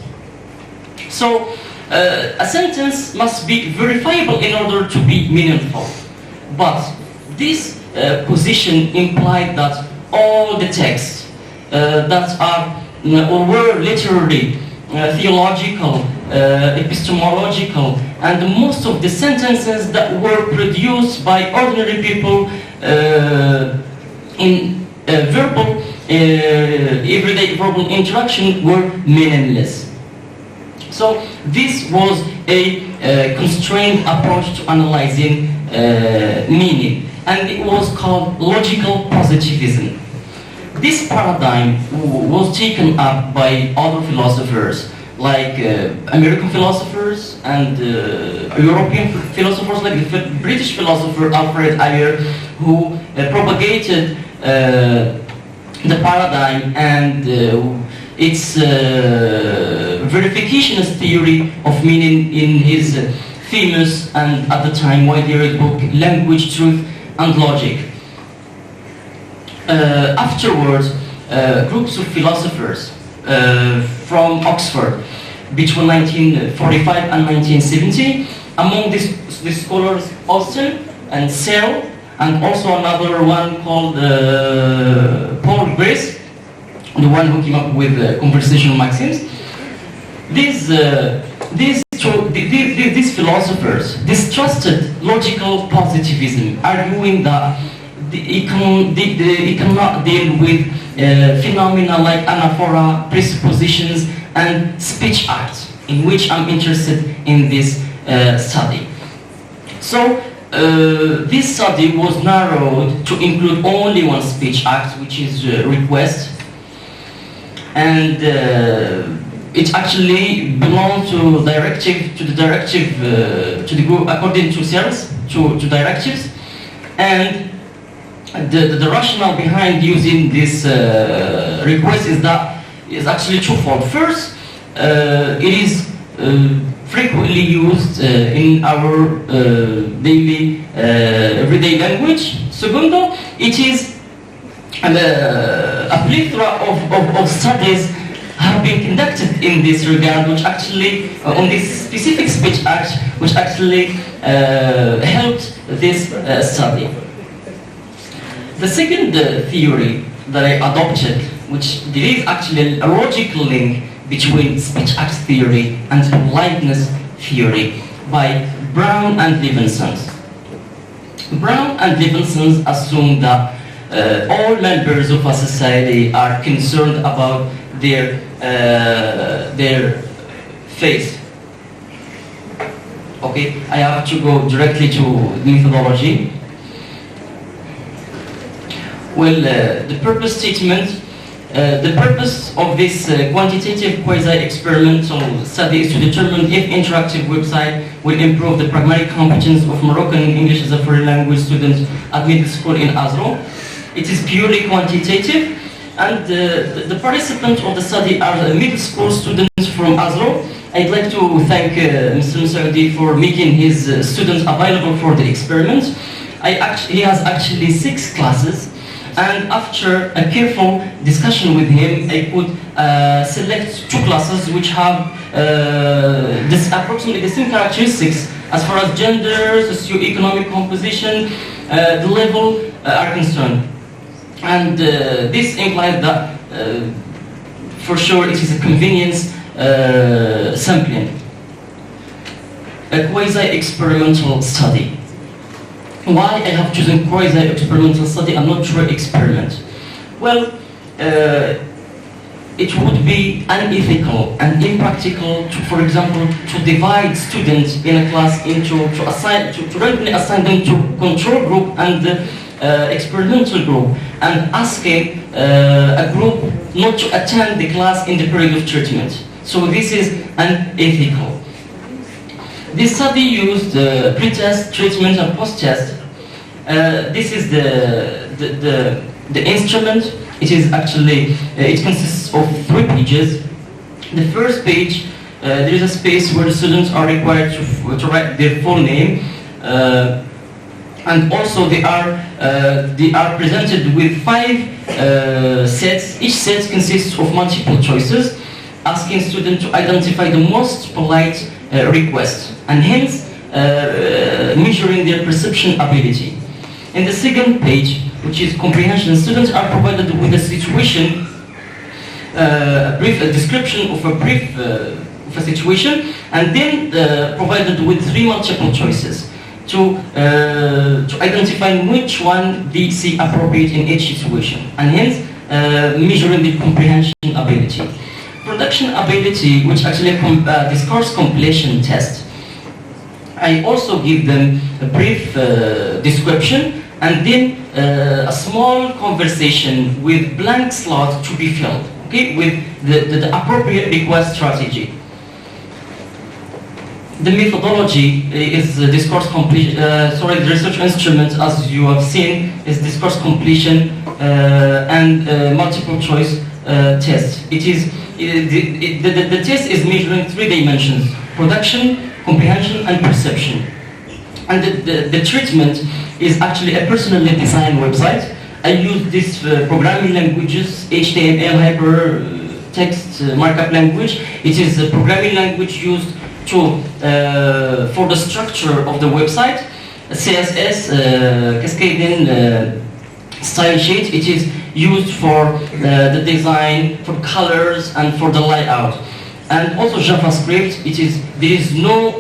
So a sentence must be verifiable in order to be meaningful. But this position implied that all the texts that are or were literary, theological, epistemological, and most of the sentences that were produced by ordinary people in verbal, everyday verbal interaction were meaningless. So this was a constrained approach to analyzing meaning, and it was called logical positivism. This paradigm was taken up by other philosophers, like American philosophers and European philosophers, like the British philosopher Alfred Ayer, who propagated the paradigm and its verificationist theory of meaning in his famous and at the time widely read book, Language, Truth and Logic. Afterwards, groups of philosophers from Oxford between 1945 and 1970, among these scholars Austin and Searle, and also another one called Paul Grace, the one who came up with conversational maxims. These philosophers distrusted logical positivism, arguing that it cannot deal with phenomena like anaphora, presuppositions, and speech acts, in which I'm interested in this study. So this study was narrowed to include only one speech act, which is request, and it actually belongs to the group according to cells, to directives, and the rationale behind using this request is actually twofold. First, it is frequently used in our daily everyday language. Segundo, it is a plethora of studies have been conducted in this regard, which actually on this specific speech act, which actually helped this study. The second theory that I adopted, which there is actually a logical link between speech act theory and politeness theory, by Brown and Levinson. Brown and Levinson assume that all members of a society are concerned about their faith. Okay, I have to go directly to methodology. Well, the purpose statement, the purpose of this quantitative quasi-experimental study is to determine if interactive website will improve the pragmatic competence of Moroccan English as a foreign language students at middle school in Azro. It is purely quantitative, and the participants of the study are the middle school students from Azro. I'd like to thank Mr. Moussaoudi for making his students available for the experiment. He has actually 6 classes. And after a careful discussion with him, I could select 2 classes which have approximately the same characteristics as far as gender, socio-economic composition, the level are concerned. And this implies that for sure it is a convenience sampling. A quasi-experimental study. Why I have chosen quasi-experimental study and not true experiment? Well, it would be unethical and impractical to, for example, to divide students in a class into, to randomly assign them to control group and experimental group, and asking a group not to attend the class in the period of treatment. So this is unethical. This study used pre-test, treatment, and post-test. This is the instrument. It is actually, it consists of 3 pages. The first page, there is a space where the students are required to write their full name, and also they are presented with 5 sets. Each set consists of multiple choices, asking students to identify the most polite request, and hence measuring their perception ability. In the second page, which is comprehension, students are provided with a situation, a description of a situation, and then provided with 3 multiple choices to identify which one they see appropriate in each situation, and hence measuring the comprehension ability. Production ability, which actually a discourse completion test. I also give them a brief description and then a small conversation with blank slot to be filled, okay, with the appropriate request strategy. The methodology is discourse completion, the research instrument, as you have seen, is discourse completion and multiple choice test. It is the test is measuring 3 dimensions: production, comprehension, and perception. And the treatment is actually a personally designed website. I use this programming languages, HTML, hypertext markup language. It is a programming language used for the structure of the website. CSS, cascading style sheet. It is used for the design, for colors, and for the layout. And also JavaScript. There is no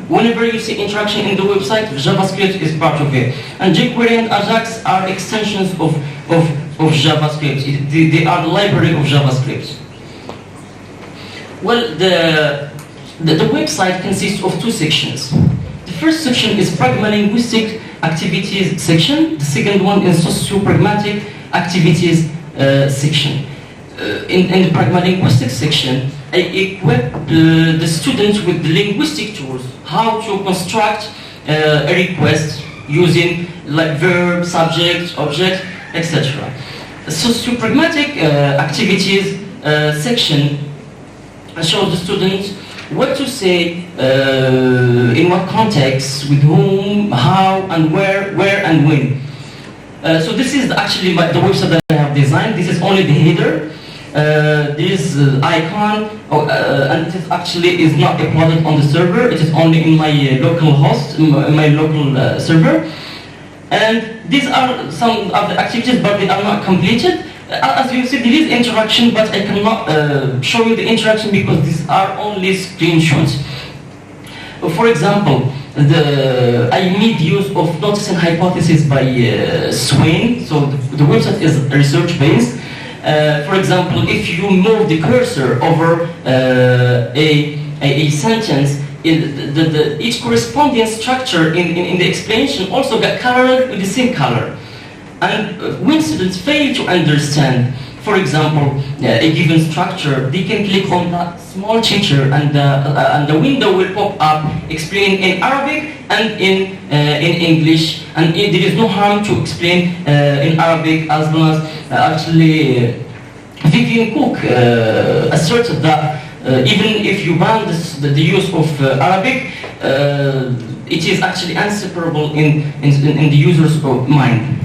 whenever you see interaction in the website, JavaScript is part of it. And jQuery and Ajax are extensions of JavaScript. They are the library of JavaScript. Well, the website consists of 2 sections. The first section is pragmalinguistic activities section. The second one is socio-pragmatic activities section. In the pragmalinguistic section, I equip the students with the linguistic tools, how to construct a request using like verb, subject, object, etc. The socio-pragmatic activities section shows the students what to say, in what context, with whom, how, and where and when. So this is actually the website that I have designed. This is only the header. This icon, and it actually is not uploaded on the server. It is only in my local host, in my local server. And these are some of the activities, but they are not completed. As you see, there is interaction, but I cannot show you the interaction because these are only screenshots. For example, I made use of notice and hypothesis by Swain. So the website is research-based. For example, if you move the cursor over a sentence, each corresponding structure in the explanation also got colored with the same color. And when students fail to understand, for example, a given structure, they can click on that small feature and the window will pop up explaining in Arabic and in English. And there is no harm to explain in Arabic, as long as actually Vivian Cook asserted that even if you ban the use of Arabic, it is actually inseparable in the user's mind.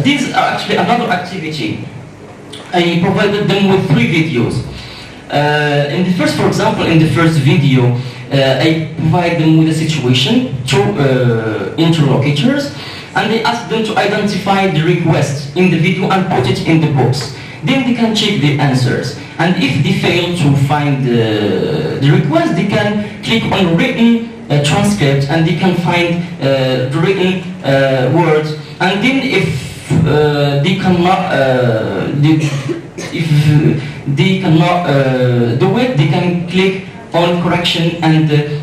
These are actually another activity. I provided them with 3 videos. In the first, for example, in the first video, I provide them with a situation, 2 interlocutors, and I ask them to identify the request in the video and put it in the box. Then they can check the answers. And if they fail to find the request, they can click on written transcript and they can find the written words. And then if they cannot do it, they can click on correction and the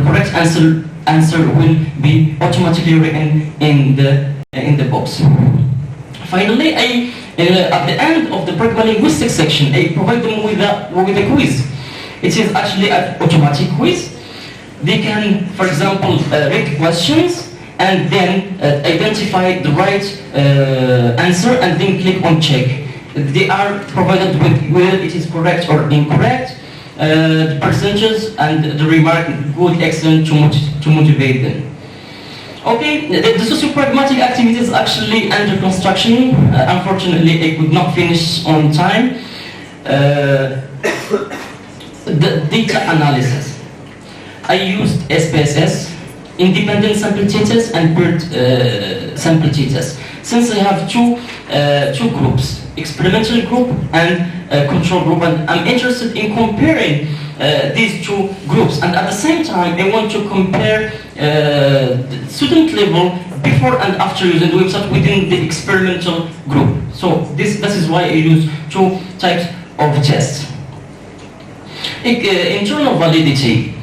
correct answer will be automatically written in the box. Finally, at the end of the pragmalinguistic section, I provide them with a quiz. It is actually an automatic quiz. They can, for example, read questions and then identify the right answer and then click on check. They are provided with whether it is correct or incorrect, the percentages and the remark good, excellent to motivate them. Okay, the socio-pragmatic activity is actually under construction. Unfortunately, I could not finish on time. The data analysis. I used SPSS, independent sample tests and paired sample tests. Since I have two groups, experimental group and control group, and I'm interested in comparing these two groups, and at the same time I want to compare the student level before and after using the website within the experimental group. So this is why I use two types of tests. Internal validity.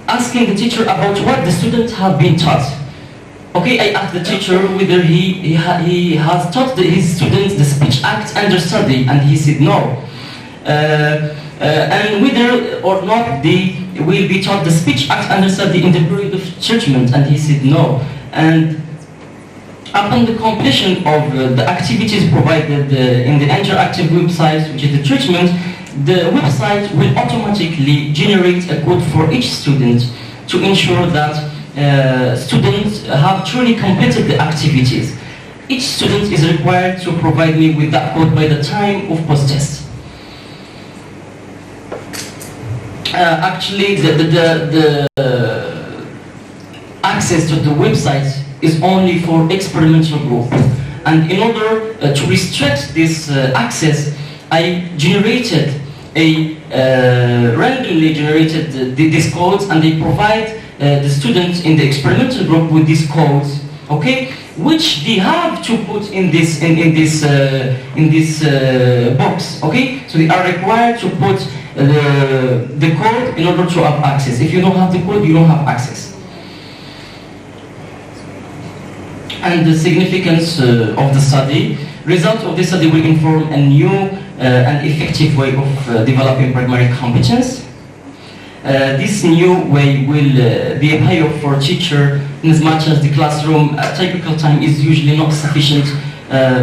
Asking the teacher about what the students have been taught. Okay, I asked the teacher whether he has taught his students the speech act under study, and he said no. And whether or not they will be taught the speech act under study in the period of judgment, and he said no. And upon the completion of the activities provided in the interactive website, which is the treatment, the website will automatically generate a code for each student to ensure that students have truly completed the activities. Each student is required to provide me with that code by the time of post-test. Actually, the access to the website is only for experimental group, and in order to restrict this access, I generated a randomly generated these codes, and they provide the students in the experimental group with these codes, okay, which they have to put in this box, okay. So they are required to put the code in order to have access. If you don't have the code, you don't have access. And the significance of the study. Results of this study will inform a new and effective way of developing primary competence. This new way will be a payoff for teacher, in as much as the classroom typical time is usually not sufficient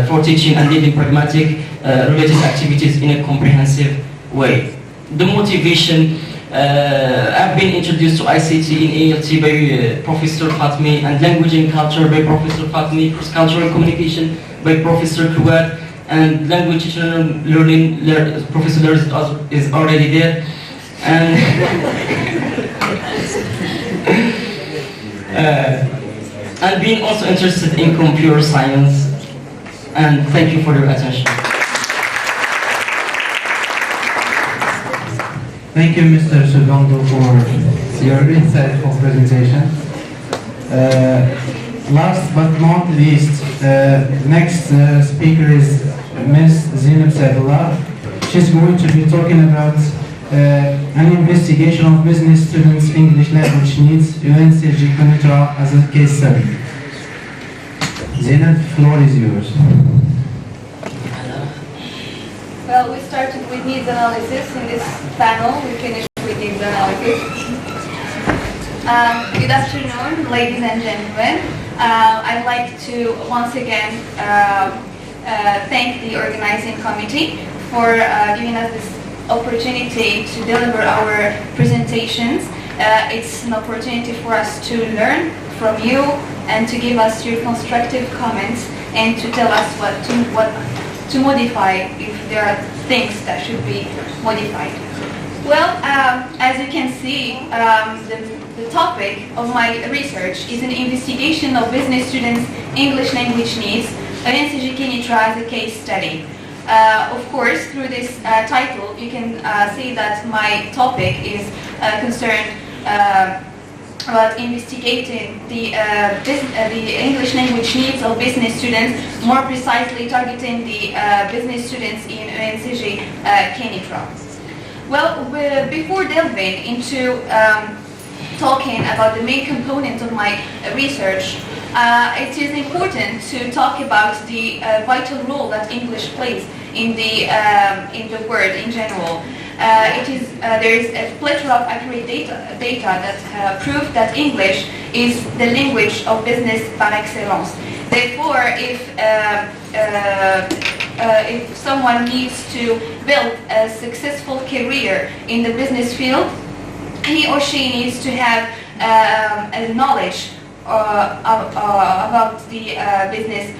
for teaching and leading pragmatic related activities in a comprehensive way. The motivation, I've been introduced to ICT in ALT by Professor Fatmi, and Language and Culture by Professor Fatmi, Cross-Cultural Communication by Professor Kuwait, and Language Learning, Professor Lers is already there. And I've been also interested in computer science, and thank you for your attention. Thank you, Mr. Sugondo, for your insightful presentation. Last but not least, next speaker is Ms. Zainab Saidullah. She's going to be talking about an investigation of business students' English language needs, UNCG Conitra as a case study. Zainab, the floor is yours. Well, we started with needs analysis in this panel. We finished with needs analysis. Good afternoon, ladies and gentlemen. I'd like to once again thank the organizing committee for giving us this opportunity to deliver our presentations. It's an opportunity for us to learn from you and to give us your constructive comments and to tell us what to modify if there are things that should be modified. Well, as you can see, the topic of my research is an investigation of business students' English language needs, UNCG Conitra as a case study. Of course, through this title, you can see that my topic is concerned about investigating the English language needs of business students, more precisely targeting the business students in UNCG Conitra. Well, before delving into talking about the main component of my research, it is important to talk about the vital role that English plays in the world in general. There is a plethora of accurate data that prove that English is the language of business par excellence. Therefore, if someone needs to build a successful career in the business field, he or she needs to have a knowledge about the business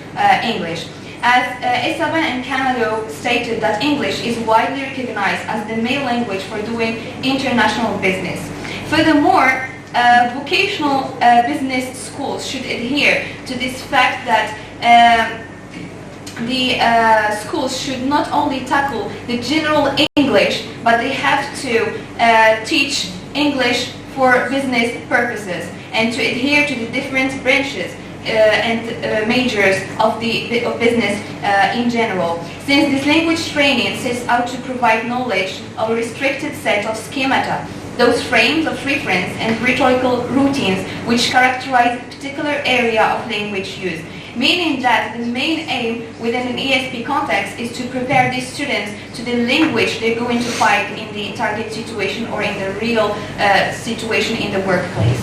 English. As Esteban and Canado stated that English is widely recognized as the main language for doing international business. Furthermore, vocational business schools should adhere to this fact that the schools should not only tackle the general English, but they have to teach English for business purposes and to adhere to the different branches and majors of business in general. Since this language training sets out to provide knowledge of a restricted set of schemata, those frames of reference and rhetorical routines which characterize a particular area of language use, meaning that the main aim within an ESP context is to prepare these students to the language they're going to find in the target situation or in the real situation in the workplace.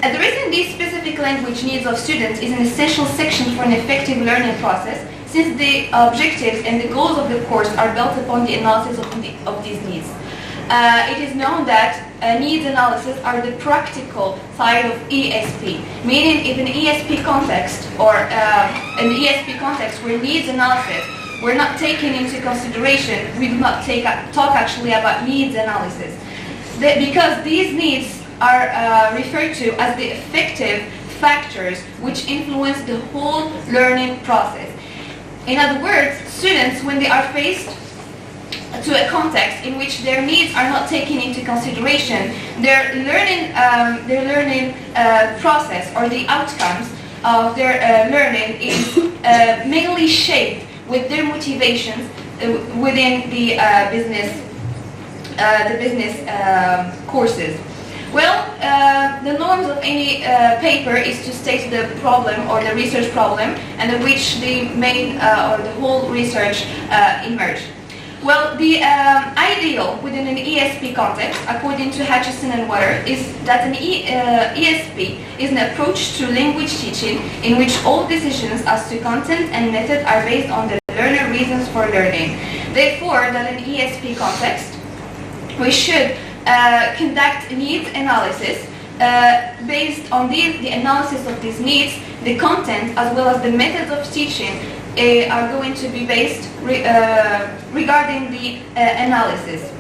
Addressing these specific language needs of students is an essential section for an effective learning process, since the objectives and the goals of the course are built upon the analysis of these needs. It is known that needs analysis are the practical side of ESP, meaning if an ESP context or an ESP context where needs analysis were not taken into consideration, we do not talk actually about needs analysis. Because these needs are referred to as the effective factors which influence the whole learning process. In other words, students, when they are faced to a context in which their needs are not taken into consideration, their learning process or the outcomes of their learning is mainly shaped with their motivations within the business courses. Well, the norms of any paper is to state the problem or the research problem and in which the main or the whole research emerged. Well, the ideal within an ESP context, according to Hutchison and Water, is that an ESP is an approach to language teaching in which all decisions as to content and method are based on the learner reasons for learning. Therefore, that an ESP context, we should conduct needs analysis based on the analysis of these needs, the content as well as the methods of teaching are going to be based regarding the analysis.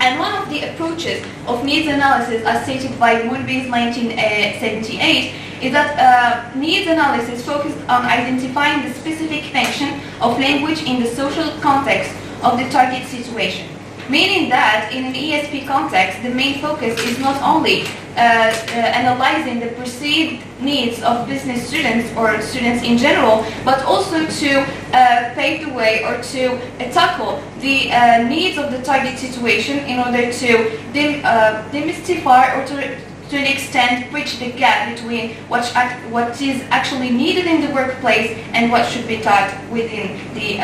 And one of the approaches of needs analysis as stated by Moonbeam's 1978 is that needs analysis focused on identifying the specific function of language in the social context of the target situation. Meaning that in an ESP context, the main focus is not only analyzing the perceived needs of business students or students in general, but also to pave the way or to tackle the needs of the target situation in order to demystify or to an extent bridge the gap between what is actually needed in the workplace and what should be taught within the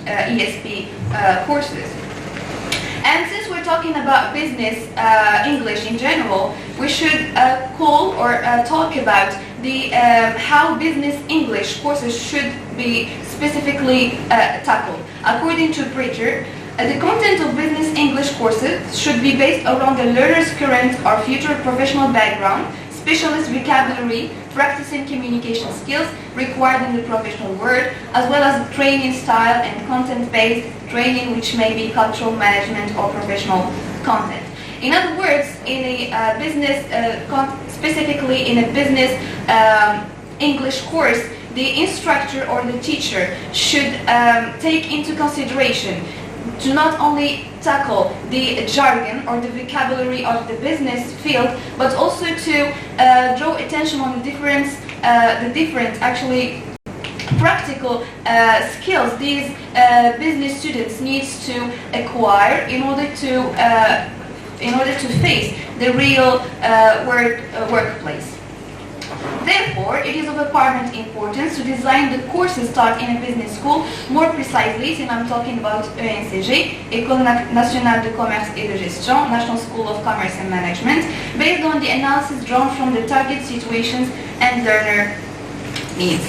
ESP courses. And since we're talking about business English in general, we should call or talk about the how business English courses should be specifically tackled. According to Bridger, the content of business English courses should be based around the learner's current or future professional background, specialist vocabulary, practicing communication skills required in the professional world, as well as training style and content-based training, which may be cultural management or professional content. In other words, in a business, specifically in a business English course, the instructor or the teacher should take into consideration to not only tackle the jargon or the vocabulary of the business field, but also to draw attention on the different actually practical skills these business students needs to acquire in order to face the real workplace. Therefore, it is of paramount importance to design the courses taught in a business school more precisely, since I'm talking about ENCG, École Nationale de Commerce et de Gestion, National School of Commerce and Management, based on the analysis drawn from the target situations and learner needs.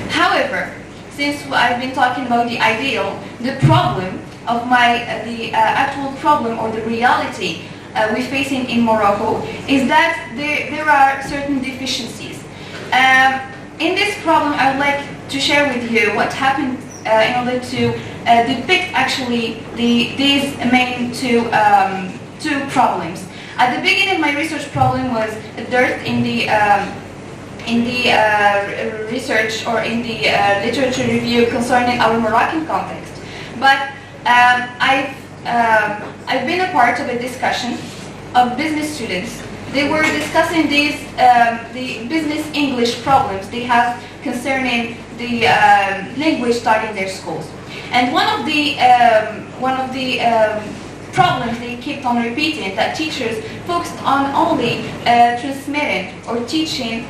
However, since I've been talking about the ideal, the problem of the actual problem or the reality we're facing in Morocco is that there are certain deficiencies. In this problem, I would like to share with you what happened in order to depict actually these main two problems. At the beginning, my research problem was a dearth in the research or in the literature review concerning our Moroccan context. But I've been a part of a discussion of business students. They were discussing these the business English problems they have concerning the language taught in their schools. And one of the problems they kept on repeating that teachers focused on only transmitting or teaching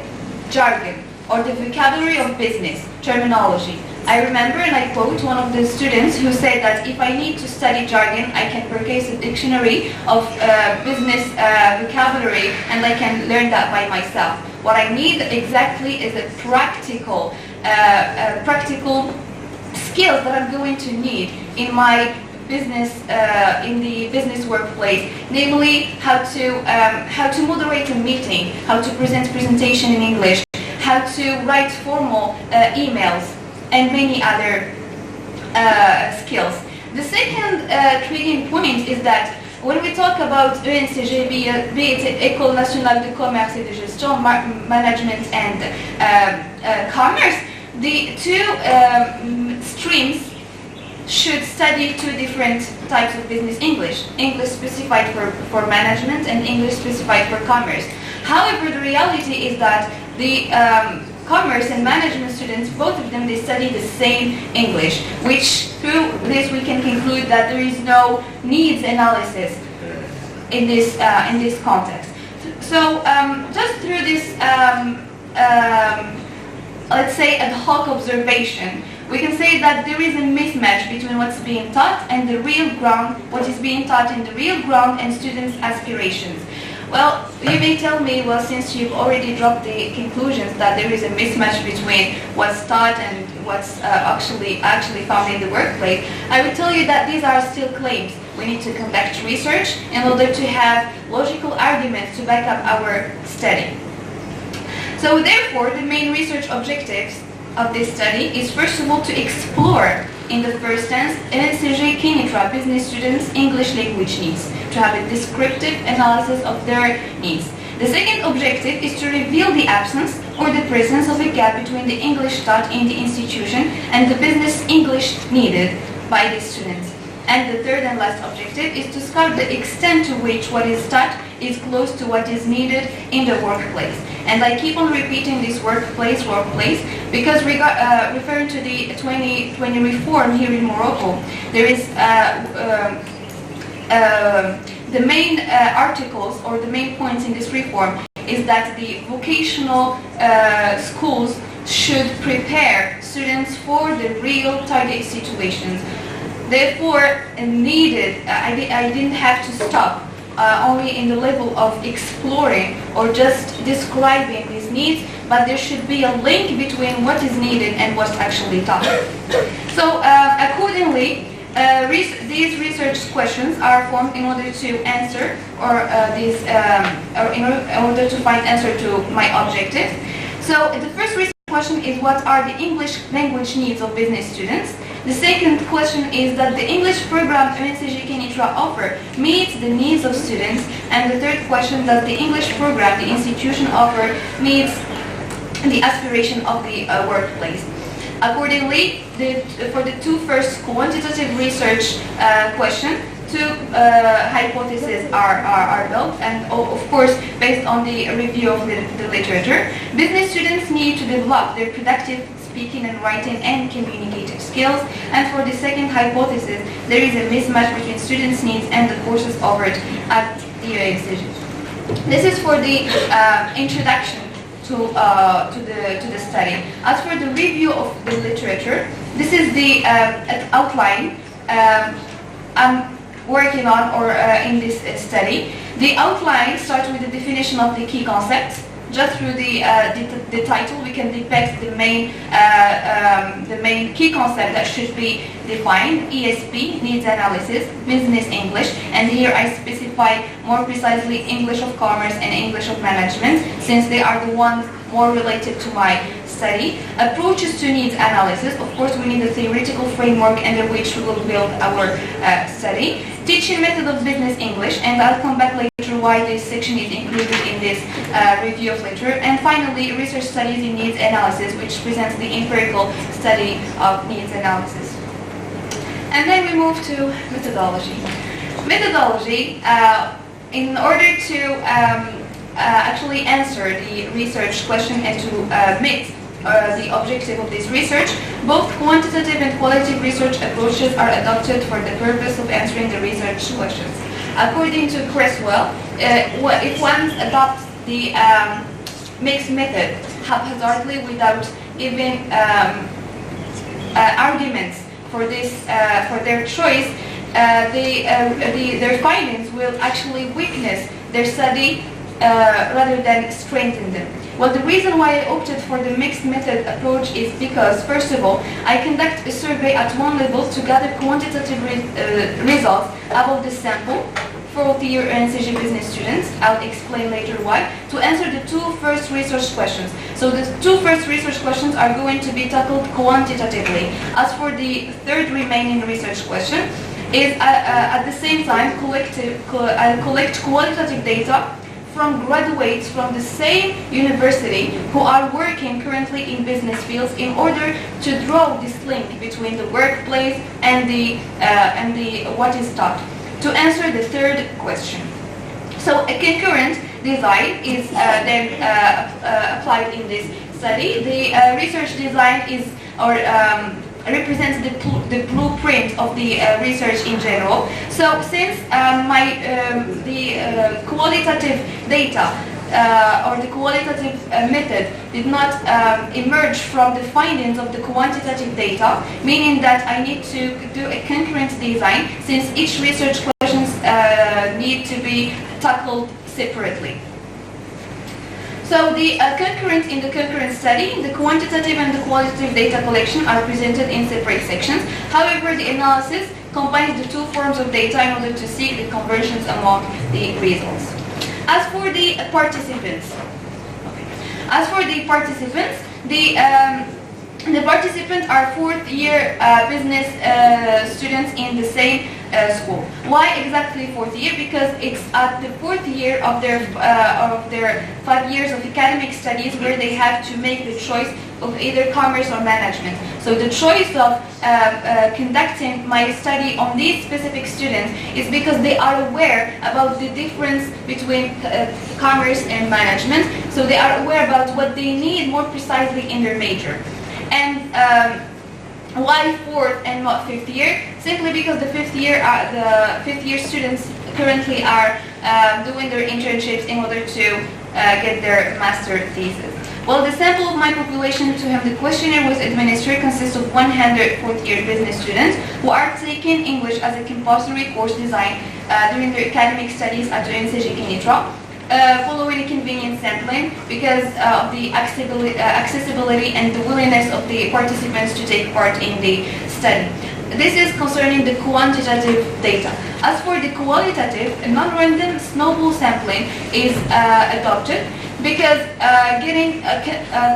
jargon or the vocabulary of business terminology. I remember, and I quote, one of the students who said that if I need to study jargon, I can purchase a dictionary of business vocabulary and I can learn that by myself. What I need exactly is a practical skills that I'm going to need in my business, in the business workplace, namely how to moderate a meeting, how to present presentation in English, how to write formal emails, and many other skills. The second intriguing point is that when we talk about ENCG, be it École Nationale de Commerce et de Gestion, Management and Commerce, the two streams should study two different types of business English. English specified for management and English specified for commerce. However, the reality is that the commerce and management students, both of them, they study the same English, which through this we can conclude that there is no needs analysis in this context. So just through this, let's say, ad hoc observation, we can say that there is a mismatch between what's being taught and the real ground, what is being taught in the real ground and students' aspirations. Well, you may tell me, well, since you've already dropped the conclusions that there is a mismatch between what's taught and what's actually found in the workplace, I would tell you that these are still claims. We need to conduct research in order to have logical arguments to back up our study. So therefore, the main research objectives of this study is first of all to explore in the first instance ENCG Kenitra business students' English language needs, to have a descriptive analysis of their needs. The second objective is to reveal the absence or the presence of a gap between the English taught in the institution and the business English needed by the students. And the third and last objective is to scout the extent to which what is taught is close to what is needed in the workplace. And I keep on repeating this workplace, because referring to the 2020 reform here in Morocco, there is the main articles or the main points in this reform is that the vocational schools should prepare students for the real target situations. Therefore, I didn't have to stop only in the level of exploring or just describing these needs, but there should be a link between what is needed and what's actually taught. So accordingly, these research questions are formed in order to answer or in order to find answer to my objectives. So the first research question is, what are the English language needs of business students? The second question is that the English program ENCG Kenitra offer meets the needs of students, and the third question that the English program the institution offer meets the aspiration of the workplace. Accordingly, for the two first quantitative research questions, two hypotheses are built, and of course based on the review of the literature. Business students need to develop their productive speaking and writing and communicative skills, and for the second hypothesis, there is a mismatch between students' needs and the courses offered at the ENCG. This is for the introduction to the study. As for the review of the literature, this is the outline I'm working on or in this study. The outline starts with the definition of the key concepts. Just through the title, we can depict the main key concept that should be defined: ESP, needs analysis, business English, and here I specify more precisely English of commerce and English of management, since they are the ones more related to my study, approaches to needs analysis. Of course, we need a theoretical framework under which we will build our study. Teaching method of business English, and I'll come back later why this section is included in this review of literature. And finally, research studies in needs analysis, which presents the empirical study of needs analysis. And then we move to methodology. Methodology, in order to actually answer the research question and to meet the objective of this research, both quantitative and qualitative research approaches are adopted for the purpose of answering the research questions. According to Creswell, if one adopts the mixed method haphazardly without even arguments for this for their choice, their findings will actually weakness their study rather than strengthen them. Well, the reason why I opted for the mixed method approach is because, first of all, I conduct a survey at one level to gather quantitative results about the sample, fourth-year NCG business students. I'll explain later why, to answer the two first research questions. So the two first research questions are going to be tackled quantitatively. As for the third remaining research question, is at the same time I'll collect qualitative data from graduates from the same university who are working currently in business fields in order to draw this link between the workplace and the what is taught, to answer the third question. So a concurrent design is then applied in this study. The research design is represents the blueprint of the research in general. So since the qualitative data or the qualitative method did not emerge from the findings of the quantitative data, meaning that I need to do a concurrent design since each research questions need to be tackled separately. So the in the concurrent study, the quantitative and the qualitative data collection are presented in separate sections. However, the analysis combines the two forms of data in order to seek the conversions among the results. As for the participants, the participants are fourth-year business students in the same school. Why exactly fourth year? Because it's at the fourth year of their 5 years of academic studies where they have to make the choice of either commerce or management. So the choice of conducting my study on these specific students is because they are aware about the difference between commerce and management. So they are aware about what they need more precisely in their major. And why fourth and not fifth year? Simply because the fifth year students currently are doing their internships in order to get their master thesis. Well, the sample of my population to whom the questionnaire was administered consists of 100 fourth-year business students who are taking English as a compulsory course design during their academic studies at the NCG Kenitra. Following convenient sampling because of the accessibility and the willingness of the participants to take part in the study. This is concerning the quantitative data. As for the qualitative, a non-random snowball sampling is adopted because getting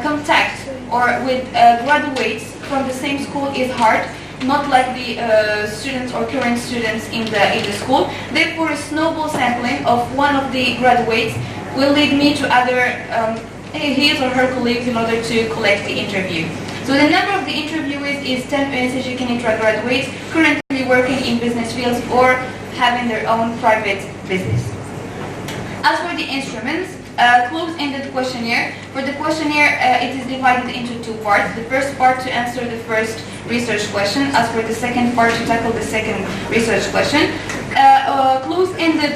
contact or with graduates from the same school is hard, not like the students or current students in the school. Therefore, a snowball sampling of one of the graduates will lead me to other his or her colleagues in order to collect the interview. So the number of the interviewees is 10 NCG Kenitra graduates currently working in business fields or having their own private business. As for the instruments, closed-ended questionnaire. For the questionnaire, it is divided into two parts. The first part to answer the first research question, as for the second part to tackle the second research question. Closed-ended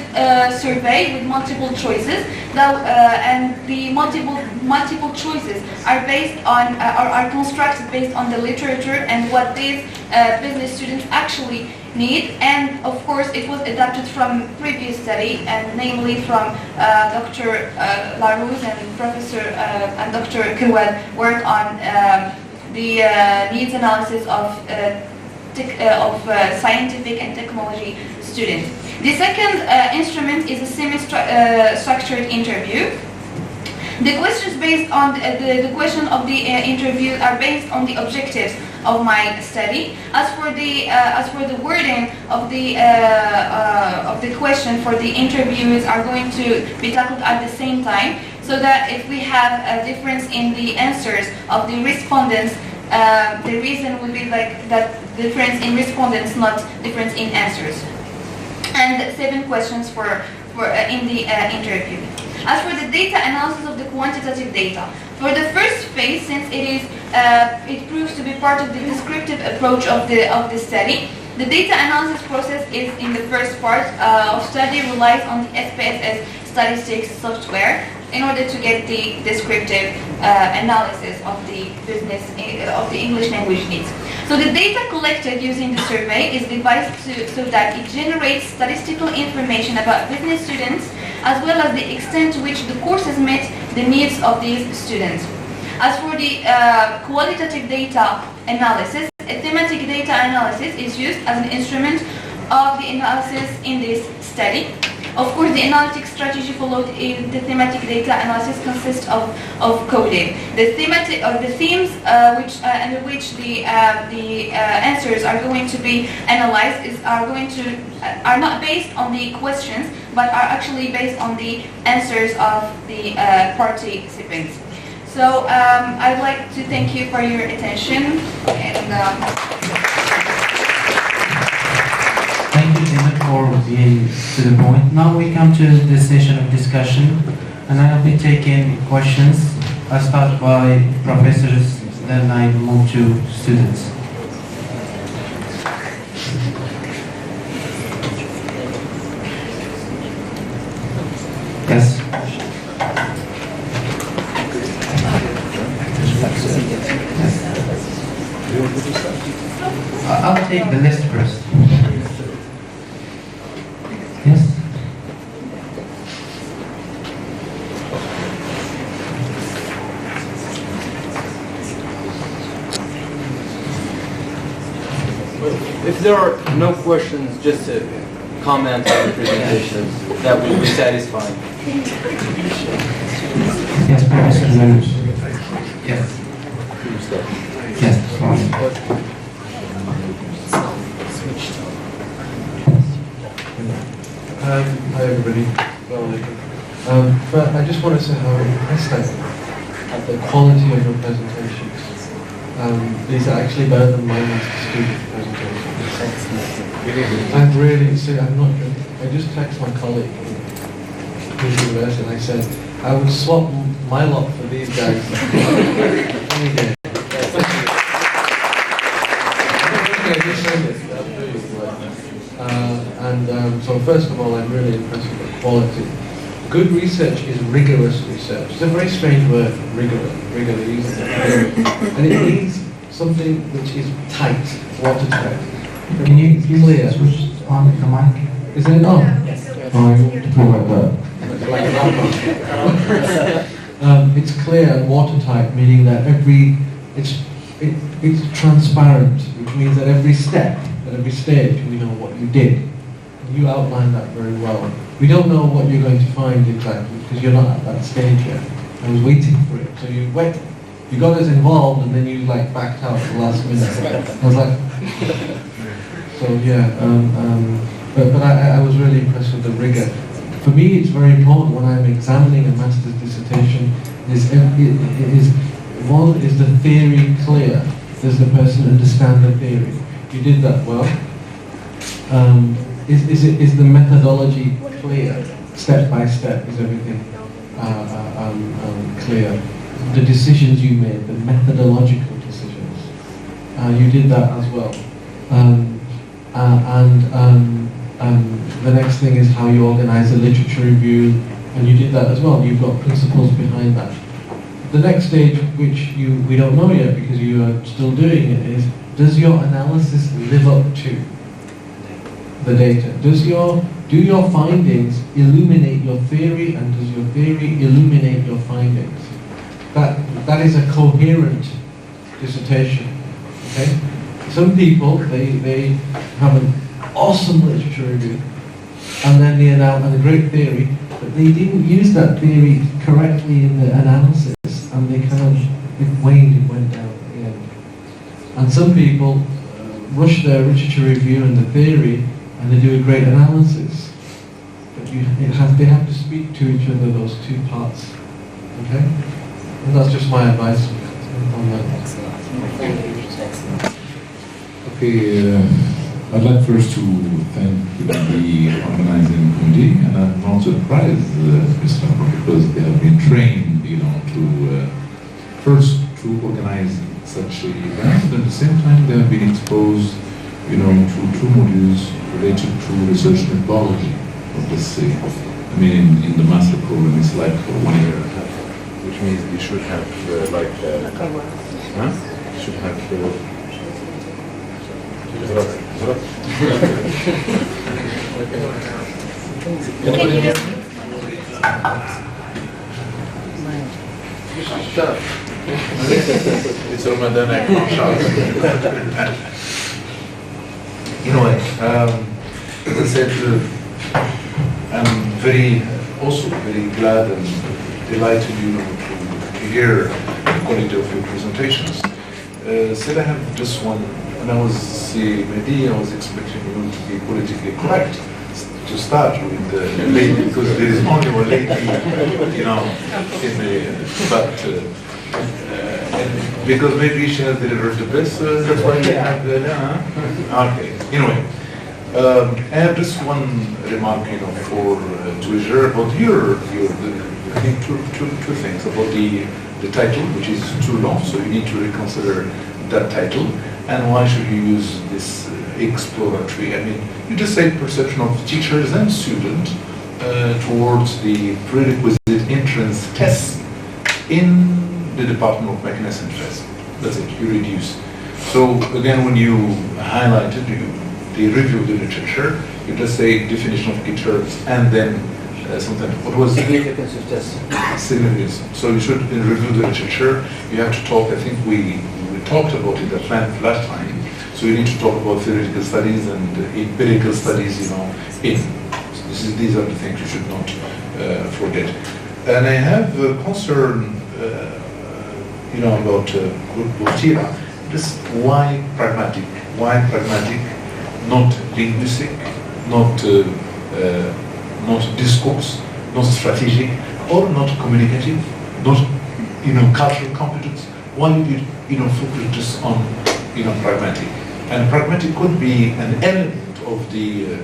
survey with multiple choices, and the multiple choices are based on are constructed based on the literature and what these business students actually need, and of course it was adapted from previous study, and namely from Dr. Larousse and Professor and Dr. Kouad work on the needs analysis of scientific and technology students. The second instrument is a semi-structured interview. The questions based on the question of the interview are based on the objectives of my study. As for the wording of the question for the interviews are going to be tackled at the same time, so that if we have a difference in the answers of the respondents, the reason will be like that difference in respondents, not difference in answers. And 7 questions for in the interview. As for the data analysis of the quantitative data, for the first phase, since it proves to be part of the descriptive approach of the study, the data analysis process is in the first part of study relies on the SPSS statistics software in order to get the descriptive analysis of the business of the English language needs. So the data collected using the survey is devised so that it generates statistical information about business students, as well as the extent to which the courses met the needs of these students. As for the qualitative data analysis, a thematic data analysis is used as an instrument of the analysis in this study. Of course, the analytic strategy followed in the thematic data analysis consists of coding. The thematic or the themes under which the answers are going to be analyzed are not based on the questions, but are actually based on the answers of the participants. So I'd like to thank you for your attention and. Thank you, Tina, for being to the point. Now we come to the session of discussion, and I'll be taking questions. I start by professors, then I move to students. Yes. I'll take the list first. Yes. If there are no questions, just a comment on the presentations, that would be satisfying. Yes, Professor Leonard. Yes. Yes, fine. Hi everybody. But I just want to say how impressed I am at the quality of your presentations. These are actually better than my master's student presentations. I'm really, I just texted my colleague in the university and I said, I would swap my lot for these guys any day. So first of all, I'm really impressed with the quality. Good research is rigorous research. It's a very strange word, rigor they use it. And it means something which is tight, watertight. Can you please switch on the mic? Is it on? Yes. Oh, I want to provide that. It's clear and watertight, meaning that it's transparent, which means that every step, at every stage, we know what you did. You outlined that very well. We don't know what you're going to find exactly because you're not at that stage yet. I was waiting for it. So you got us involved and then you backed out at the last minute. I was like, so yeah. But I was really impressed with the rigor. For me, it's very important when I'm examining a master's dissertation. Is the theory clear? Does the person understand the theory? You did that well. Is the methodology clear? Step by step, is everything clear? The decisions you made, the methodological decisions, you did that as well. The next thing is how you organize a literature review, and you did that as well. You've got principles behind that. The next stage, which we don't know yet because you are still doing it, is does your analysis live up to the data? Do your findings illuminate your theory, and does your theory illuminate your findings? That is a coherent dissertation. Okay? Some people they have an awesome literature review, and then and a great theory, but they didn't use that theory correctly in the analysis, and they kind of it went down at the end. And some people rush their literature review and the theory, and they do a great analysis. But they have to speak to each other, those two parts. Okay? And that's just my advice on that. Okay, I'd like first to thank the organizing committee, and I'm not surprised, Mr. Amro, because they have been trained, to first to organize such events, but at the same time they have been exposed, to 2 modules related to research methodology. Let's say, in the master program, it's like for 1 year and a half. Which means you should have you should have It's Ramadan, I can't shout. As I said, I'm also very glad and delighted, to hear the quality of your presentations. Said I have just one. When I was maybe I was expecting you to be politically correct to start with the lady, because there is only one lady, because maybe she has delivered the best, that's why we have the, okay, anyway. I have just one remark, for Twitter about I think two things about the title, which is too long, so you need to reconsider that title, and why should you use this exploratory? You just say perception of teachers and students towards the prerequisite entrance tests in the Department of Mechanics and Stress. That's it, you reduce. So again, when you highlighted the review of the literature, you just say definition of key terms and then something. What was significance of tests? Significance. So you should review the literature. You have to talk. I think we talked about it at length last time. So you need to talk about theoretical studies and empirical studies. These are the things you should not forget. And I have a concern, about Gurtira. Just why pragmatic? Why pragmatic? Not linguistic, not discourse, not strategic, or not communicative, not cultural competence. Why did focus just on pragmatic? And pragmatic could be an element of the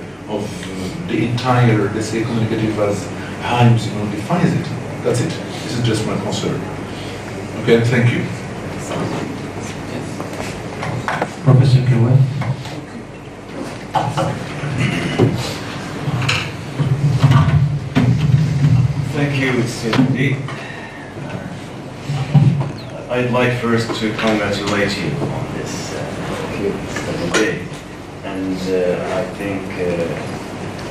entire, let's say, communicative as Himes defines it. That's it. This is just my concern. Okay, thank you. Professor Kawai. Thank you, Cindy. I'd like first to congratulate you on this day. And I think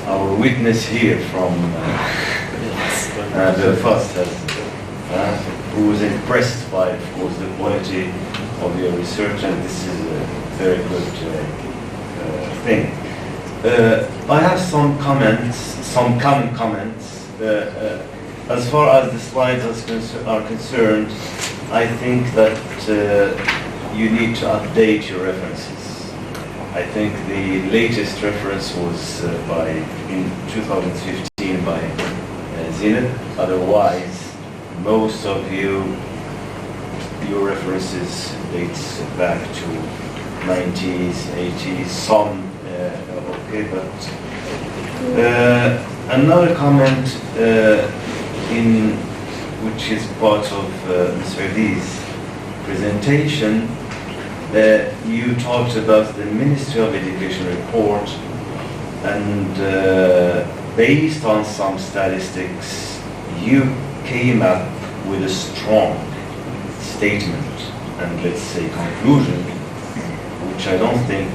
our witness here from Belfast who was impressed by, of course, the quality of your research, and this is a very good thing. I have some comments, some common comments. As far as the slides are concerned, I think that you need to update your references. I think the latest reference was in 2015 by Zenit. Otherwise, most of your references dates back to 90s, 80s, some okay, but another comment which is part of Ms. Verdi's presentation, you talked about the Ministry of Education report, and based on some statistics, you came up with a strong statement and, let's say, conclusion, which I don't think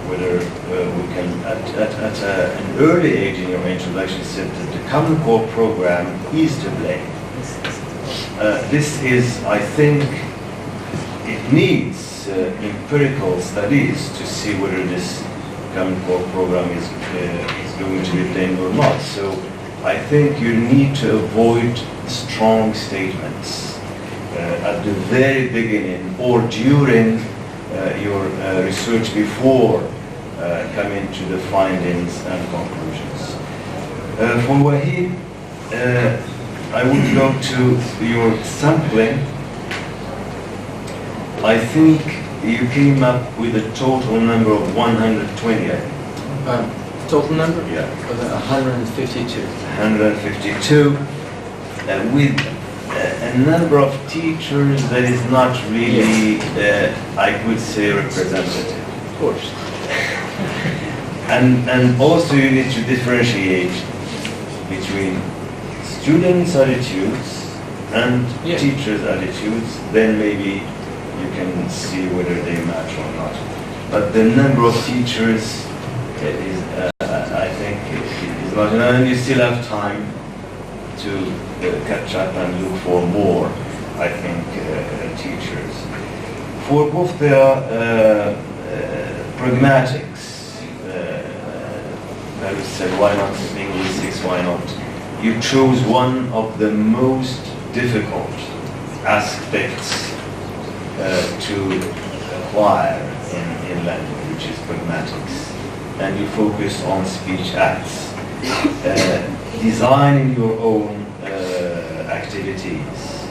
whether we can, at an early age in your introduction, said that the Common Core program is to blame. This is, I think, it needs empirical studies to see whether this Common Core program is going to be blamed or not. So I think you need to avoid strong statements at the very beginning or during your research before coming to the findings and conclusions. For Wahid, I would go to your sampling. I think you came up with a total number of 120. Total number? Yeah. 152. 152. With a number of teachers that is not really, I could say, representative. Of course. And also you need to differentiate between students' attitudes and teachers' attitudes, then maybe you can see whether they match or not. But the number of teachers is, I think, is not enough, and you still have time to catch up and look for more, I think, teachers. For both their pragmatics, I said, why not linguistics, why not? You chose one of the most difficult aspects to acquire in language, which is pragmatics. And you focus on speech acts. Designing your own activities.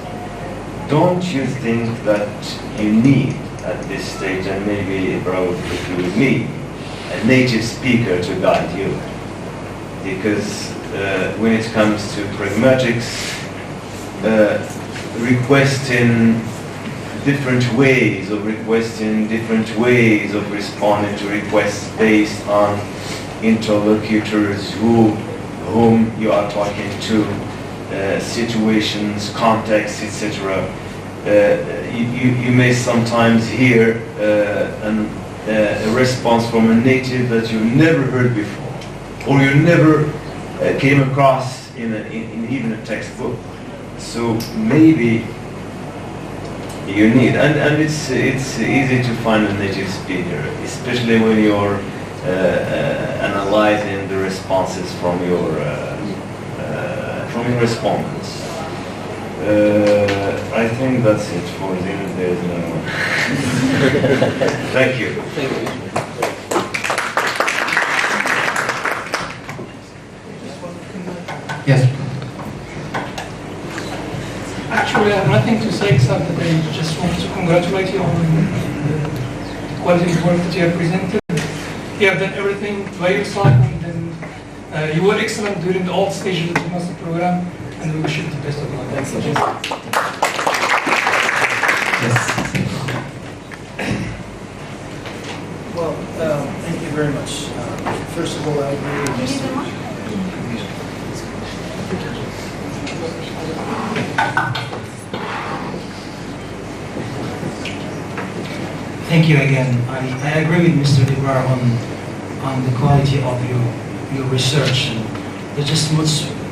Don't you think that you need, at this stage, and maybe Ibra would agree with me, a native speaker to guide you? Because when it comes to pragmatics, requesting different ways of responding to requests based on interlocutors whom you are talking to, situations, contexts, etc. You may sometimes hear a response from a native that you never heard before, or you never came across in even a textbook. So maybe you need, and it's easy to find a native speaker, especially when you're analyzing the responses from your respondents. I think that's it for Zina. There is no more. Thank you. Thank you. Yes. Actually, I have nothing to say except that I just want to congratulate you on the quality of work that you have presented. You have done everything by yourself, and then you were excellent during all stages of the master program, and we wish you the best of luck. Thanks. Well, thank you very much. First of all, I agree with Mr. Thank you again. I agree with Mr. Dibrar on the quality of your research. And it just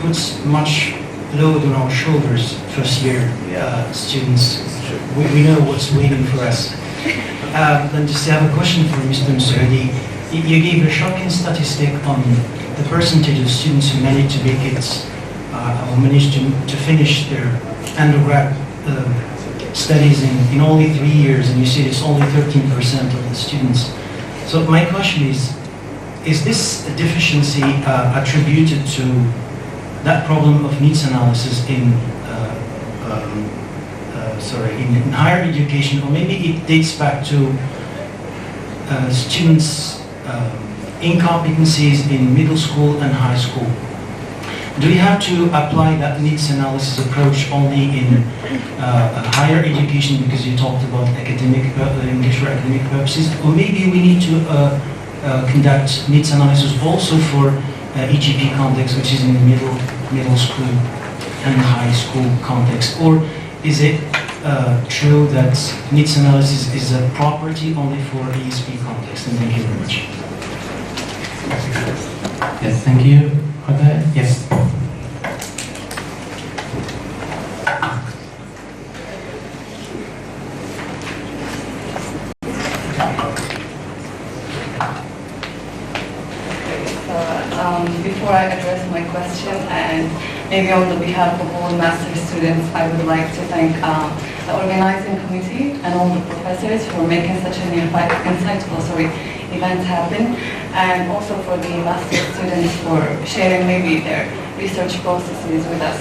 puts much load on our shoulders, first year students. We know what's waiting for us. Then just have a question for Mr. Msaoudi. You gave a shocking statistic on the percentage of students who managed to make it, or managed to finish their undergrad studies in only 3 years, and you said it's only 13% of the students. So my question is this deficiency attributed to that problem of needs analysis in higher education, or maybe it dates back to students' incompetencies in middle school and high school? Do we have to apply that needs analysis approach only in higher education because you talked about academic English for academic purposes, or maybe we need to conduct needs analysis also for EGP context, which is in the middle school and high school context? Or is it true that needs analysis is a property only for ESP context? And thank you very much. Yes, thank you. Okay. Yes. Before before I address my question, and maybe on the behalf of all master's students, I would like to thank the organizing committee and all the professors for making such an insightful event happen, and also for the master's students for sharing maybe their research processes with us.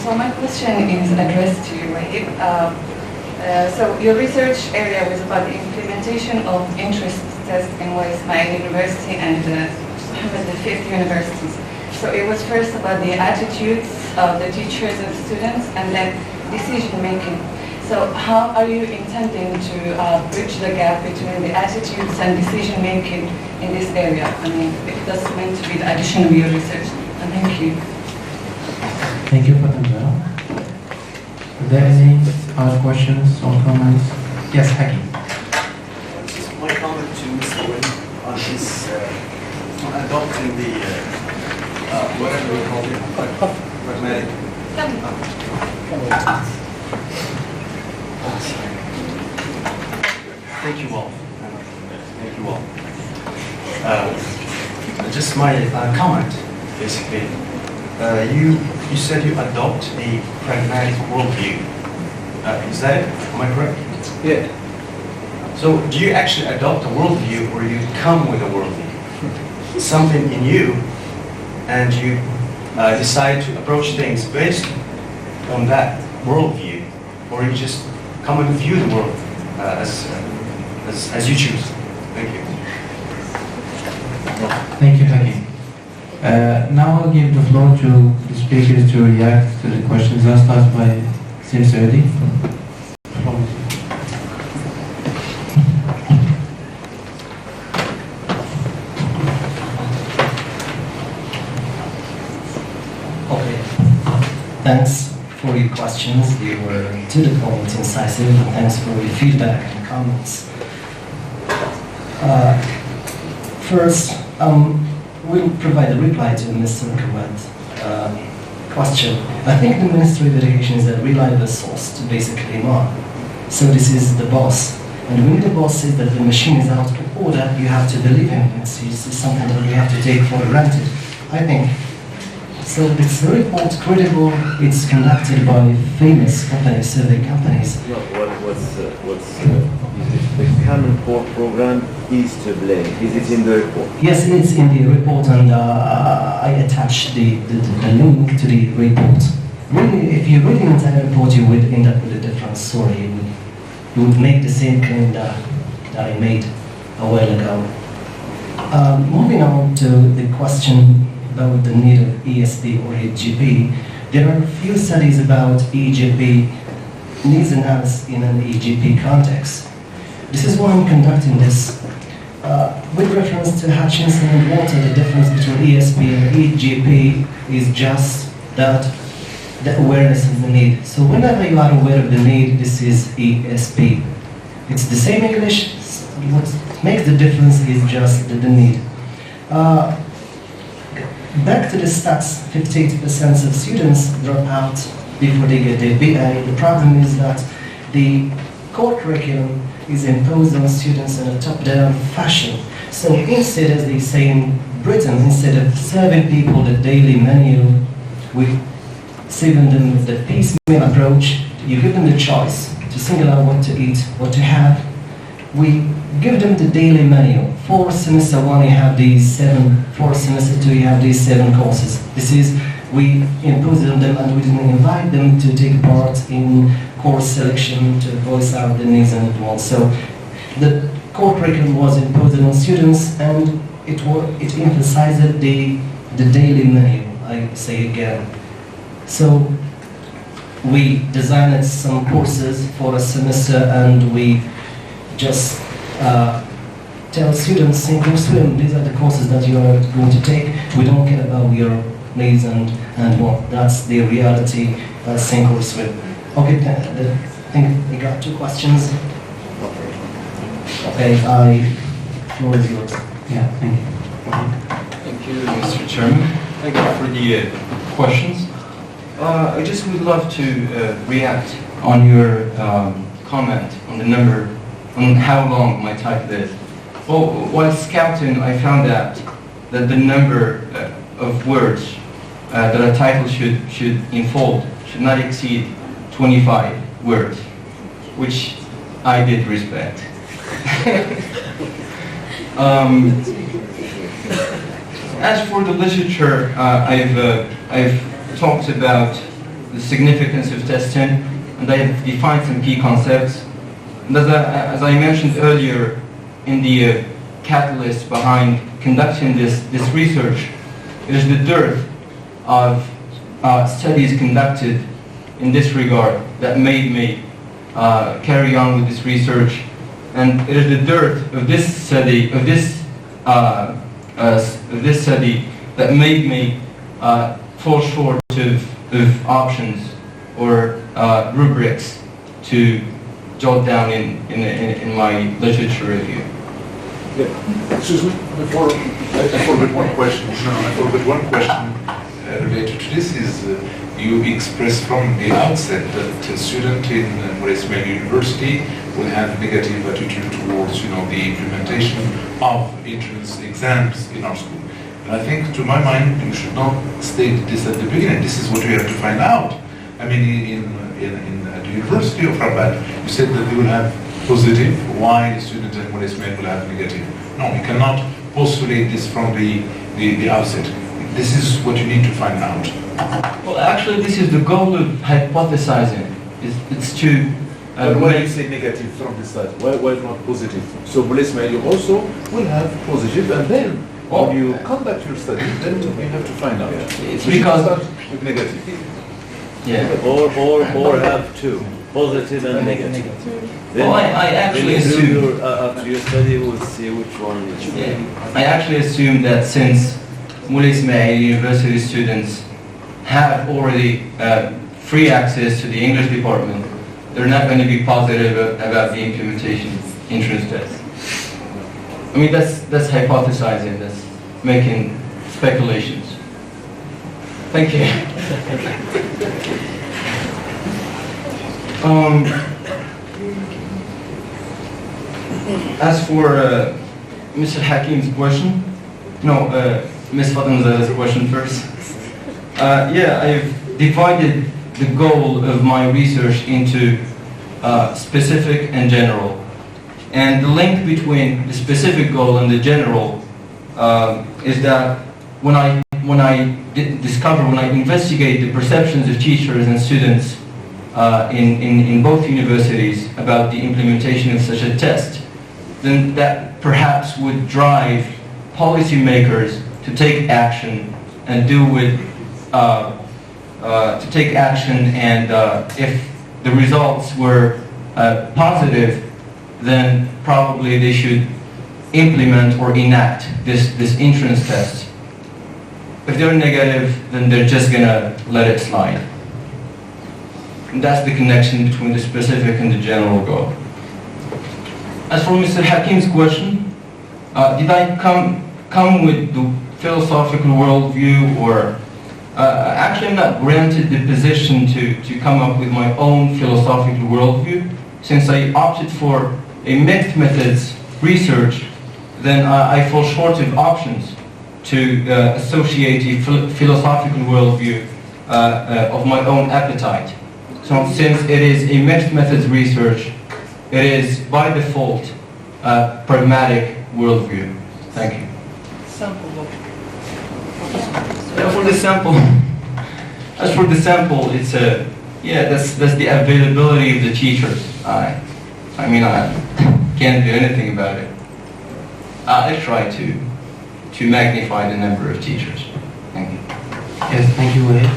So my question is addressed to you, Wahib. So your research area was about the implementation of interest tests in Ismail University and Mohammed V universities. So it was first about the attitudes of the teachers and students, and then decision making. So how are you intending to bridge the gap between the attitudes and decision making in this area? I mean, if that's meant to be the addition of your research. And thank you. Thank you, Fatima. Are there any other questions or comments? Yes, Hakim. My comment to Mr. Wynn on his on adopting the whatever we call it, pragmatic. Thank you all. Thank you all. Just my comment, basically. You said you adopt a pragmatic worldview. Is that it? Am I correct? Yeah. So do you actually adopt a worldview, or you come with a worldview? Something in you, and you decide to approach things based on that worldview, or you just come and view the world as you choose? Thank you. Thank you, Hakim. Now I'll give the floor to the speakers to react to the questions. I'll start by Sim Saudi. Okay. Thanks for your questions. They were to the point, incisive, and thanks for your feedback and comments. First, we'll provide a reply to Mr. Kawat's question. I think the Ministry of Education is a reliable source to basically know. So this is the boss. And when the boss says that the machine is out of order, you have to believe him. It's something that we have to take for granted, I think. So it's a report credible. It's conducted by famous companies, survey companies. The Common Core program is to blame. Is it in the report? Yes, it's in the report, and I attached the link to the report. Really, if you read the entire report, you would end up with a different story. You would make the same claim that I made a while ago. Moving on to the question about the need of ESP or EGP, there are a few studies about EGP needs analysis in an EGP context. This is why I'm conducting this. With reference to Hutchinson and Walter, the difference between ESP and EGP is just that the awareness of the need. So whenever you are aware of the need, this is ESP. It's the same English. What makes the difference is just the need. Back to the stats, 58% of students drop out before they get their BA. The problem is that the core curriculum is imposed on students in a top-down fashion. So instead, as they say in Britain, instead of serving people the daily menu, we serving them with the piecemeal approach. You give them the choice to single out what to eat, what to have. We give them the daily menu. For semester 1, you have these 7. For semester 2, you have these 7 courses. This is, we impose on them, and we didn't invite them to take part in course selection, to voice out the needs and wants. So the core curriculum was imposed on students, and it emphasized the daily menu, I say again. So we designed some courses for a semester, and we just tell students, sink or swim, these are the courses that you are going to take. We don't care about your needs and what. That's the reality, sink or swim. Okay, I think we got 2 questions. Okay, floor is yours. Yeah, thank you. Thank you, Mr. Chairman. Thank you for the questions. I just would love to react on your comment on the number, on how long my title is. Well, while scouting, I found out that the number of words that a title should enfold should not exceed 25 words, which I did respect. As for the literature, I've talked about the significance of testing, and I've defined some key concepts. And as I mentioned earlier, in the catalyst behind conducting this research, it is the dearth of studies conducted in this regard that made me carry on with this research, and it is the dearth of this study that made me fall short of options or rubrics to jot down in my literature review. Yeah. Excuse me, before I forgot one question. Related to this is you expressed from the outset that a student in Moulay Ismail University will have negative attitude towards the implementation of entrance exams in our school. And I think, to my mind, you should not state this at the beginning. This is what we have to find out. I mean, at the University of Rabat, you said that they will have positive. Why the students at Moulay Ismail will have negative? No, we cannot postulate this from the outset. This is what you need to find out. Well, actually, this is the goal of hypothesizing. It's to... why do you say negative from the start? Why not positive? So Moulay Ismail, you also will have positive, and then when you conduct your study, then you have to find out. It's so because... start with negative. Yeah. Or have two, positive and negative. Then, well, I actually assume... after your study, we'll see which one is... Yeah. I actually assume that since Moulay Ismail University students have already free access to the English department, they're not going to be positive about the implementation entrance test. I mean, that's hypothesizing, that's making speculations. Thank you. As for Mr. Hakim's question, Ms. Fatimzadeh's question first. Yeah, I've divided the goal of my research into specific and general. And the link between the specific goal and the general is that when I investigate the perceptions of teachers and students in both universities about the implementation of such a test, then that perhaps would drive policymakers to take action and if the results were positive, then probably they should implement or enact this entrance test. If they're negative, then they're just gonna let it slide. And that's the connection between the specific and the general goal. As for Mr. Hakim's question, did I come with the philosophical worldview, or actually I'm not granted the position to come up with my own philosophical worldview. Since I opted for a mixed methods research, then I fall short of options to associate a philosophical worldview of my own appetite. So since it is a mixed methods research, it is by default pragmatic worldview. Thank you. As for the sample, it's that's the availability of the teachers. I mean, I can't do anything about it. I try to magnify the number of teachers. Thank you. Yes, thank you, Wade.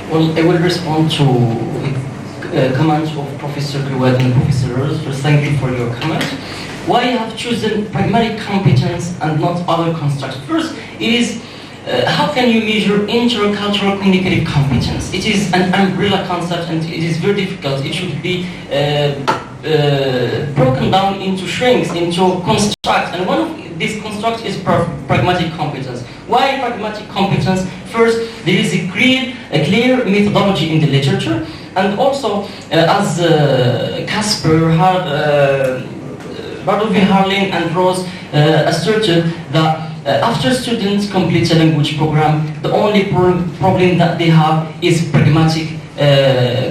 Well, I will respond to comments of Professor Kriwat and Professor Rose. First, thank you for your comment. Why you have chosen pragmatic competence and not other constructs? First, it is how can you measure intercultural communicative competence? It is an umbrella concept and it is very difficult. It should be broken down into shrinks, into constructs, and one of these constructs is pragmatic competence. Why pragmatic competence? First, there is a clear methodology in the literature, and also as Casper, Bartleby, Harling, and Rose asserted that after students complete a language program, the only problem that they have is pragmatic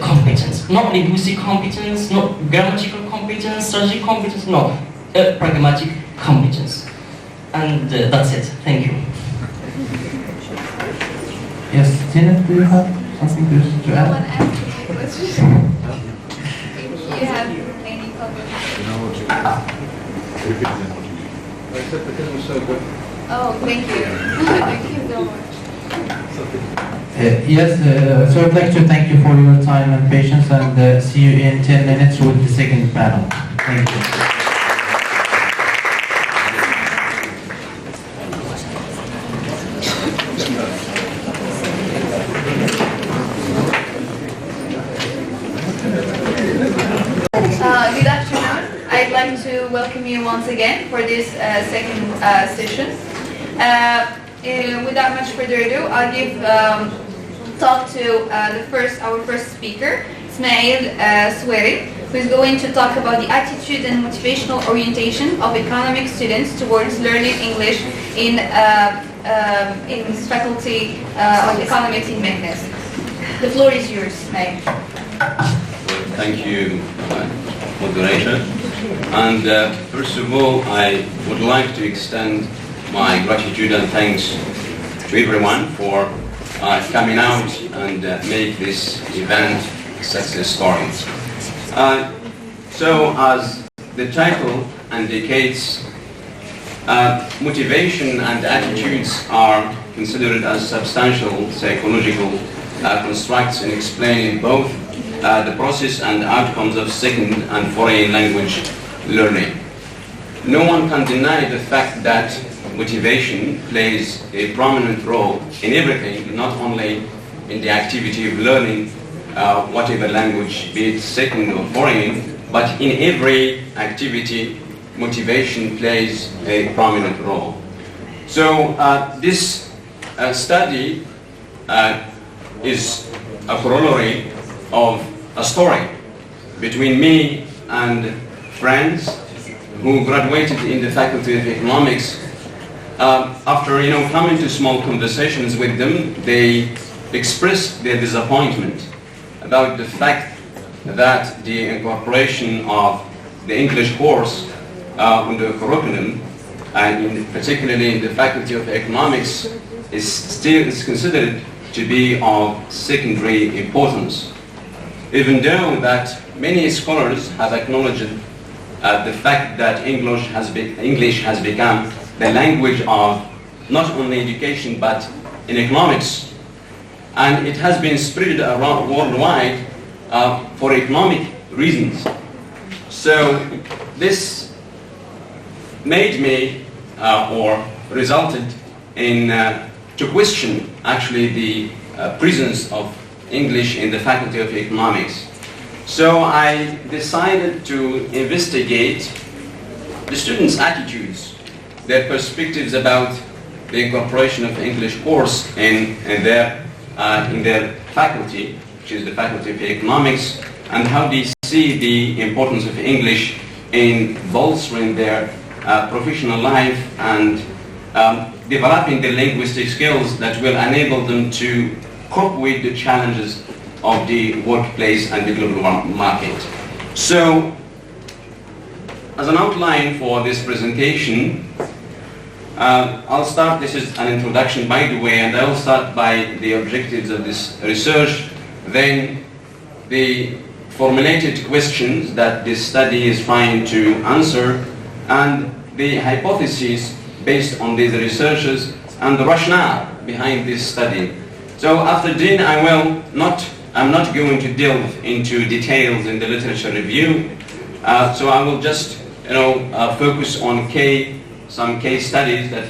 competence, not linguistic competence, not grammatical competence, strategic competence, no, pragmatic competence. And that's it. Thank you. Yes, Tina, do you have something to add? You have any comments? Except because it was so good. Oh, thank you. Thank you so much. Yes, so I'd like to thank you for your time and patience, and see you in 10 minutes with the second panel. Thank you. Good afternoon. I'd like to welcome you once again for this second session. Without much further ado, I'll give talk to our first speaker, Ismail Sweri, who is going to talk about the attitude and motivational orientation of economic students towards learning English in faculty of economics in Meknes. The floor is yours, Ismail. Thank you, moderator. And first of all, I would like to extend my gratitude and thanks to everyone for coming out and make this event a success story. So, as the title indicates, motivation and attitudes are considered as substantial psychological constructs in explaining both the process and outcomes of second and foreign language learning. No one can deny the fact that motivation plays a prominent role in everything, not only in the activity of learning whatever language, be it second or foreign, but in every activity, motivation plays a prominent role. So this study is a corollary of a story between me and friends who graduated in the Faculty of Economics. After coming to small conversations with them, they expressed their disappointment about the fact that the incorporation of the English course on the curriculum, and particularly in the Faculty of Economics, is considered to be of secondary importance, even though that many scholars have acknowledged the fact that English has become the language of not only education but in economics, and it has been spread around worldwide for economic reasons. So this made me or resulted in to question actually the presence of English in the Faculty of Economics. So I decided to investigate the students' attitudes, their perspectives about the incorporation of the English course in their faculty, which is the Faculty of Economics, and how they see the importance of English in bolstering their professional life and developing the linguistic skills that will enable them to cope with the challenges of the workplace and the global market. So, as an outline for this presentation, I'll start, this is an introduction by the way, and I'll start by the objectives of this research, then the formulated questions that this study is trying to answer, and the hypotheses based on these researches, and the rationale behind this study. So after then I'm not going to delve into details in the literature review, so I will just focus on some case studies that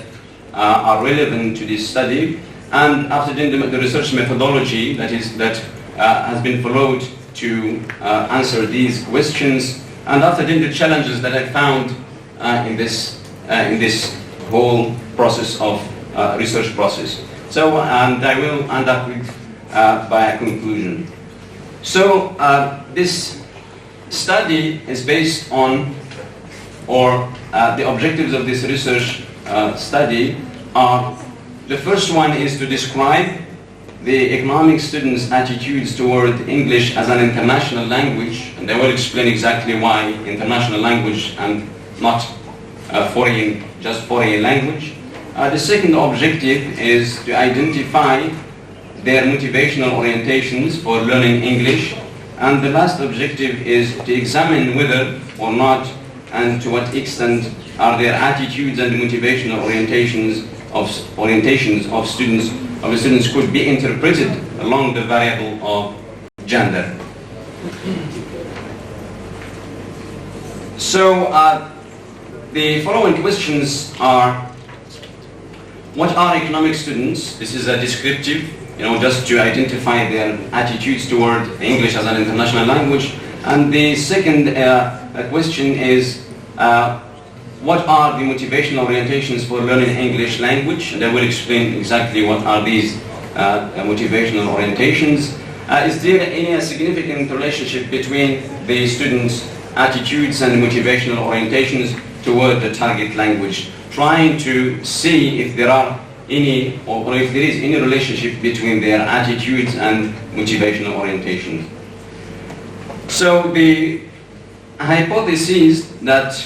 are relevant to this study, and after then the research methodology that has been followed to answer these questions, and after then the challenges that I found in this whole process of research process. So, and I will end up with by a conclusion. So this study is based on, or the objectives of this research study The first one is to describe the economic students' attitudes toward English as an international language, and I will explain exactly why international language and not just foreign language. The second objective is to identify their motivational orientations for learning English, and the last objective is to examine whether or not and to what extent are their attitudes and motivational orientations of students could be interpreted along the variable of gender. So the following questions are: what are economic students? This is a descriptive, just to identify their attitudes toward English as an international language. And the second question is, what are the motivational orientations for learning English language? And I will explain exactly what are these motivational orientations. Is there any significant relationship between the students' attitudes and motivational orientations toward the target language? Trying to see if there are any, or if there is any relationship between their attitudes and motivational orientations. So the hypotheses that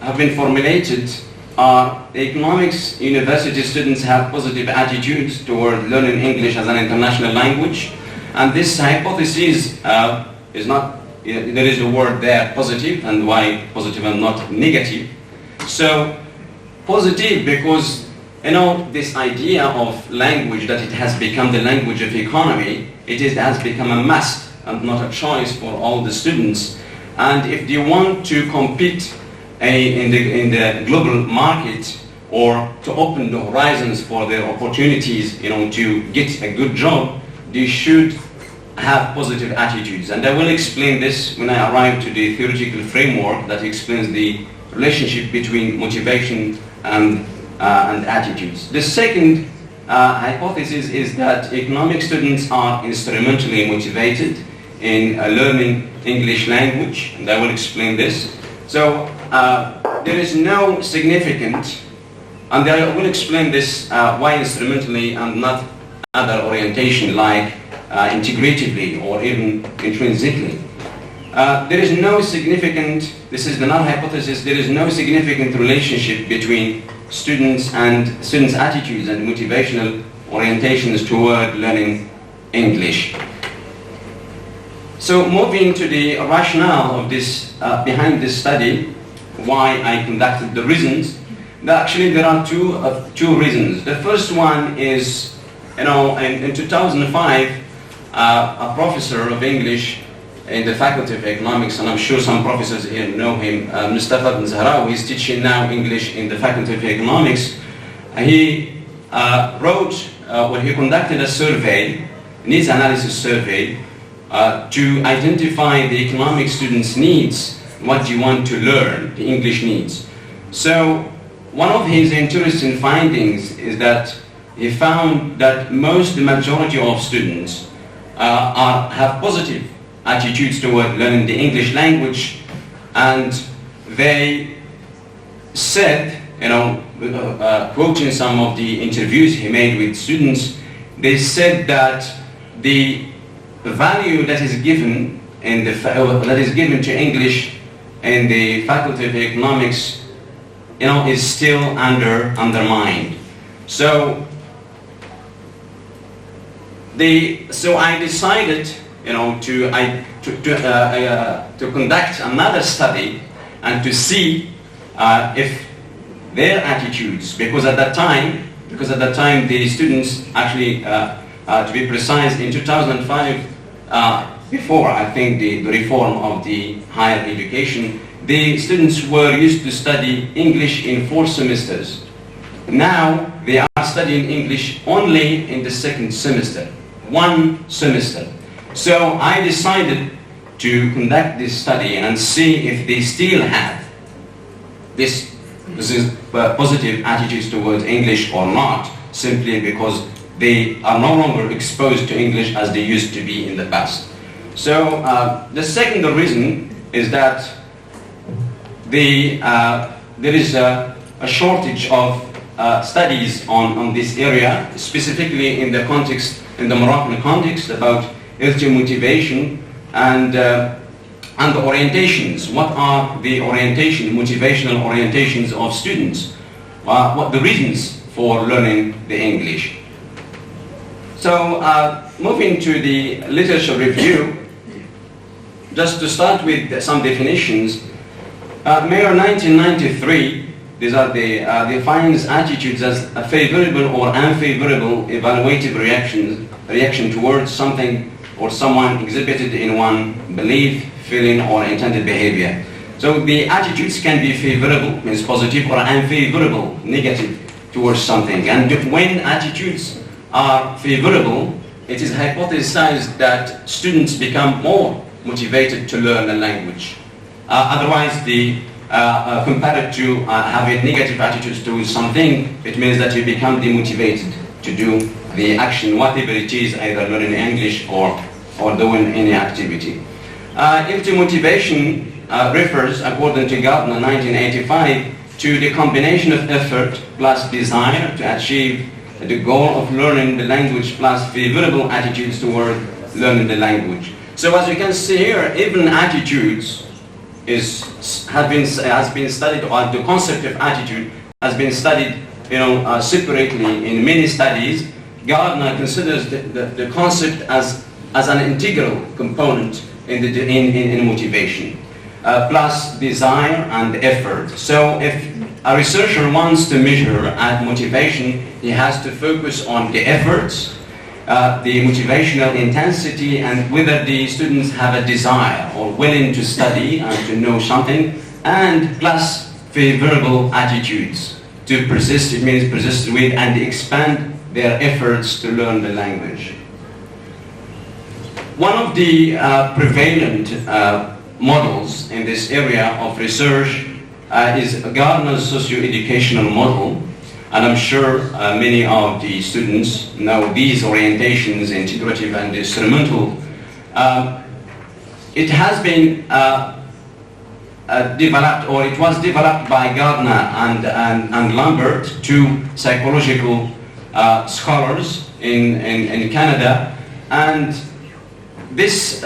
have been formulated are: the economics university students have positive attitudes toward learning English as an international language, and this hypothesis is not, there is a word there, positive, and why positive and not negative. So positive because this idea of language, that it has become the language of economy, has become a must and not a choice for all the students. And if they want to compete in the global market, or to open the horizons for their opportunities, to get a good job, they should have positive attitudes. And I will explain this when I arrive to the theoretical framework that explains the relationship between motivation and attitudes. The second hypothesis is that economic students are instrumentally motivated in learning English language, and I will explain this. So there is no significant, and I will explain this, why instrumentally and not other orientation like integratively or even intrinsically. There is no significant, this is the null hypothesis, there is no significant relationship between students' attitudes and motivational orientations toward learning English. So moving to the rationale of this, behind this study, why I conducted the reasons, actually there are two reasons. The first one is, in 2005, a professor of English in the Faculty of Economics, and I'm sure some professors here know him, Mustafa bin Zahrawi, he's teaching now English in the Faculty of Economics. He he conducted a survey, needs analysis survey, to identify the economic students' needs, what you want to learn, the English needs. So one of his interesting findings is that he found that the majority of students have positive attitudes toward learning the English language, and they said, quoting some of the interviews he made with students, they said that the value that is given to English in the Faculty of Economics, is still undermined. So I decided, to conduct another study and to see if their attitudes, because at that time the students actually, to be precise, in 2005, before I think the reform of the higher education, the students were used to study English in 4 semesters. Now they are studying English only in the 2nd semester, 1 semester. So I decided to conduct this study and see if they still have this positive attitudes towards English or not, simply because they are no longer exposed to English as they used to be in the past. So the second reason is that there is a shortage of studies on this area, specifically in the context, in the Moroccan context, about LT motivation and the orientations. What are the motivational orientations of students? What the reasons for learning the English? So moving to the literature review, just to start with some definitions, Mayer 1993, these are defines attitudes as a favorable or unfavorable evaluative reaction towards something or someone exhibited in one belief, feeling, or intended behavior. So the attitudes can be favorable, means positive, or unfavorable, negative, towards something. And when attitudes are favorable, it is hypothesized that students become more motivated to learn a language. Otherwise, compared to having negative attitudes towards something, it means that you become demotivated to do the action, whatever it is, either learning English or doing any activity. LT motivation refers, according to Gardner 1985, to the combination of effort plus desire to achieve the goal of learning the language plus favorable attitudes toward learning the language. So as you can see here, even attitudes has been studied, or the concept of attitude has been studied, separately in many studies. Gardner considers the concept as an integral component in motivation, plus desire and effort. So if a researcher wants to measure motivation, he has to focus on the efforts, the motivational intensity, and whether the students have a desire or willing to study and to know something, and plus favorable attitudes to persist. It means persist with and expand their efforts to learn the language. One of the prevalent models in this area of research is Gardner's socio-educational model. And I'm sure many of the students know these orientations, integrative and instrumental. It has been developed, or it was developed by Gardner and Lambert, two psychological scholars in Canada. And this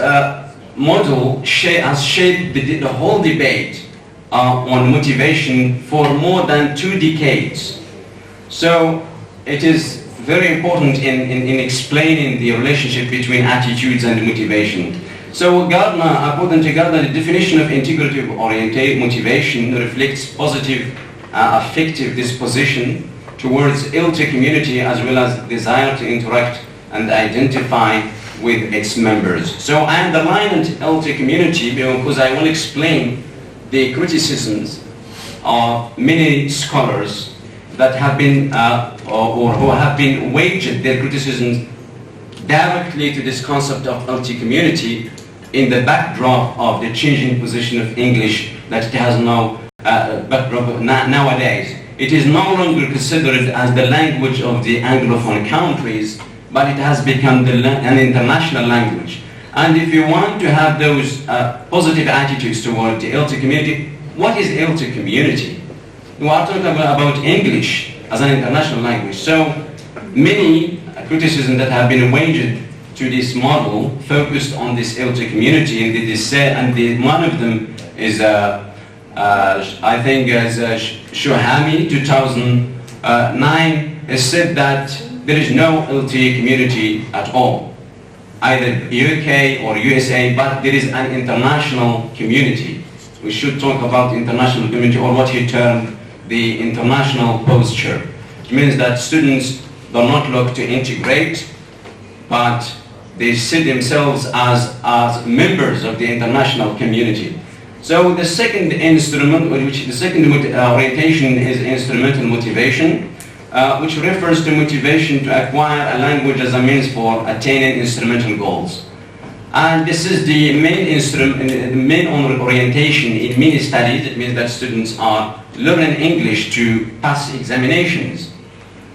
model has shaped the whole debate on motivation for more than 2 decades. So it is very important in explaining the relationship between attitudes and motivation. So Gardner, according to Gardner, the definition of integrative oriented motivation reflects positive affective disposition towards LT community, as well as desire to interact and identify with its members. So I underlined LT community because I will explain the criticisms of many scholars that have been, or who have been waged their criticisms directly to this concept of LT community in the backdrop of the changing position of English that it has now, nowadays. It is no longer considered as the language of the Anglophone countries, but it has become an international language. And if you want to have those positive attitudes toward the LT community, what is LT community? We are talking about English as an international language. So many criticisms that have been waged to this model focused on this LT community, and one of them is, I think, as Shohami, 2009, has said that there is no LT community at all, either UK or USA, but there is an international community. We should talk about international community, or what he termed the international posture. It means that students do not look to integrate, but they see themselves as members of the international community. So the second instrument, the second orientation is instrumental motivation, which refers to motivation to acquire a language as a means for attaining instrumental goals. And this is the main orientation in many studies. It means that students are learning English to pass examinations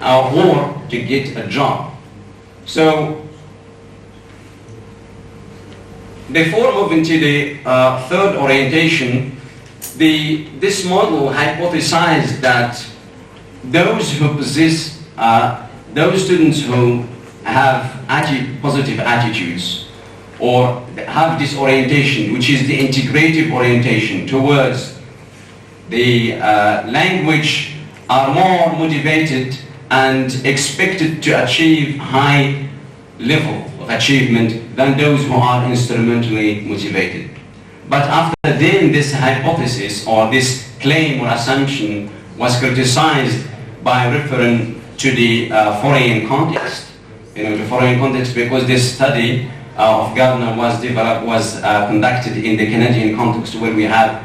or to get a job. So before moving to the third orientation, this model hypothesized that those who possess, those students who have positive attitudes or have this orientation, which is the integrative orientation towards the language, are more motivated and expected to achieve high level of achievement than those who are instrumentally motivated. But after then this hypothesis or this claim or assumption was criticized by referring to the foreign context. The foreign context, because this study of Gardner was conducted in the Canadian context, where we have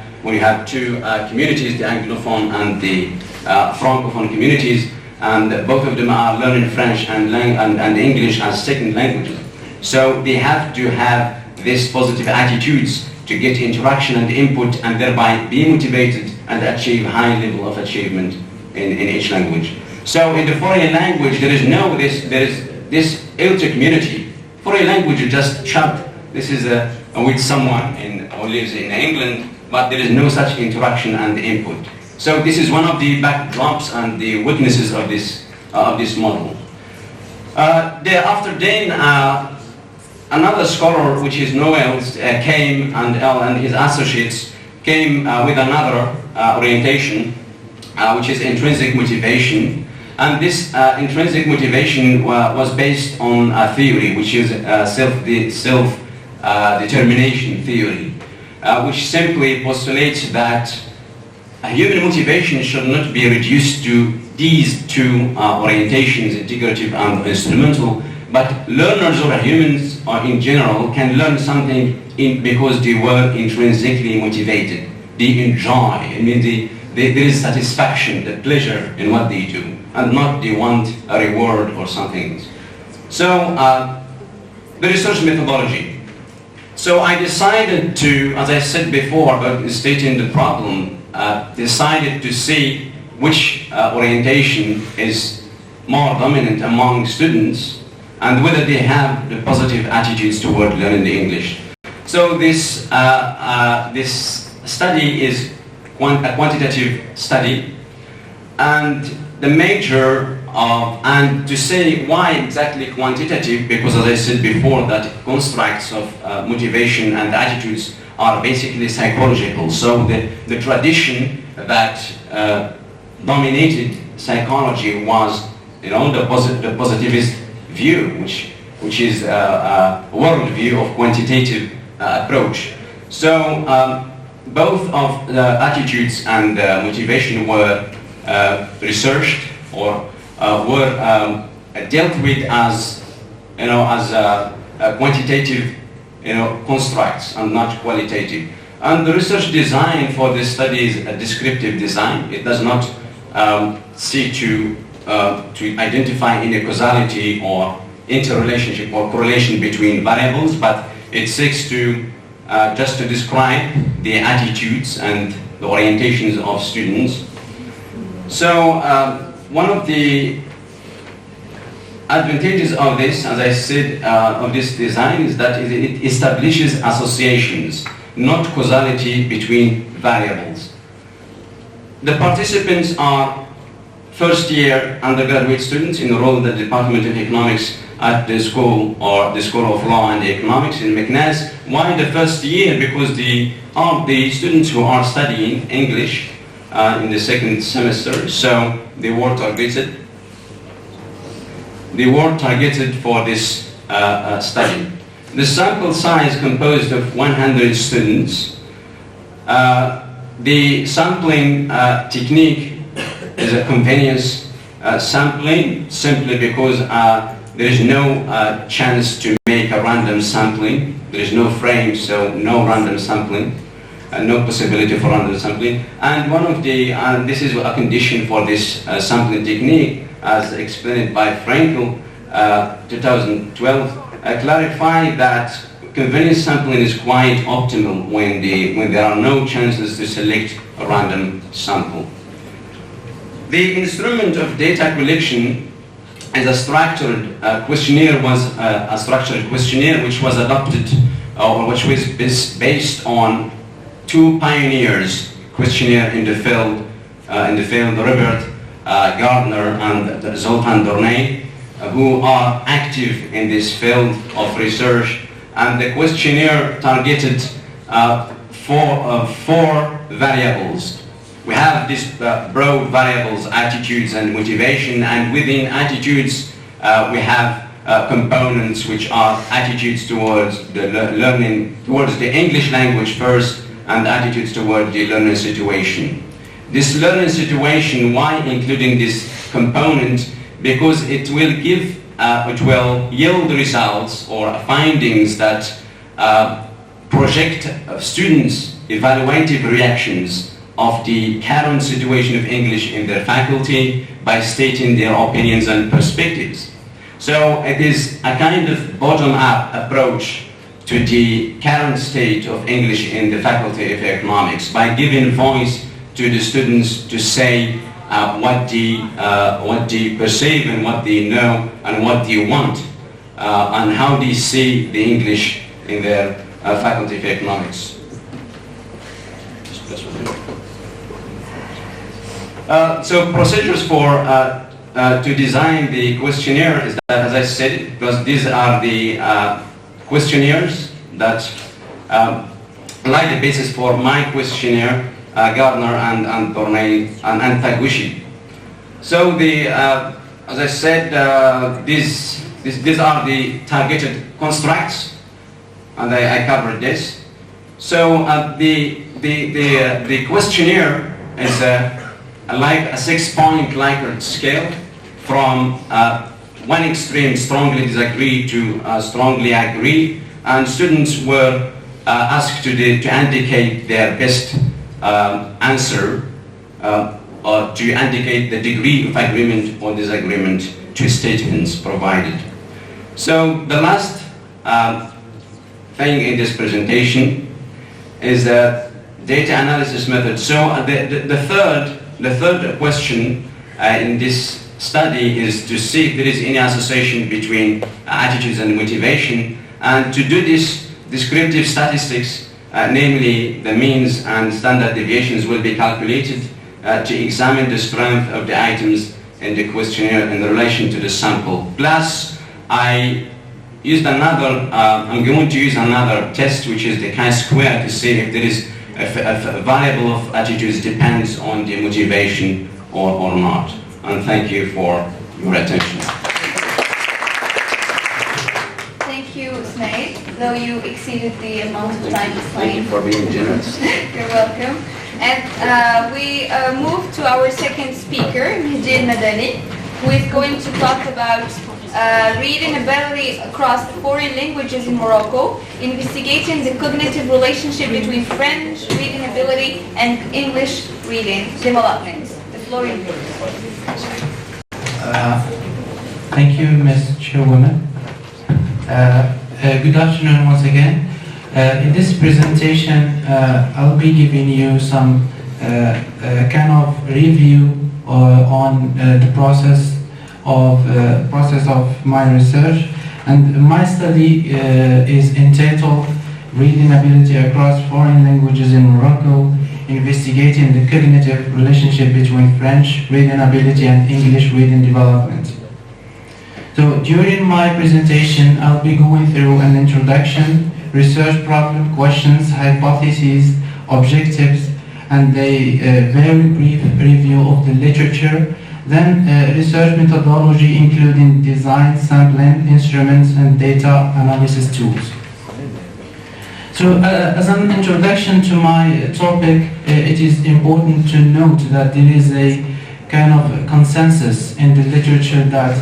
two communities, the Anglophone and the Francophone communities, and both of them are learning French and English as second languages. So they have to have these positive attitudes to get interaction and input, and thereby be motivated and achieve high level of achievement in each language. So in the foreign language, there is this ILTA community. Foreign language is just chat. This is with someone who lives in England, but there is no such interaction and input. So this is one of the backdrops and the weaknesses of this model. Thereafter then, another scholar, which is Noels, came and his associates came with another orientation, which is intrinsic motivation. And this intrinsic motivation was based on a theory, which is self-determination theory, which simply postulates that human motivation should not be reduced to these two orientations, integrative and instrumental, but learners or humans in general can learn something because they were intrinsically motivated. They enjoy, there is satisfaction, the pleasure in what they do, and not they want a reward or something. So, the research methodology. So I decided to, as I said before about stating the problem, decided to see which orientation is more dominant among students and whether they have the positive attitudes toward learning the English. So this study is a quantitative study, and the major of, and to say why exactly quantitative, because as I said before, that constructs of motivation and attitudes are basically psychological. So the tradition that dominated psychology was, the positivist view, which is a world view of quantitative approach. So both of the attitudes and motivation were researched or were dealt with as quantitative constructs and not qualitative. And the research design for this study is a descriptive design. It does not seek to identify any causality or interrelationship or correlation between variables, but it seeks to just to describe the attitudes and the orientations of students. So one of the advantages of this, as I said, of this design is that it establishes associations, not causality between variables. The participants are first-year undergraduate students enrolled at the Department of Economics at the School of Law and Economics in McNass. Why the first year? Because the students who are studying English in the second semester, so they were targeted. They were targeted for this study. The sample size composed of 100 students. The sampling technique is a convenience sampling, simply because there is no chance to make a random sampling. There is no frame, so no random sampling, no possibility for random sampling. And one of the, this is a condition for this sampling technique, as explained by Frankel, 2012, clarified that convenience sampling is quite optimal when there are no chances to select a random sample. The instrument of data collection is a structured questionnaire, which was adopted, or which was based on two pioneers questionnaire in the field, Robert Gardner and Zoltan Dornay, who are active in this field of research. And the questionnaire targeted four variables. We have these broad variables, attitudes and motivation, and within attitudes we have components which are attitudes towards the learning, towards the English language first, and attitudes towards the learning situation. This learning situation, why including this component? Because it will give, it will yield results or findings that project students' evaluative reactions of the current situation of English in their faculty by stating their opinions and perspectives. So it is a kind of bottom-up approach to the current state of English in the Faculty of Economics by giving voice to the students to say what they perceive and what they know and what they want and how they see the English in their Faculty of Economics. So procedures for to design the questionnaire is that, as I said, because these are the questionnaires that lie the basis for my questionnaire, Gardner and Dornay and Taguchi. So as I said, these are the targeted constructs, and I covered this. So the questionnaire is like a 6-point Likert scale from one extreme, strongly disagree, to strongly agree, and students were asked to indicate their best answer or to indicate the degree of agreement or disagreement to statements provided. So the last thing in this presentation is the data analysis method. So the third question in this study is to see if there is any association between attitudes and motivation, and to do this, descriptive statistics, namely the means and standard deviations, will be calculated to examine the strength of the items in the questionnaire in relation to the sample. Plus, I'm going to use another test, which is the chi-square, to see if there is a variable of attitudes depends on the motivation or not. And thank you for your attention. Thank you, Snaid, though you exceeded the amount of time assigned. Thank you for being generous. You're welcome. And we move to our second speaker, Mehdi Madani, who is going to talk about reading ability across foreign languages in Morocco, investigating the cognitive relationship between French reading ability and English reading development. The floor is yours. Thank you, Ms. Chairwoman. Good afternoon once again. In this presentation, I'll be giving you some kind of review on the process of my research, and my study is entitled Reading Ability Across Foreign Languages in Morocco, Investigating the Cognitive Relationship Between French Reading Ability and English Reading Development. So during my presentation, I'll be going through an introduction, research problem, questions, hypotheses, objectives, and a very brief review of the literature. Then research methodology, including design, sampling, instruments, and data analysis tools. So as an introduction to my topic, it is important to note that there is a kind of consensus in the literature that,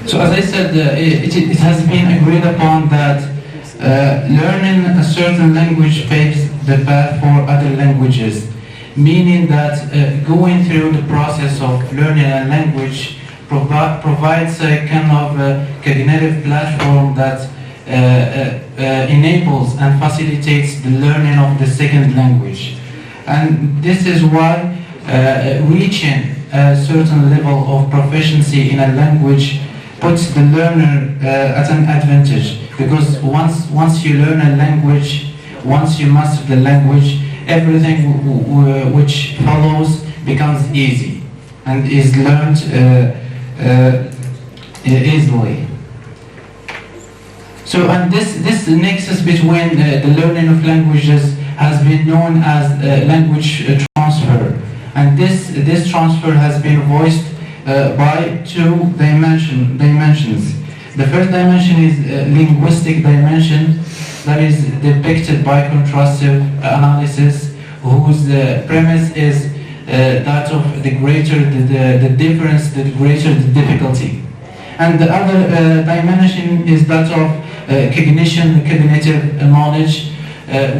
so as I said, it has been agreed upon that learning a certain language paves the path for other languages, meaning that going through the process of learning a language provides a kind of cognitive platform that enables and facilitates the learning of the second language. And this is why reaching a certain level of proficiency in a language puts the learner at an advantage, because once you learn a language, once you master the language, everything which follows becomes easy and is learned easily. So, and this nexus between the learning of languages has been known as language transfer, and this transfer has been voiced by two dimensions. The first dimension is linguistic dimension, that is depicted by contrastive analysis, whose premise is that of the greater the difference, the greater the difficulty. And the other dimension is that of cognition, cognitive knowledge,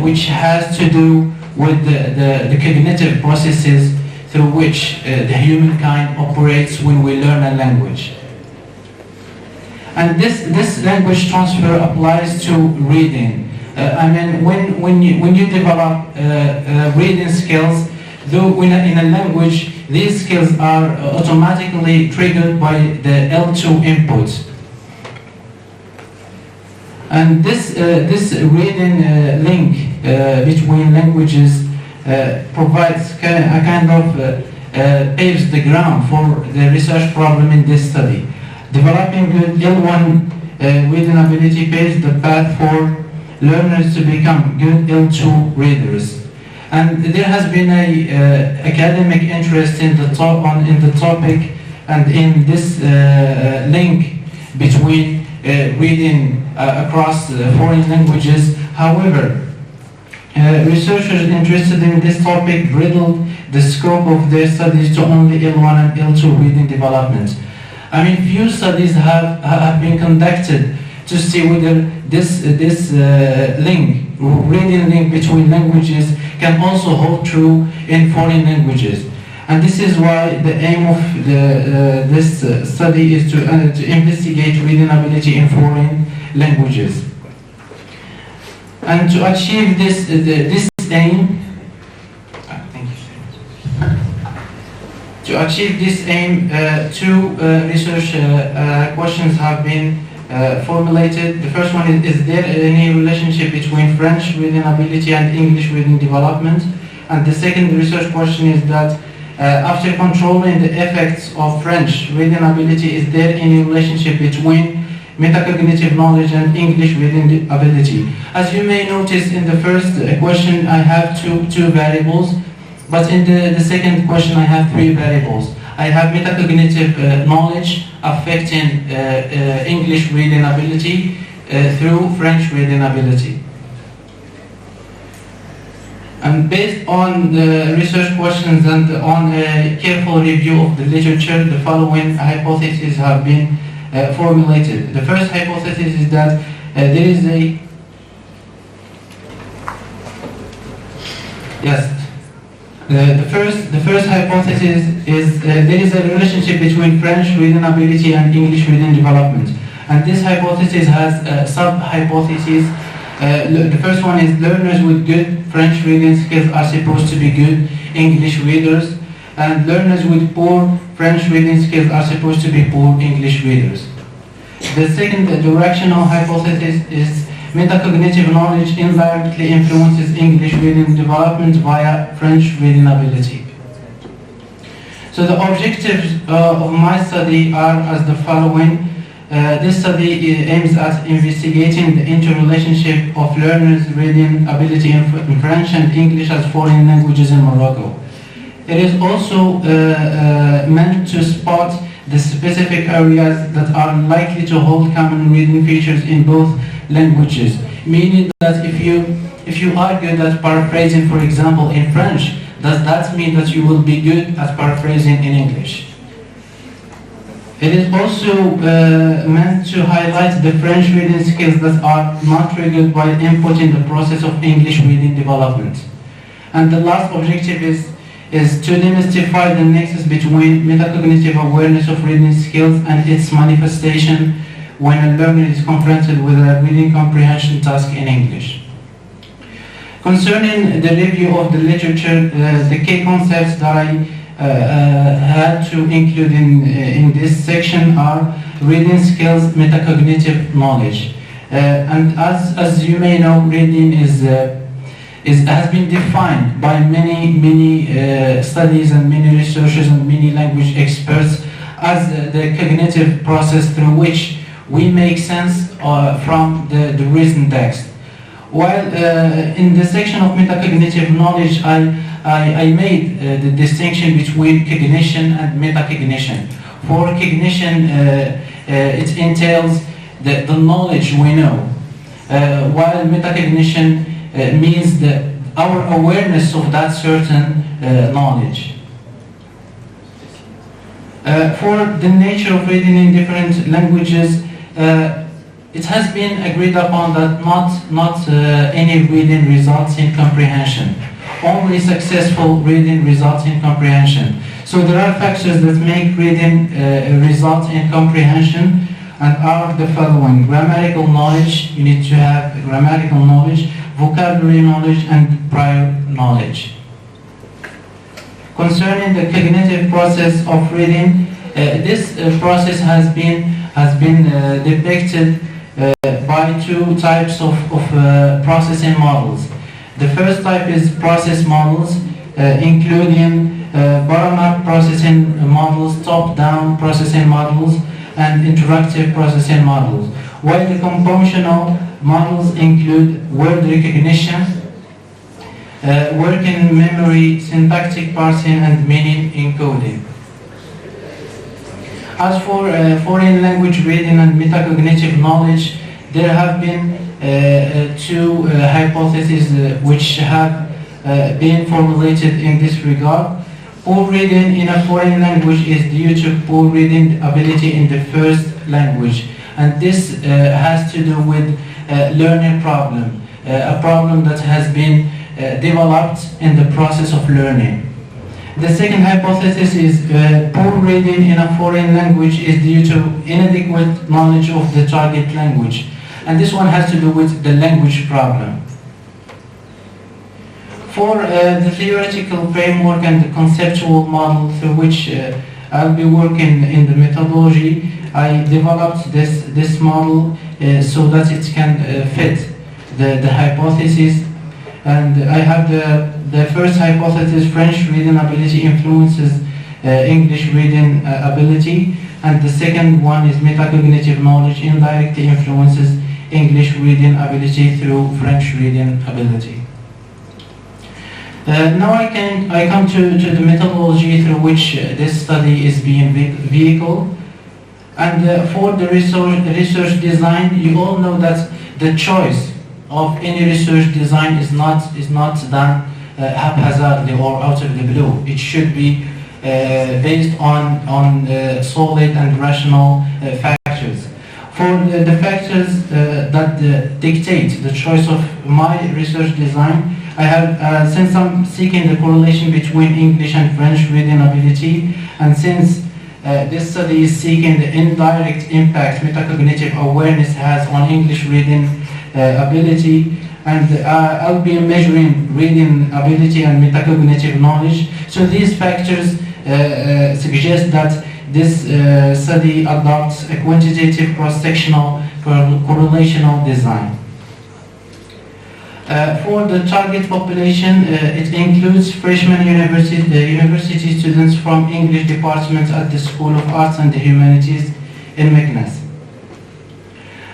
which has to do with the cognitive processes through which the humankind operates when we learn a language. And this language transfer applies to reading. I mean, when you develop reading skills, though in a language, these skills are automatically triggered by the L2 input. And this reading link between languages provides a kind of paves the ground for the research problem in this study. Developing good L1 reading ability paves the path for learners to become good L2 readers. And there has been a academic interest in the topic and in this link between reading across foreign languages. However, researchers interested in this topic riddled the scope of their studies to only L1 and L2 reading development. I mean, few studies have been conducted to see whether this link, reading link between languages can also hold true in foreign languages. And this is why the aim of this study is to investigate reading ability in foreign languages. And to achieve this aim, to achieve this aim, two research questions have been formulated. The first one is there any relationship between French reading ability and English reading development? And the second research question is that after controlling the effects of French reading ability, is there any relationship between metacognitive knowledge and English reading ability? As you may notice in the first question, I have two variables, but in the second question, I have three variables. I have metacognitive knowledge affecting English reading ability through French reading ability. And based on the research questions and on a careful review of the literature, the following hypotheses have been formulated. The first hypothesis is that there is a the first hypothesis is there is a relationship between French reading ability and English reading development. And this hypothesis has sub-hypotheses. The first one is learners with good French reading skills are supposed to be good English readers, and learners with poor French reading skills are supposed to be poor English readers. The second directional hypothesis is metacognitive knowledge indirectly influences English reading development via French reading ability. So the objectives of my study are as the following. This study aims at investigating the interrelationship of learners' reading ability in French and English as foreign languages in Morocco. It is also meant to spot the specific areas that are likely to hold common reading features in both languages, meaning that if you are good at paraphrasing, for example, in French, does that mean that you will be good at paraphrasing in English? It is also meant to highlight the French reading skills that are not triggered by input in the process of English reading development. And the last objective is to demystify the nexus between metacognitive awareness of reading skills and its manifestation when a learner is confronted with a reading comprehension task in English. Concerning the review of the literature, the key concepts that I had to include in this section are reading skills, metacognitive knowledge. And as you may know, reading is has been defined by many studies and many researchers and many language experts as the cognitive process through which we make sense from the written text. While in the section of metacognitive knowledge, I made the distinction between cognition and metacognition. For cognition, it entails the knowledge we know, while metacognition means our awareness of that certain knowledge. For the nature of reading in different languages, it has been agreed upon that not any reading results in comprehension. Only successful reading results in comprehension. So there are factors that make reading result in comprehension, and are the following: grammatical knowledge, you need to have grammatical knowledge, vocabulary knowledge, and prior knowledge. Concerning the cognitive process of reading, this process has been depicted by two types of processing models. The first type is process models, including bottom-up processing models, top-down processing models, and interactive processing models, while the compositional models include word recognition, working memory, syntactic parsing, and meaning encoding. As for foreign language reading and metacognitive knowledge, there have been two hypotheses which have been formulated in this regard. Poor reading in a foreign language is due to poor reading ability in the first language, and this has to do with learning problem, a problem that has been developed in the process of learning. The second hypothesis is poor reading in a foreign language is due to inadequate knowledge of the target language, and this one has to do with the language problem. For the theoretical framework and the conceptual model through which I'll be working in the methodology, I developed this model so that it can fit the hypothesis. And I have the first hypothesis: French reading ability influences English reading ability, and the second one is metacognitive knowledge indirectly influences English reading ability through French reading ability. Now I come to the methodology through which this study is being vehicled. And for the research design, you all know that the choice of any research design is not done haphazardly or out of the blue. It should be based on solid and rational factors. For the factors that dictate the choice of my research design, I have, since I'm seeking the correlation between English and French reading ability, and since this study is seeking the indirect impact metacognitive awareness has on English reading ability, and I'll be measuring reading ability and metacognitive knowledge. So these factors suggest that this study adopts a quantitative cross-sectional correlational design. For the target population, it includes freshman university students from English departments at the School of Arts and the Humanities in Meknes.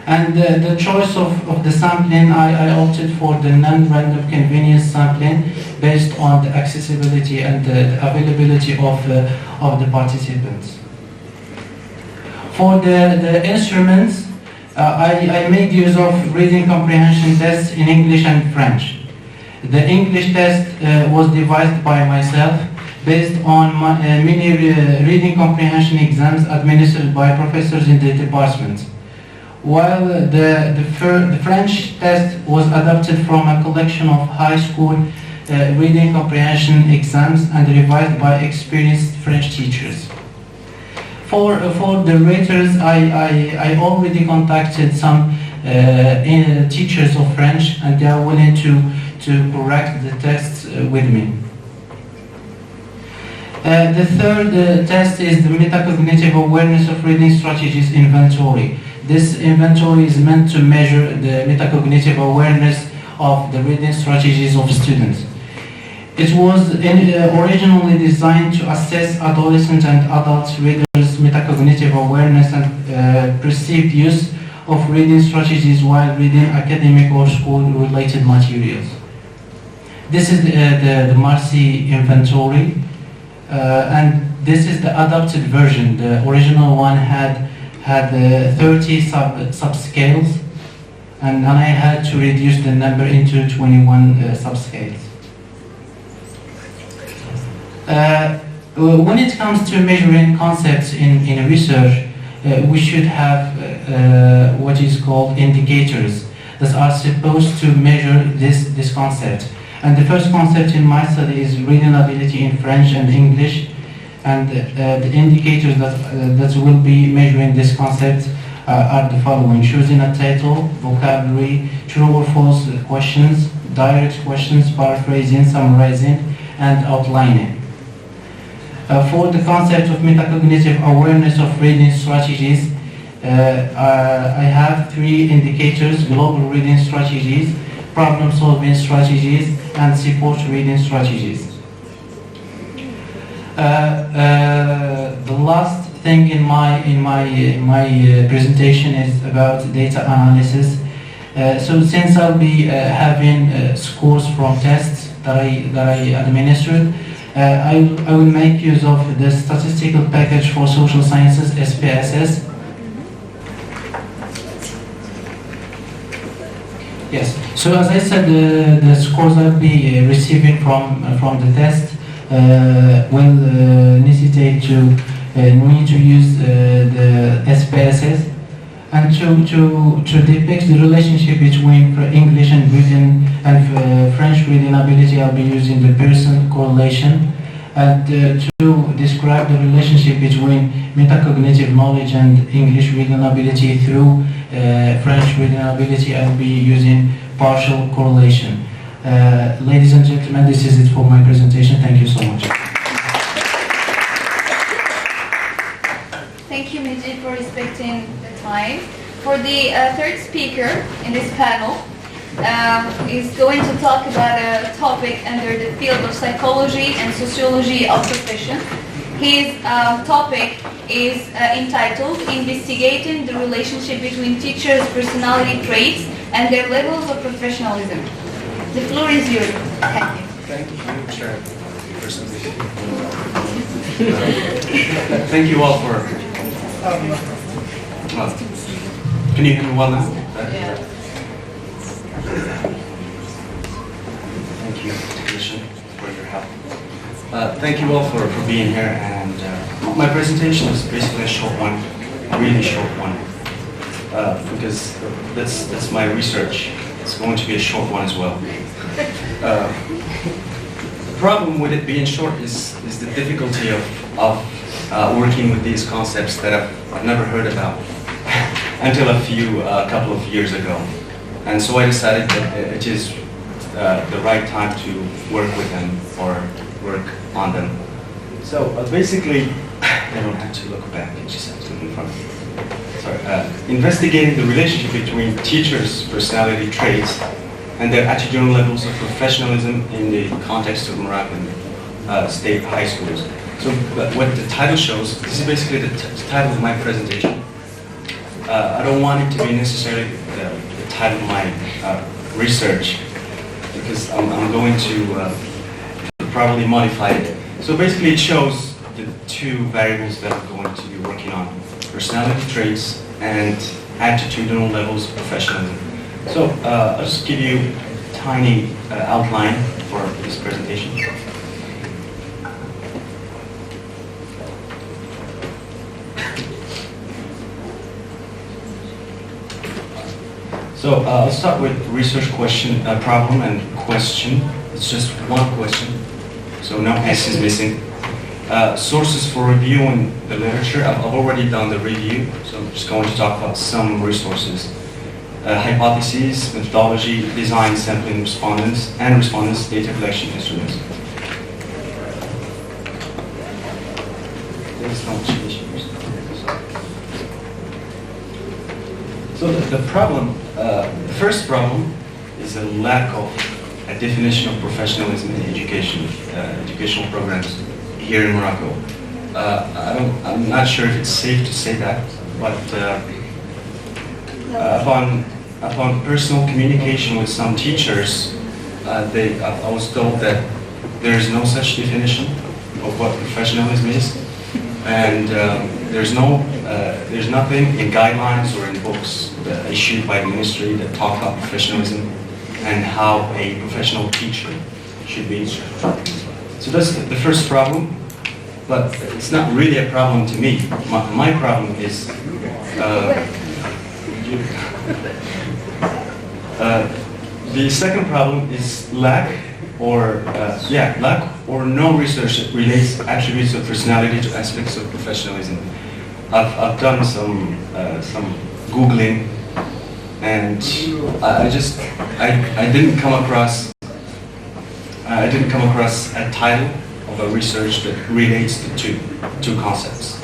And the choice of the sampling, I opted for the non-random convenience sampling based on the accessibility and the availability of the participants. For the instruments, I made use of reading comprehension tests in English and French. The English test was devised by myself based on many reading comprehension exams administered by professors in the department, while the French test was adapted from a collection of high school reading comprehension exams and revised by experienced French teachers. For the raters, I already contacted some teachers of French, and they are willing to correct the tests with me. The third test is the metacognitive awareness of reading strategies inventory. This inventory is meant to measure the metacognitive awareness of the reading strategies of students. It was originally designed to assess adolescent and adult readers' metacognitive awareness and perceived use of reading strategies while reading academic or school-related materials. This is the Marcy inventory, and this is the adapted version. The original one had 30 subscales, and I had to reduce the number into 21 subscales. When it comes to measuring concepts in research, we should have what is called indicators that are supposed to measure this concept. And the first concept in my study is reading ability in French and English, and the indicators that will be measuring this concept are the following: choosing a title, vocabulary, true or false questions, direct questions, paraphrasing, summarizing, and outlining. For the concept of metacognitive awareness of reading strategies, I have 3 indicators: global reading strategies, problem-solving strategies, and support reading strategies. The last thing in my presentation is about data analysis. So since I'll be having scores from tests that I administered, I will make use of the statistical package for social sciences, SPSS. Yes. So as I said, the scores I'll be receiving from the test will necessitate me to use the SPSS, and to depict the relationship between English and reading and French reading ability, I'll be using the Pearson correlation. And to describe the relationship between metacognitive knowledge and English reading ability through French reading ability, I'll be using partial correlation. Ladies and gentlemen, this is it for my presentation. Thank you so much. Thank you, Majid, for respecting the time. For the third speaker in this panel, is going to talk about a topic under the field of psychology and sociology of profession. His topic is entitled Investigating the Relationship Between Teachers' Personality Traits and Their Levels of Professionalism. The floor is yours. Thank you. Thank you, Chair. Thank you all for... can you hear me well now? Yeah. Thank you, technician, for your help. Thank you all for being here, and my presentation is basically a short one, a really short one, because that's my research. It's going to be a short one as well. The problem with it being short is the difficulty of working with these concepts that I've never heard about until a couple of years ago. And so I decided that it is the right time to work with them or work on them. So basically, I don't have to look back, I just have to look in front. Sorry. Investigating the relationship between teachers' personality traits and their attitudinal levels of professionalism in the context of Moroccan state high schools. So what the title shows, this is basically the title of my presentation. I don't want it to be necessarily the title of my research, because I'm going to probably modify it. So basically it shows the 2 variables that I'm going to be working on: personality traits and attitudinal levels of professionalism. So I'll just give you a tiny outline for this presentation. So I'll start with research question, problem and question. It's just one question, so no S is missing. Sources for reviewing the literature. I've already done the review, so I'm just going to talk about some resources. Hypotheses, methodology, design, sampling respondents, and respondents' data collection instruments. So the problem, the first problem is a lack of a definition of professionalism in education, educational programs here in Morocco. I'm not sure if it's safe to say that, but upon personal communication with some teachers, I was told that there is no such definition of what professionalism is, and there's nothing in guidelines or in books issued by the ministry that talk about professionalism and how a professional teacher should be instructed. So that's the first problem, but it's not really a problem to me. My problem is the second problem is lack or no research that relates attributes of personality to aspects of professionalism. I've done some Googling, and I didn't come across a title of a research that relates the two concepts.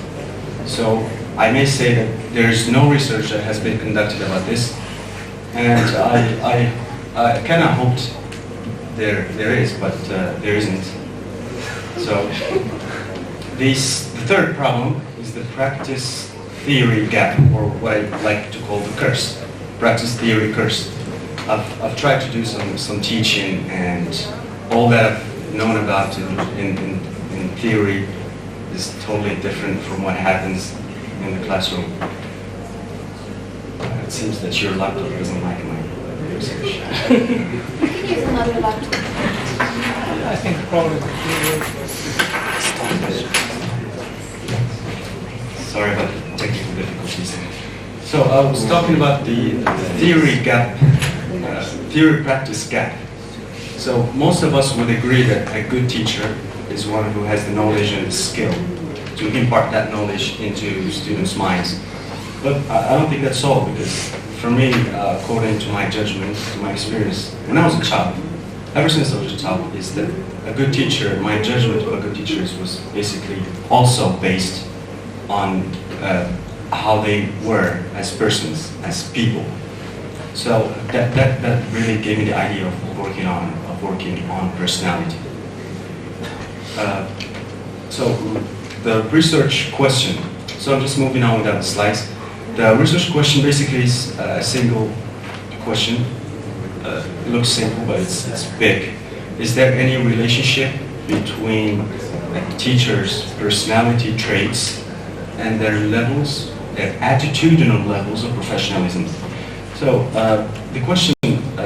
So I may say that there is no research that has been conducted about this, and I kind of hoped there is, but there isn't. So the third problem is the practice theory gap, or what I like to call the curse, practice theory curse. I've tried to do some teaching, and all that I've known about in theory is totally different from what happens in the classroom. It seems that your laptop doesn't like my research. We can use another laptop. I think probably. Sorry about the technical difficulties. So I was talking about the theory gap, theory-practice gap. So most of us would agree that a good teacher is one who has the knowledge and the skill to impart that knowledge into students' minds. But I don't think that's all, because for me, according to my judgment, to my experience, when I was a child, ever since I was a child, is that a good teacher, my judgment of a good teacher was basically also based on how they were as persons, as people. So that really gave me the idea of working on personality. So the research question. So I'm just moving on without the slides. The research question basically is a single question. It looks simple, but it's big. Is there any relationship between a teacher's personality traits and their levels, their attitudinal levels of professionalism? So the question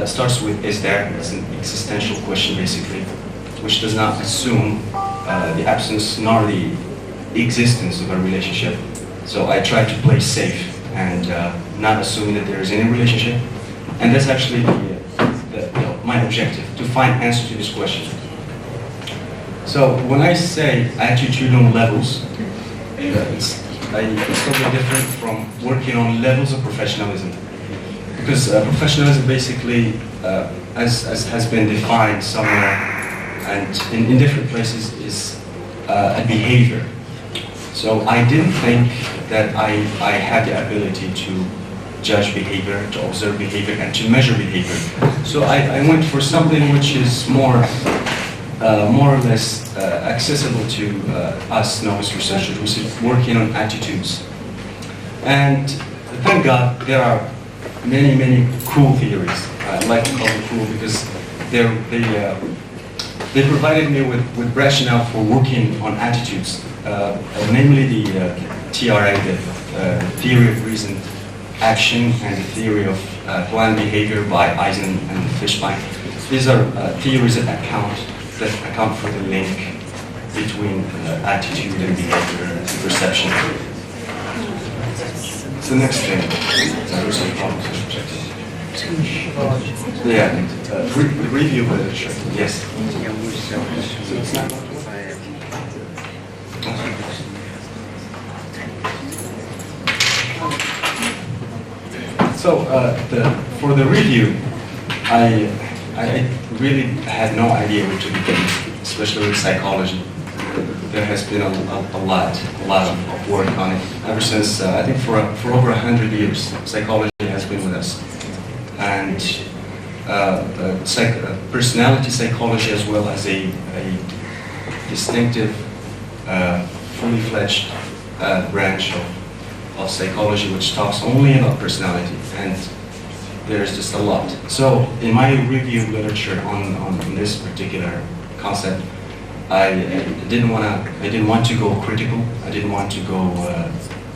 starts with, is there? It's an existential question, basically, which does not assume the absence nor the existence of a relationship. So I try to play safe and not assuming that there is any relationship. And that's actually my objective, to find answer to this question. So when I say attitudinal levels, it's totally different from working on levels of professionalism. Because professionalism basically, as has been defined somewhere and in different places, is a behavior. So I didn't think that I had the ability to judge behavior, to observe behavior, and to measure behavior. So I went for something which is more or less accessible to us novice researchers, which is working on attitudes. And thank God there are many cool theories. I like to call them cool because they provided me with rationale for working on attitudes, namely the TRA, the Theory of Reasoned Action, and the Theory of Planned Behavior by Eisen and Fishbein. These are theories that account for the link between attitude and behavior and perception. It's the next thing. Review literature. Yes. So for the review, I really had no idea where to begin, especially with psychology. There has been a lot of work on it ever since I think for over 100 years. Psychology has been with us, and personality psychology as well as a distinctive, fully fledged branch of psychology which talks only about personality, and there's just a lot. So in my review of literature on this particular concept, I didn't want to go critical, I didn't want to go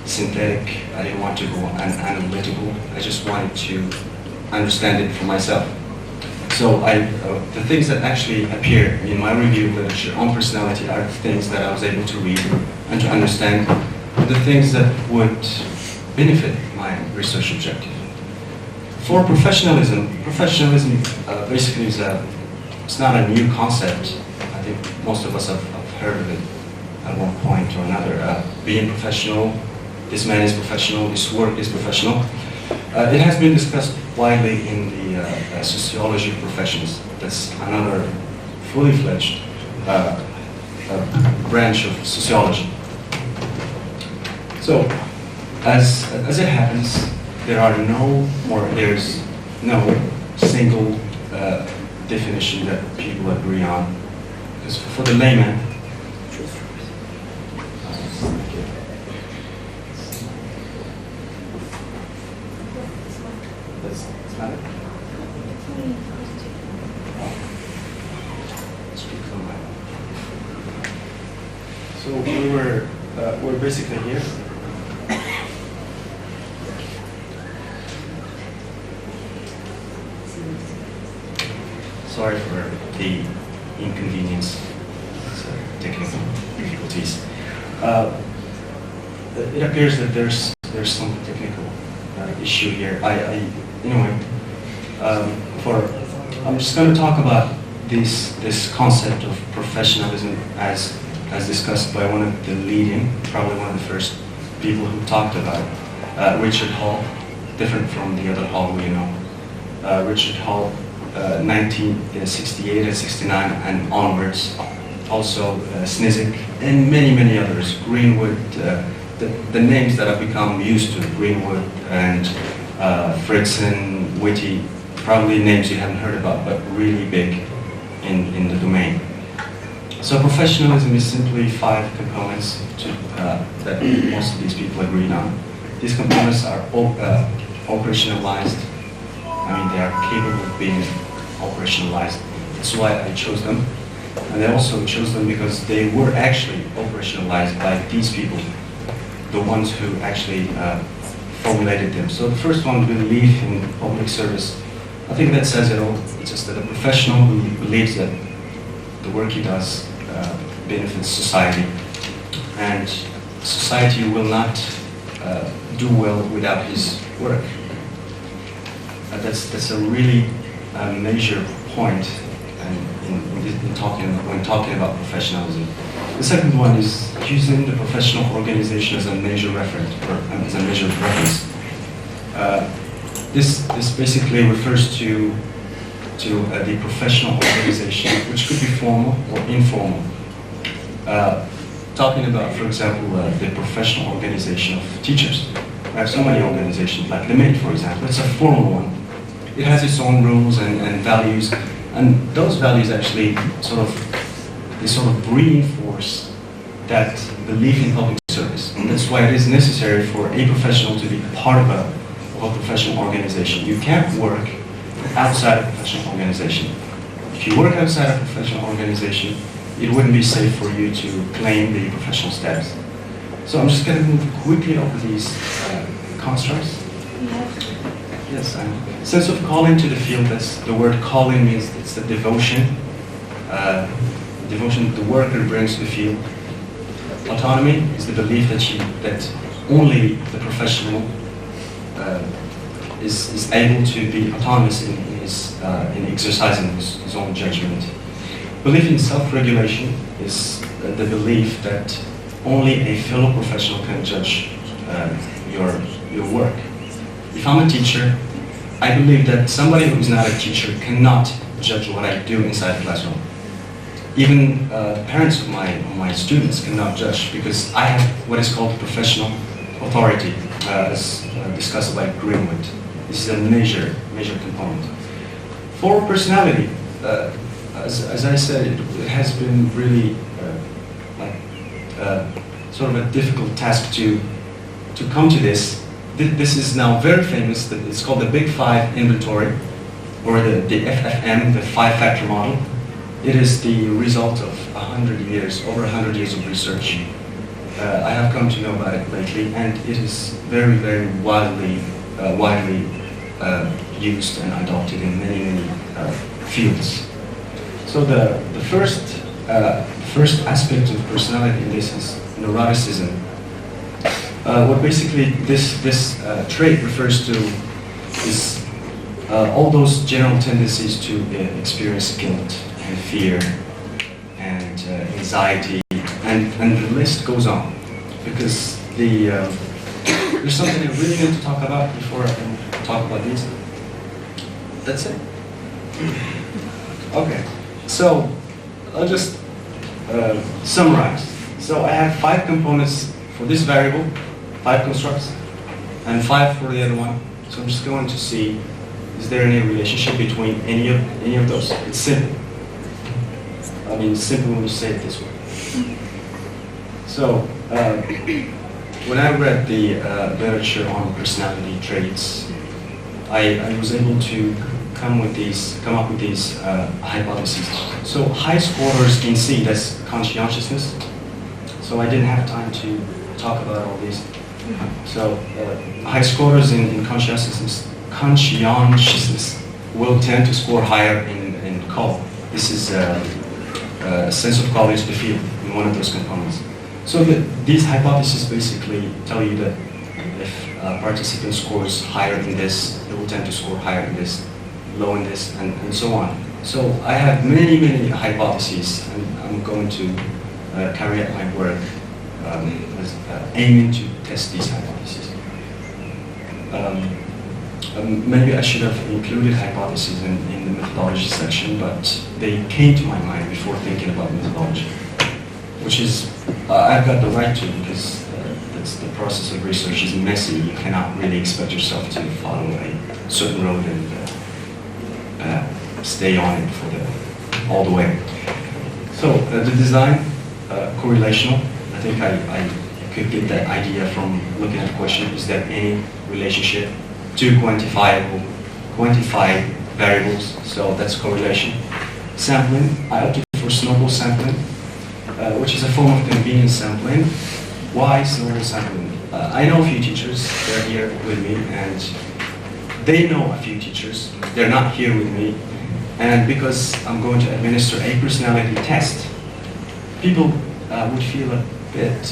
synthetic, I didn't want to go analytical, I just wanted to understand it for myself. So the things that actually appear in my review of literature on personality are the things that I was able to read and to understand, the things that would benefit my research objective. For professionalism basically it's not a new concept. I think most of us have heard of it at one point or another. Being professional, this man is professional, this work is professional. It has been discussed widely in the sociology professions. That's another fully fledged branch of sociology. So, as it happens, there's no single definition that people agree on. Because for the layman, that's not it. So we're basically here. Sorry for the inconvenience, technical difficulties. It appears that there's some technical issue here. Anyway, I'm just going to talk about this concept of professionalism as discussed by one of the leading, probably one of the first people who talked about it, Richard Hall, different from the other Hall we know. Richard Hall, 1968 and 69 and onwards. Also Snizek and many others. Greenwood, the names that have become used to, Greenwood and Fredson, Whitty, probably names you haven't heard about, but really big in the domain. So professionalism is simply 5 components that most of these people agreed on. These components are operationalized. I mean, they are capable of being operationalized. That's why I chose them. And I also chose them because they were actually operationalized by these people, the ones who actually formulated them. So the first one, belief in public service. I think that says it all. It's just that a professional who believes that the work he does benefits society. And society will not do well without his work. That's a really major point when talking about professionalism. The second one is using the professional organization as a major reference. This basically refers to the professional organization, which could be formal or informal. Talking about, for example, the professional organization of teachers. We have so many organizations, like the MIT, for example. It's a formal one. It has its own rules and values, and those values actually sort of reinforce that belief in public service. And that's why it is necessary for a professional to be part of a professional organization. You can't work outside a professional organization. If you work outside a professional organization, it wouldn't be safe for you to claim the professional status. So I'm just going to move quickly over these constructs. Yes, sense of calling to the field. That's the word calling means it's the devotion. Devotion the worker brings to the field. Autonomy is the belief that only the professional is able to be autonomous in exercising his own judgment. Belief in self-regulation is the belief that only a fellow professional can judge your work. If I'm a teacher, I believe that somebody who is not a teacher cannot judge what I do inside the classroom. Even parents of my students cannot judge, because I have what is called professional authority, as discussed by Greenwood. This is a major component. For personality, as I said, it has been really sort of a difficult task to come to this. This is now very famous. It's called the Big Five Inventory, or the FFM, the five-factor model. It is the result of 100 years, over 100 years of research. I have come to know about it lately, and it is very, very widely used and adopted in many fields. So the first aspect of personality in this is neuroticism. What basically this trait refers to is all those general tendencies to experience guilt and fear and anxiety, and the list goes on. Because there's something I really need to talk about before I can talk about these. That's it. Okay, so I'll just summarize. So I have 5 components for this variable, 5 constructs, and 5 for the other one. So I'm just going to see, is there any relationship between any of those? It's simple. I mean, it's simple when you say it this way. So when I read the literature on personality traits, I was able to come up with these hypotheses. So high scorers in C, that's conscientiousness. So I didn't have time to talk about all these. So high scorers in conscientiousness will tend to score higher in COL. This is a sense of quality to feel in one of those components. So these hypotheses basically tell you that if a participant scores higher in this, they will tend to score higher in this, low in this, and so on. So I have many hypotheses, and I'm going to carry out my work aiming to test these hypotheses. Maybe I should have included hypotheses in the methodology section, but they came to my mind before thinking about methodology, which is, I've got the right to, because the process of research is messy. You cannot really expect yourself to follow a certain road and stay on it all the way. So the design, correlational. I think I could get that idea from looking at the question. Is there any relationship to quantified variables? So that's correlation. Sampling, I opted for snowball sampling, which is a form of convenience sampling. Why snowball sampling? I know a few teachers, they're here with me, and they know a few teachers, they're not here with me, and because I'm going to administer a personality test, people would feel a bit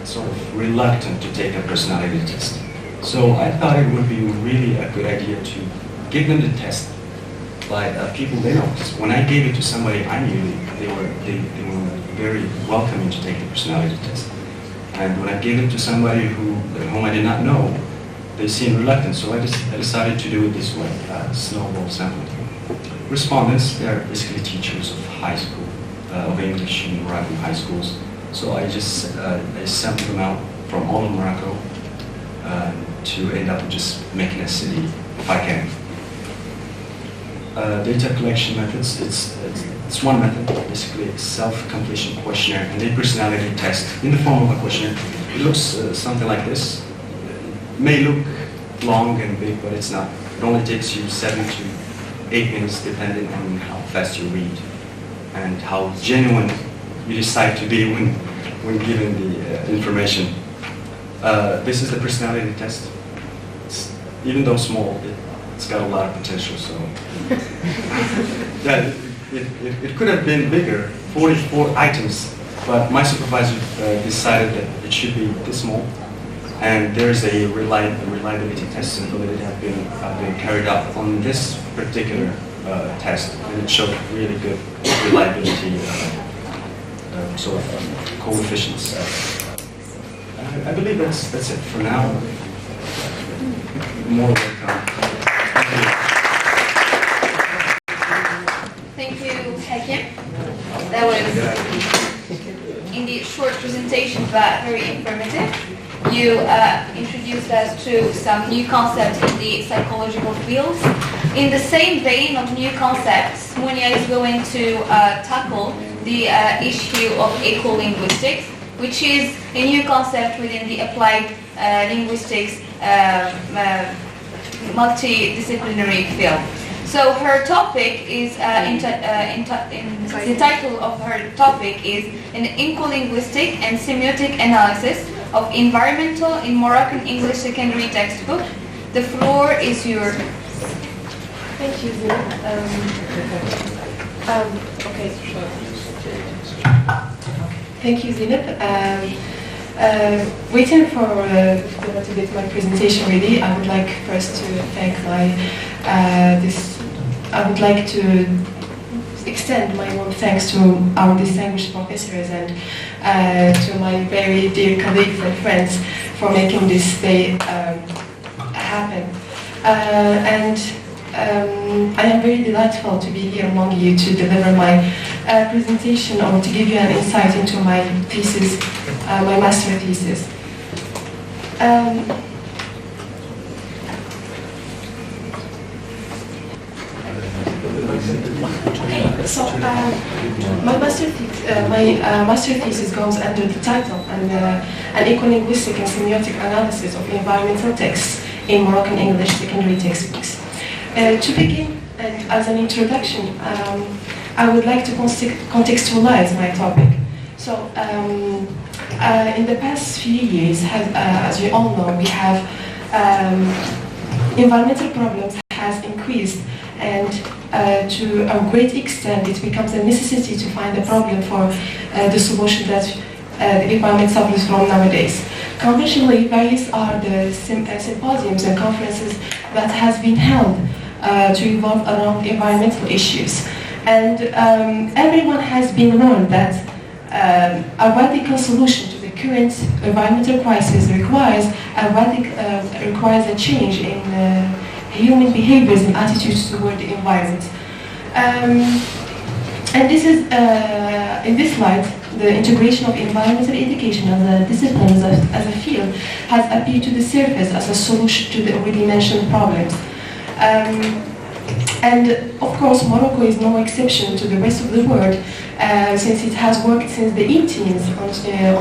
sort of reluctant to take a personality test. So I thought it would be really a good idea to give them the test by people they know. Because when I gave it to somebody I knew, they were very welcoming to take the personality test. And when I gave it to somebody whom I did not know, they seemed reluctant. So I decided to do it this way, snowball sampling. Respondents, they're basically teachers of high school, of English in Moroccan high schools. So I just I sampled them out from all of Morocco to end up just making a city if I can. Data collection methods, it's one method, basically a self-completion questionnaire and a personality test in the form of a questionnaire. It looks something like this. It may look long and big, but it's not. It only takes you 7 to 8 minutes depending on how fast you read and how genuine you decide to be when given the information. This is the personality test. Even though small, it's got a lot of potential. So yeah, it could have been bigger, 44 items, but my supervisor decided that it should be this small. And there's a reliability test and validity have been carried out on this particular test, and it showed really good reliability sort of coefficients. I believe that's it for now. More will come. Thank you, Hakim. That was indeed a short presentation, but very informative. you introduced us to some new concepts in the psychological fields. In the same vein of new concepts, Munia is going to tackle the issue of eco-linguistics, which is a new concept within the applied linguistics multidisciplinary field. So her topic is, the title of her topic is an eco-linguistic and semiotic analysis of environmental in Moroccan English secondary textbook. The floor is yours. Thank you, Zina. Okay. Thank you, Zineb. Waiting for to get my presentation ready, I would like first to thank I would like to extend my warm thanks to our distinguished professors and to my very dear colleagues and friends for making this day happen. I am very delightful to be here among you to deliver my presentation or to give you an insight into my thesis, my master thesis. So my master thesis goes under the title an eco-linguistic and semiotic analysis of environmental texts in Moroccan English secondary textbooks. To begin, and as an introduction, I would like to contextualize my topic. So, in the past few years, as you all know, we have environmental problems has increased, and to a great extent, it becomes a necessity to find a problem for the solution that the environment suffers from nowadays. Conventionally, various are the symposiums and conferences that has been held to revolve around environmental issues. And everyone has been warned that a radical solution to the current environmental crisis requires a change in human behaviors and attitudes toward the environment. And this is, in this light, the integration of environmental education as a discipline, as a field, has appeared to the surface as a solution to the already mentioned problems. And of course, Morocco is no exception to the rest of the world, since it has worked since the 18th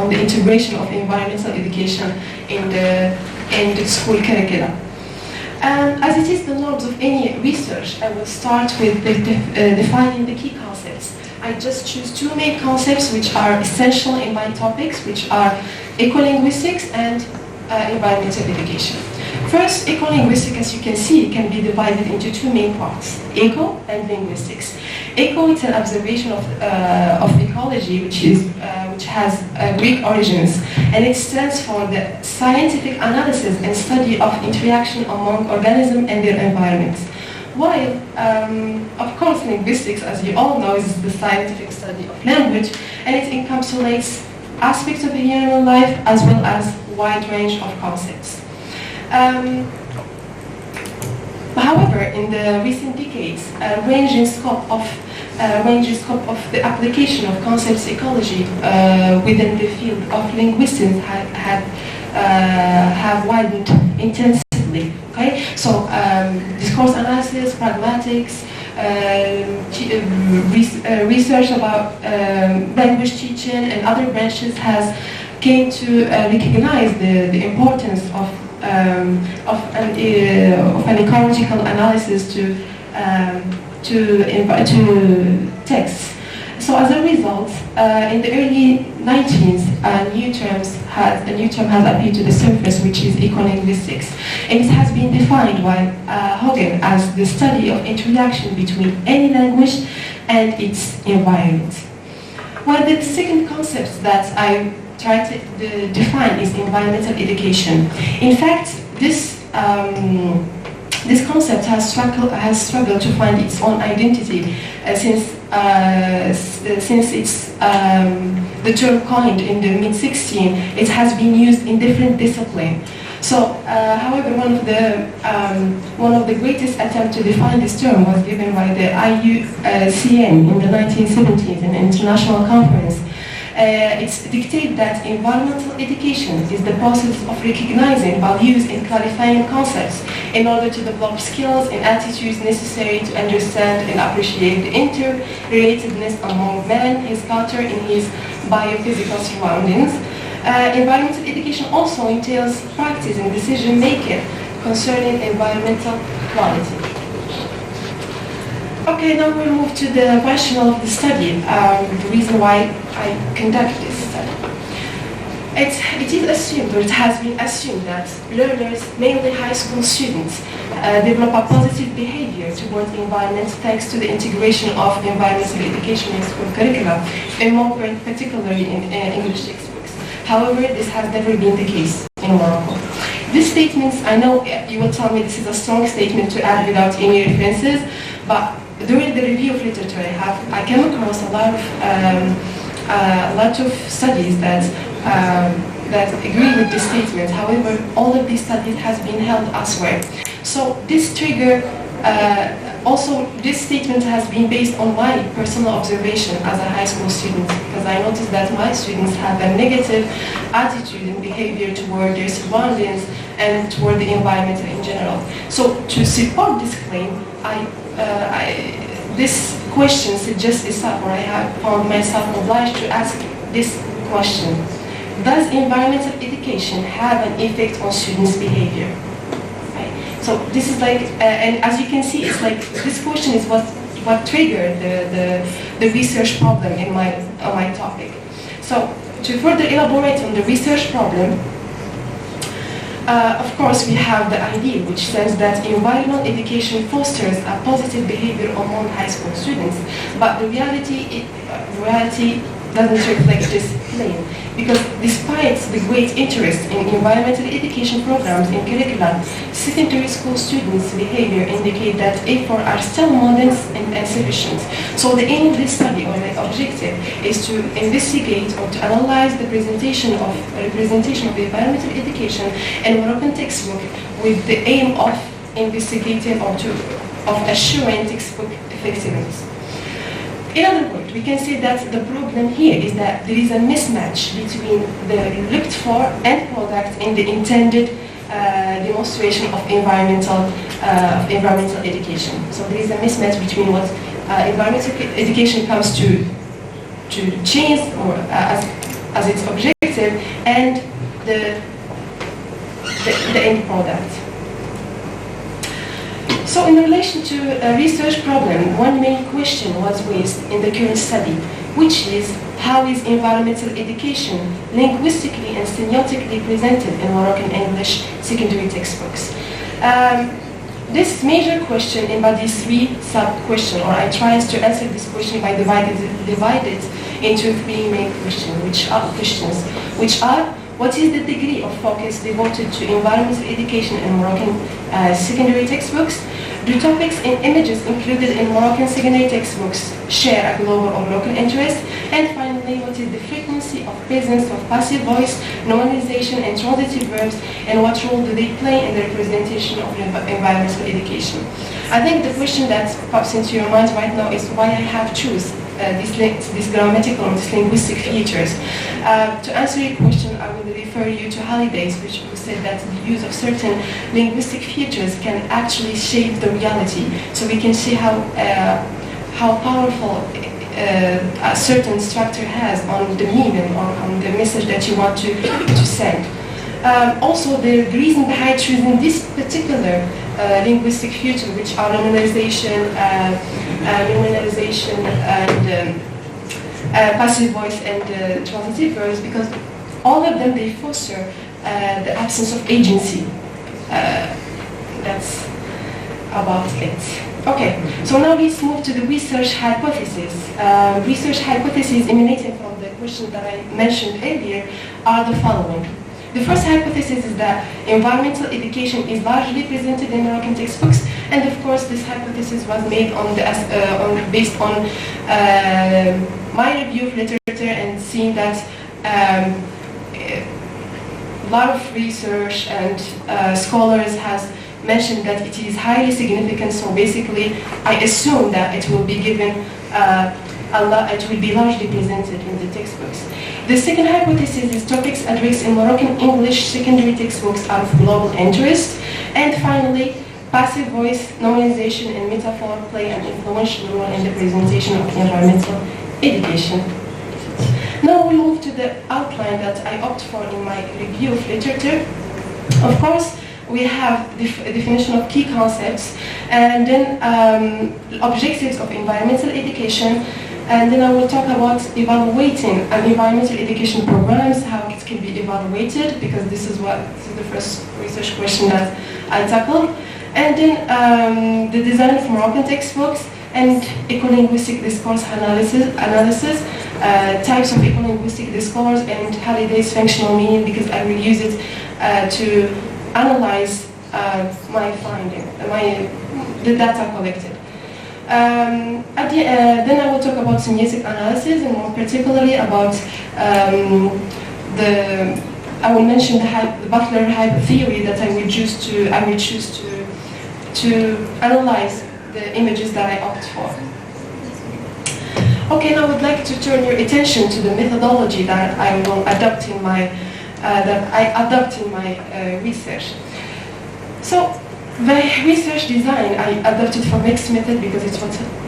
on the integration of environmental education in the school curricula. As it is the norms of any research, I will start with defining the key concepts. I just choose two main concepts which are essential in my topics, which are eco-linguistics and environmental education. First, eco-linguistics, as you can see, can be divided into two main parts, eco and linguistics. Eco is an observation of ecology, which has Greek origins, and it stands for the scientific analysis and study of interaction among organisms and their environment. While, of course, linguistics, as you all know, is the scientific study of language, and it encapsulates aspects of human life as well as a wide range of concepts. However, in the recent decades, ranging scope of the application of concepts ecology within the field of linguistics have widened intensively. Okay, so discourse analysis, pragmatics, research about language teaching and other branches has came to recognize the importance of an ecological analysis to texts. So as a result, in the early 19th, a new term has appeared to the surface, which is eco-linguistics, and it has been defined by Hogan as the study of interaction between any language and its environment. Well, the second concept that I try to define is environmental education. In fact, this concept has struggled to find its own identity since it's the term coined in the mid-16th. It has been used in different disciplines. So, however, one of the greatest attempts to define this term was given by the IUCN in the 1970s, an international conference. It's dictated that environmental education is the process of recognizing values and clarifying concepts in order to develop skills and attitudes necessary to understand and appreciate the interrelatedness among man, his culture, and his biophysical surroundings. Environmental education also entails practice and decision-making concerning environmental quality. Okay, now we'll move to the rationale of the study, the reason why I conduct this study. It is assumed, or it has been assumed, that learners, mainly high school students, develop a positive behavior towards the environment thanks to the integration of environmental education in school curricula, and more particularly in English textbooks. However, this has never been the case in Morocco. These statements, I know you will tell me this is a strong statement to add without any references, but during the review of literature I came across a lot of studies that agree with this statement. However, all of these studies has been held elsewhere. So this trigger, also this statement has been based on my personal observation as a high school student, because I noticed that my students have a negative attitude and behavior toward their surroundings and toward the environment in general. So to support this claim, this question suggests itself, or I have found myself obliged to ask this question. Does environmental education have an effect on students' behavior? Right. So this is like, and as you can see, it's like this question is what triggered the research problem in on my topic. So to further elaborate on the research problem, of course, we have the idea, which says that environmental education fosters a positive behavior among high school students. But the reality doesn't reflect this claim, because despite the great interest in environmental education programs in curricula, secondary school students' behavior indicate that efforts are still modest and insufficient. So the aim of this study, or the objective, is to investigate or to analyze the representation of environmental education in Moroccan textbook with the aim of investigating or of assuring textbook effectiveness. In other words, we can say that the problem here is that there is a mismatch between the looked for end product and the intended demonstration of environmental education. So there is a mismatch between what environmental education comes to change, or as its objective, and the end product. So in relation to a research problem, one main question was raised in the current study, which is how is environmental education linguistically and semiotically presented in Moroccan English secondary textbooks? This major question embodies three sub-questions, or I try to answer this question by divided into three main questions, which are what is the degree of focus devoted to environmental education in Moroccan secondary textbooks? Do topics and images included in Moroccan secondary textbooks share a global or local interest? And finally, what is the frequency of presence of passive voice, nominalization, and transitive verbs, and what role do they play in the representation of environmental education? I think the question that pops into your mind right now is why I have chosen these grammatical or these linguistic features. To answer your question, I will refer you to Halliday's, which said that the use of certain linguistic features can actually shape the reality. So we can see how powerful a certain structure has on the meaning or on the message that you want to send. Also, the reason behind choosing this particular linguistic feature, which are nominalization and passive voice and transitive verbs, because all of them, they foster the absence of agency. That's about it. Okay, so now let's move to the research hypothesis. Research hypotheses emanating from the question that I mentioned earlier are the following. The first hypothesis is that environmental education is largely presented in Moroccan textbooks, and of course this hypothesis was made based on my review of literature and seeing that a lot of research and scholars has mentioned that it is highly significant, so basically I assume that it will be given it will be largely presented in the textbooks. The second hypothesis is topics addressed in Moroccan English secondary textbooks are of global interest. And finally, passive voice, nominalization, and metaphor play an influential role in the presentation of environmental education. Now we move to the outline that I opt for in my review of literature. Of course, we have the definition of key concepts, and then objectives of environmental education, and then I will talk about evaluating an environmental education programs, how it can be evaluated, because this is the first research question that I tackled, and then the design of Moroccan textbooks and ecolinguistic discourse analysis, types of ecolinguistic discourse, and Halliday's functional meaning, because I will use it to analyze my finding, the data collected. Then I will talk about semiotic analysis, and more particularly about I will mention the Butler hype theory that I will choose to analyze the images that I opt for. Okay, now I would like to turn your attention to the methodology that I will adopt in my research. So the research design I adopted for mixed method because it's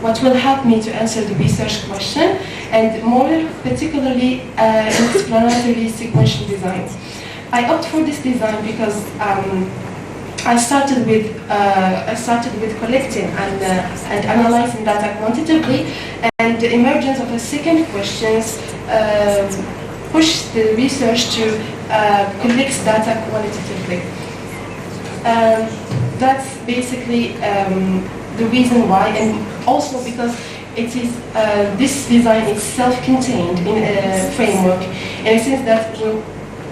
what will help me to answer the research question, and more particularly explanatory sequential design. I opt for this design because I started with collecting and analyzing data quantitatively, and the emergence of a second questions pushed the research to collect data qualitatively. That's basically the reason why, and also because it is this design is self-contained in a framework, in a sense that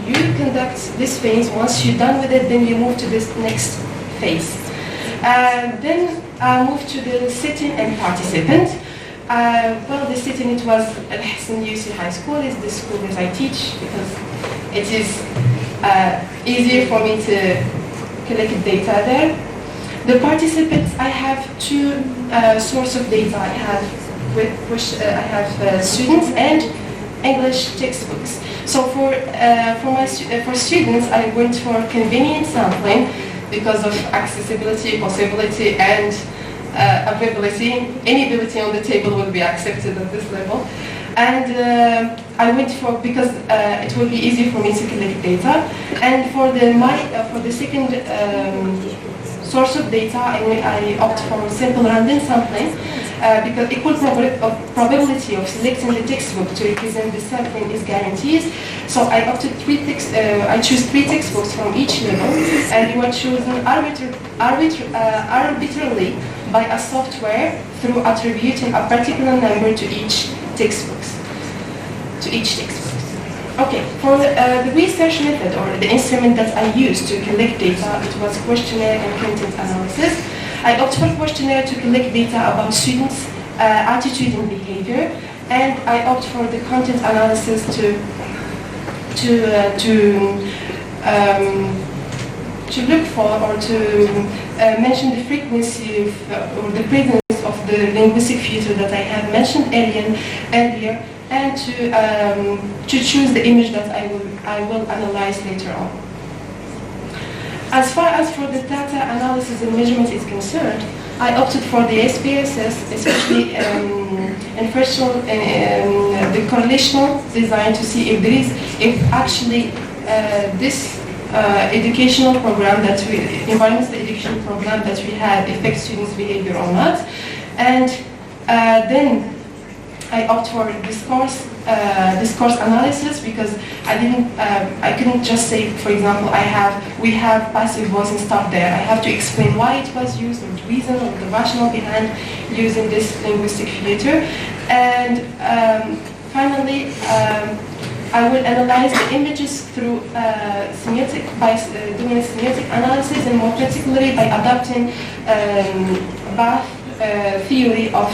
you conduct this phase. Once you're done with it, then you move to this next phase. Then I moved to the setting and participant. Well, the setting, it was Al Hassan UC High School, is the school that I teach, because it is easier for me to collect data there. The participants, I have two sources of data. I have students and English textbooks. So for students, I went for convenient sampling because of accessibility, possibility, and availability. Any ability on the table will be accepted at this level. And I went for, because it will be easy for me to collect data. And for the second source of data, I opt for simple random sampling because equal probability of selecting the textbook to represent the sampling is guaranteed. So I opted I choose three textbooks from each level, and they were chosen arbitrarily by a software through attributing a particular number to each textbook. Okay, for the research method, or the instrument that I used to collect data, it was questionnaire and content analysis. I opted for questionnaire to collect data about students' attitude and behavior, and I opted for the content analysis to look for, or to mention the frequency of, or the presence of the linguistic feature that I had mentioned earlier, and to choose the image that I will analyze later on. As far as for the data analysis and measurement is concerned, I opted for the SPSS, especially the correlational design, to see if actually this educational program environmental education program that we have affects students' behavior or not. And then I opt for discourse analysis, because I couldn't just say, for example, we have passive voice and stop there. I have to explain why it was used, or the reason, or the rationale behind using this linguistic filter. And finally, I will analyze the images through doing a semiotic analysis, and more particularly by adopting Bath theory of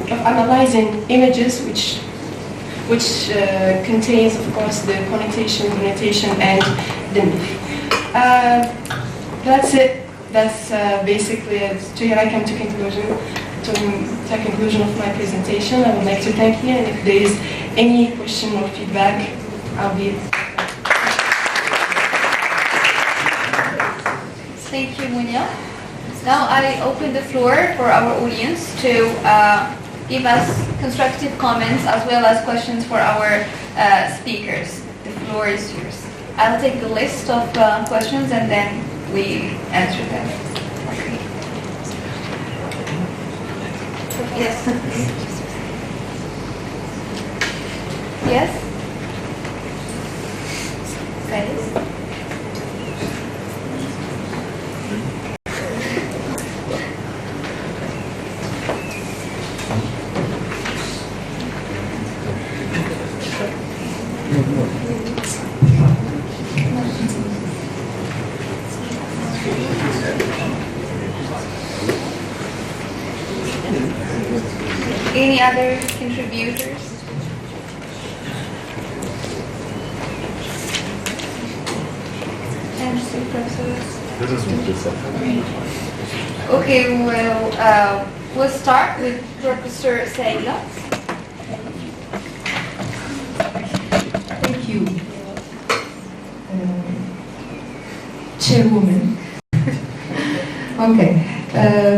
analyzing images, which contains, of course, the connotation, denotation, and the myth. That's it. That's basically it. So here I come to conclusion. to a conclusion of my presentation. I would like to thank you, and if there is any question or feedback, I'll be. Thank you, Munia. Now I open the floor for our audience to give us constructive comments as well as questions for our speakers. The floor is yours. I'll take the list of questions and then we answer them. Okay. Yes. Yes? Guys? Any other contributors? Okay, well, we'll start with Professor Saila. Thank you, Chairwoman. Okay,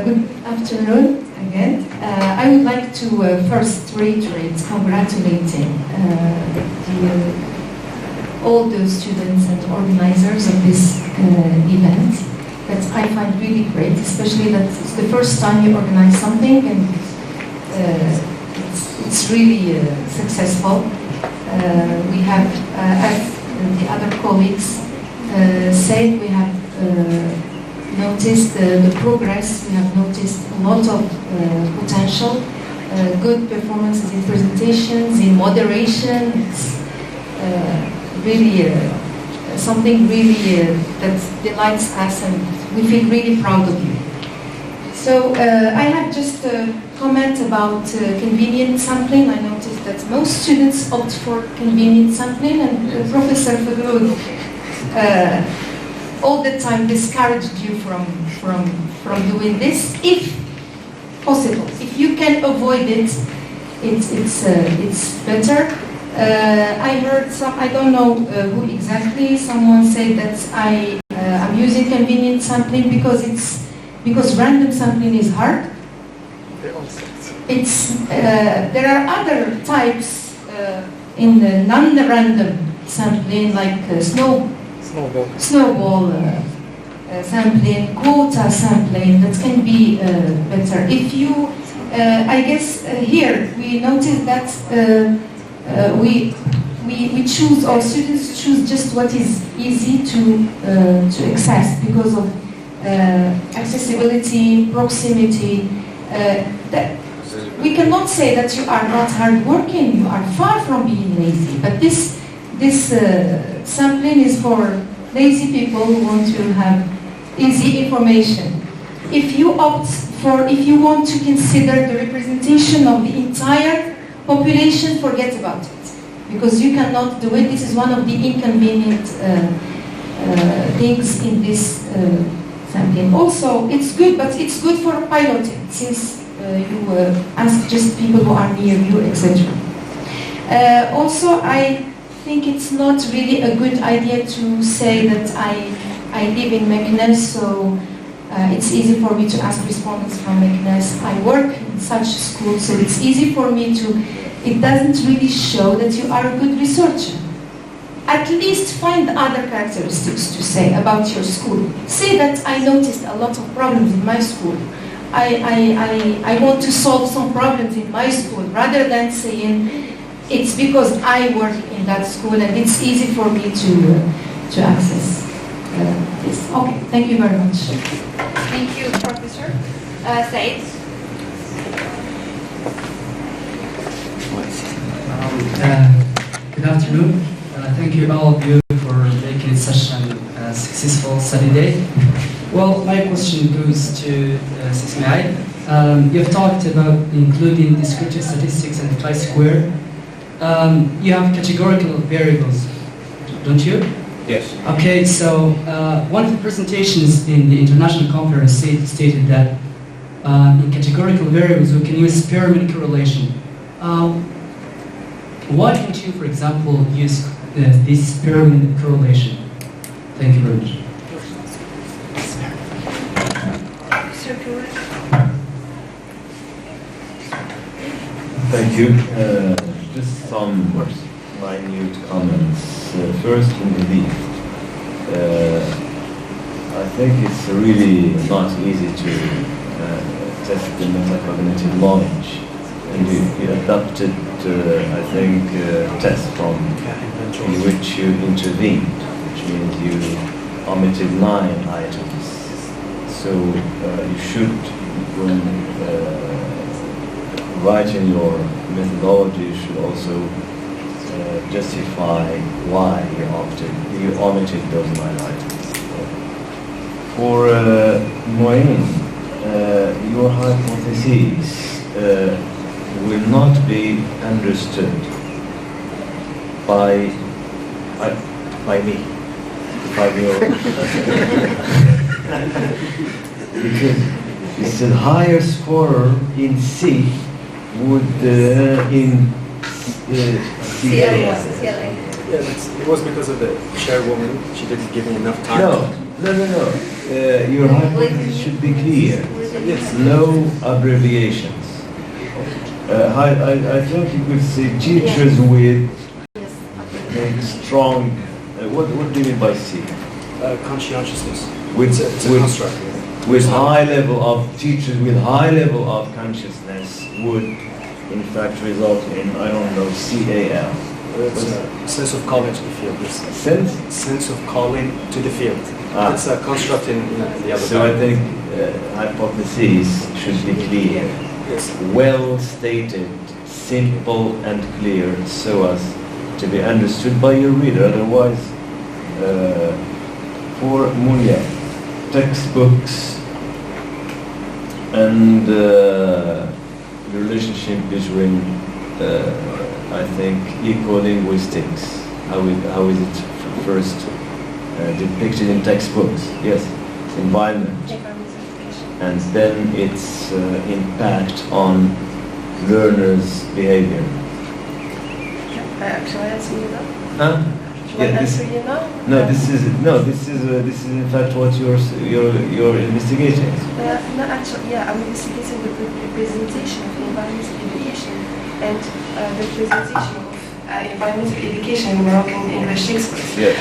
good afternoon again. I would like to first reiterate congratulating all the students and organizers of this event that I find really great, especially that it's the first time you organize something and it's really successful. We have, as the other colleagues said, we have noticed the progress, we have noticed a lot of potential, good performances in presentations, in moderation. It's really something really that delights us and we feel really proud of you. So I have just a comment about convenient sampling. I noticed that most students opt for convenient sampling and Professor Fadloud all the time discouraged you from doing this, if possible. If you can avoid it, it's better. I heard I don't know who exactly, someone said that I'm using convenient sampling because random sampling is hard. There are other types in the non-random sampling, like snowball sampling, quota sampling, that can be better. If you, I guess here we notice that we choose, or students choose just what is easy to access because of accessibility, proximity. That we cannot say that you are not hardworking, you are far from being lazy, but this sampling is for lazy people who want to have easy information. If you you want to consider the representation of the entire population, forget about it, because you cannot do it. This is one of the inconvenient things in this sampling. Also, it's good, but it's good for piloting, since you ask just people who are near you, etc. Also, I think it's not really a good idea to say that I live in Meknes, so it's easy for me to ask respondents from Meknes. I work in such school, so it's easy for me to. It doesn't really show that you are a good researcher. At least find other characteristics to say about your school. Say that I noticed a lot of problems in my school. I want to solve some problems in my school, rather than saying it's because I work in that school and it's easy for me to access this. Okay, thank you very much. Thank you, Professor. Said. Good afternoon. Thank you all of you for making it such a successful study day. Well, my question goes to Sismai. You've talked about including descriptive statistics and chi-square. You have categorical variables, don't you? Yes. Okay, so one of the presentations in the international conference stated that in categorical variables, we can use pyramid correlation. Why can't you, for example, use this pyramid correlation? Thank you very much. Thank you. Just some minute comments. First, in belief. I think it's really not easy to test the metacognitive knowledge. And you adopted, I think, test from in which you intervened, which means you omitted 9 items. So you should, when writing your methodology, you should also justify why you omitted those 9 items. For Moeen, your hypotheses will not be understood by me. Because it's a higher scorer in C would in CLA. Yeah, it was because of the chairwoman. She didn't give me enough time. No. Your hypothesis should be clear. Yes. No abbreviations. I think you could say teachers with strong. What do you mean by C? Conscientiousness. With it's a construct. With high level of teachers with high level of consciousness would in fact result in, I don't know, CAL. It's a sense of calling to the field. Sense of calling to the field. It's a construct in the other. So I think hypotheses should be clear, well stated, simple and clear, so as to be understood by your reader. Otherwise, for Munya, textbooks and the relationship between, I think, eco-linguistics. How is it first depicted in textbooks? Yes, environment, and then its impact on learners' behavior. Shall I answer you now? Huh? Shall I answer you now? No, this is in fact what you're investigating. No, actually, yeah, I'm investigating the representation of environmental education and the presentation of environmental education in Moroccan English textbooks. Yeah.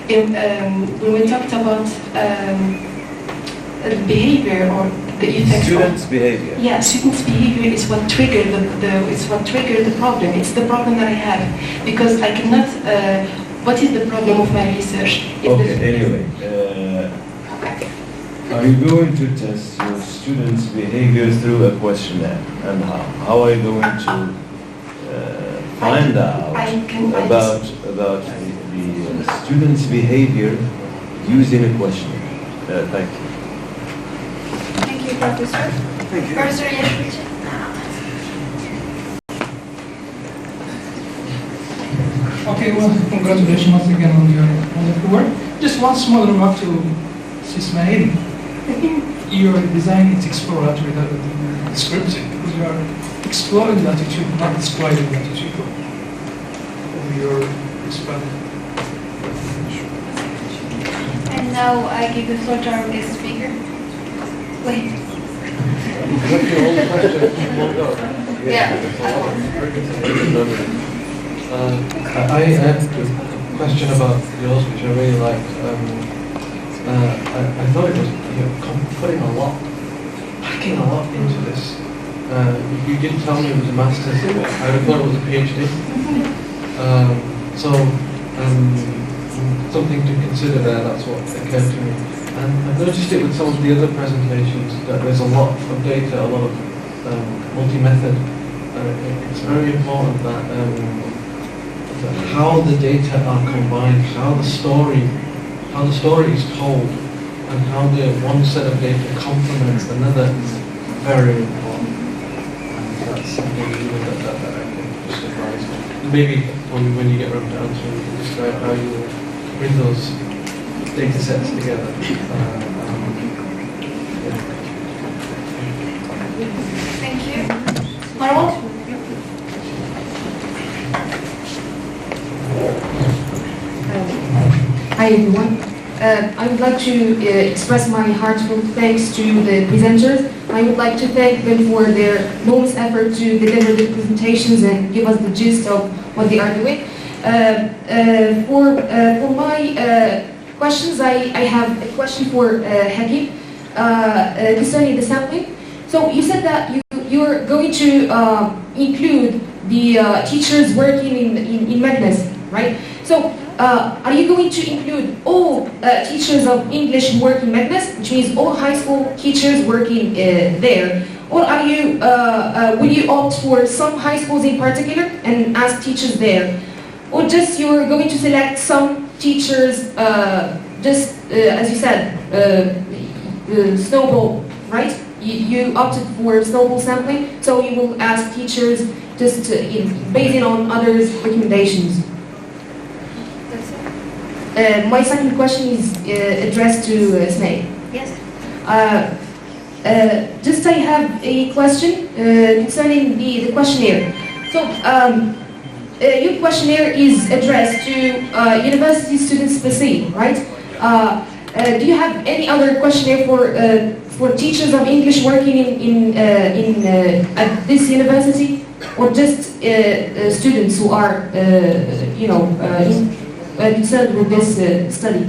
When we talked about behavior or the effect Students' of behavior. Yeah, students' behavior is what triggered the problem. It's the problem that I have because I cannot. What is the problem of my research? Anyway, are you going to test your students' behavior through a questionnaire, and how? How are you going to find out about the students' behavior using a questionnaire? Thank you. Thank you, Professor. Thank you. Professor Yashvich. Okay, well, congratulations once again on your wonderful work. Just one small remark to Ismail. I think your design is exploratory rather than descriptive, because you are exploring the attitude, not describing the attitude of your respondent. And now I give the floor to our guest speaker. Wait. Yeah. I had a question about yours, which I really liked. I thought it was putting packing a lot into this. You didn't tell me it was a master's. I thought it was a PhD. Something to consider there. That's what occurred to me. And I've noticed it with some of the other presentations that there's a lot of data, a lot of multi-method. It's very important that how the data are combined, how the story is told, and how the one set of data complements another is very important. And that's something that I think just advise. Maybe when you get around to answering, you can describe how you will bring those data sets together. Thank you. Marwa? Hi everyone. I would like to express my heartfelt thanks to the presenters. I would like to thank them for their enormous effort to deliver the presentations and give us the gist of what they are doing. For my questions, I have a question for Hakim concerning the sampling. So you said that you're going to include the teachers working in medicine, right? So are you going to include all teachers of English who work in medicine, which means all high school teachers working there? Or are you, will you opt for some high schools in particular and ask teachers there? Or just you're going to select some teachers, just as you said, snowball, right? You opted for snowball sampling, so you will ask teachers just based on others' recommendations. My second question is addressed to Ismail. Yes. Just I have a question concerning the questionnaire. So your questionnaire is addressed to university students per se, right? Do you have any other questionnaire for teachers of English working at this university, or just students who are concerned with this study?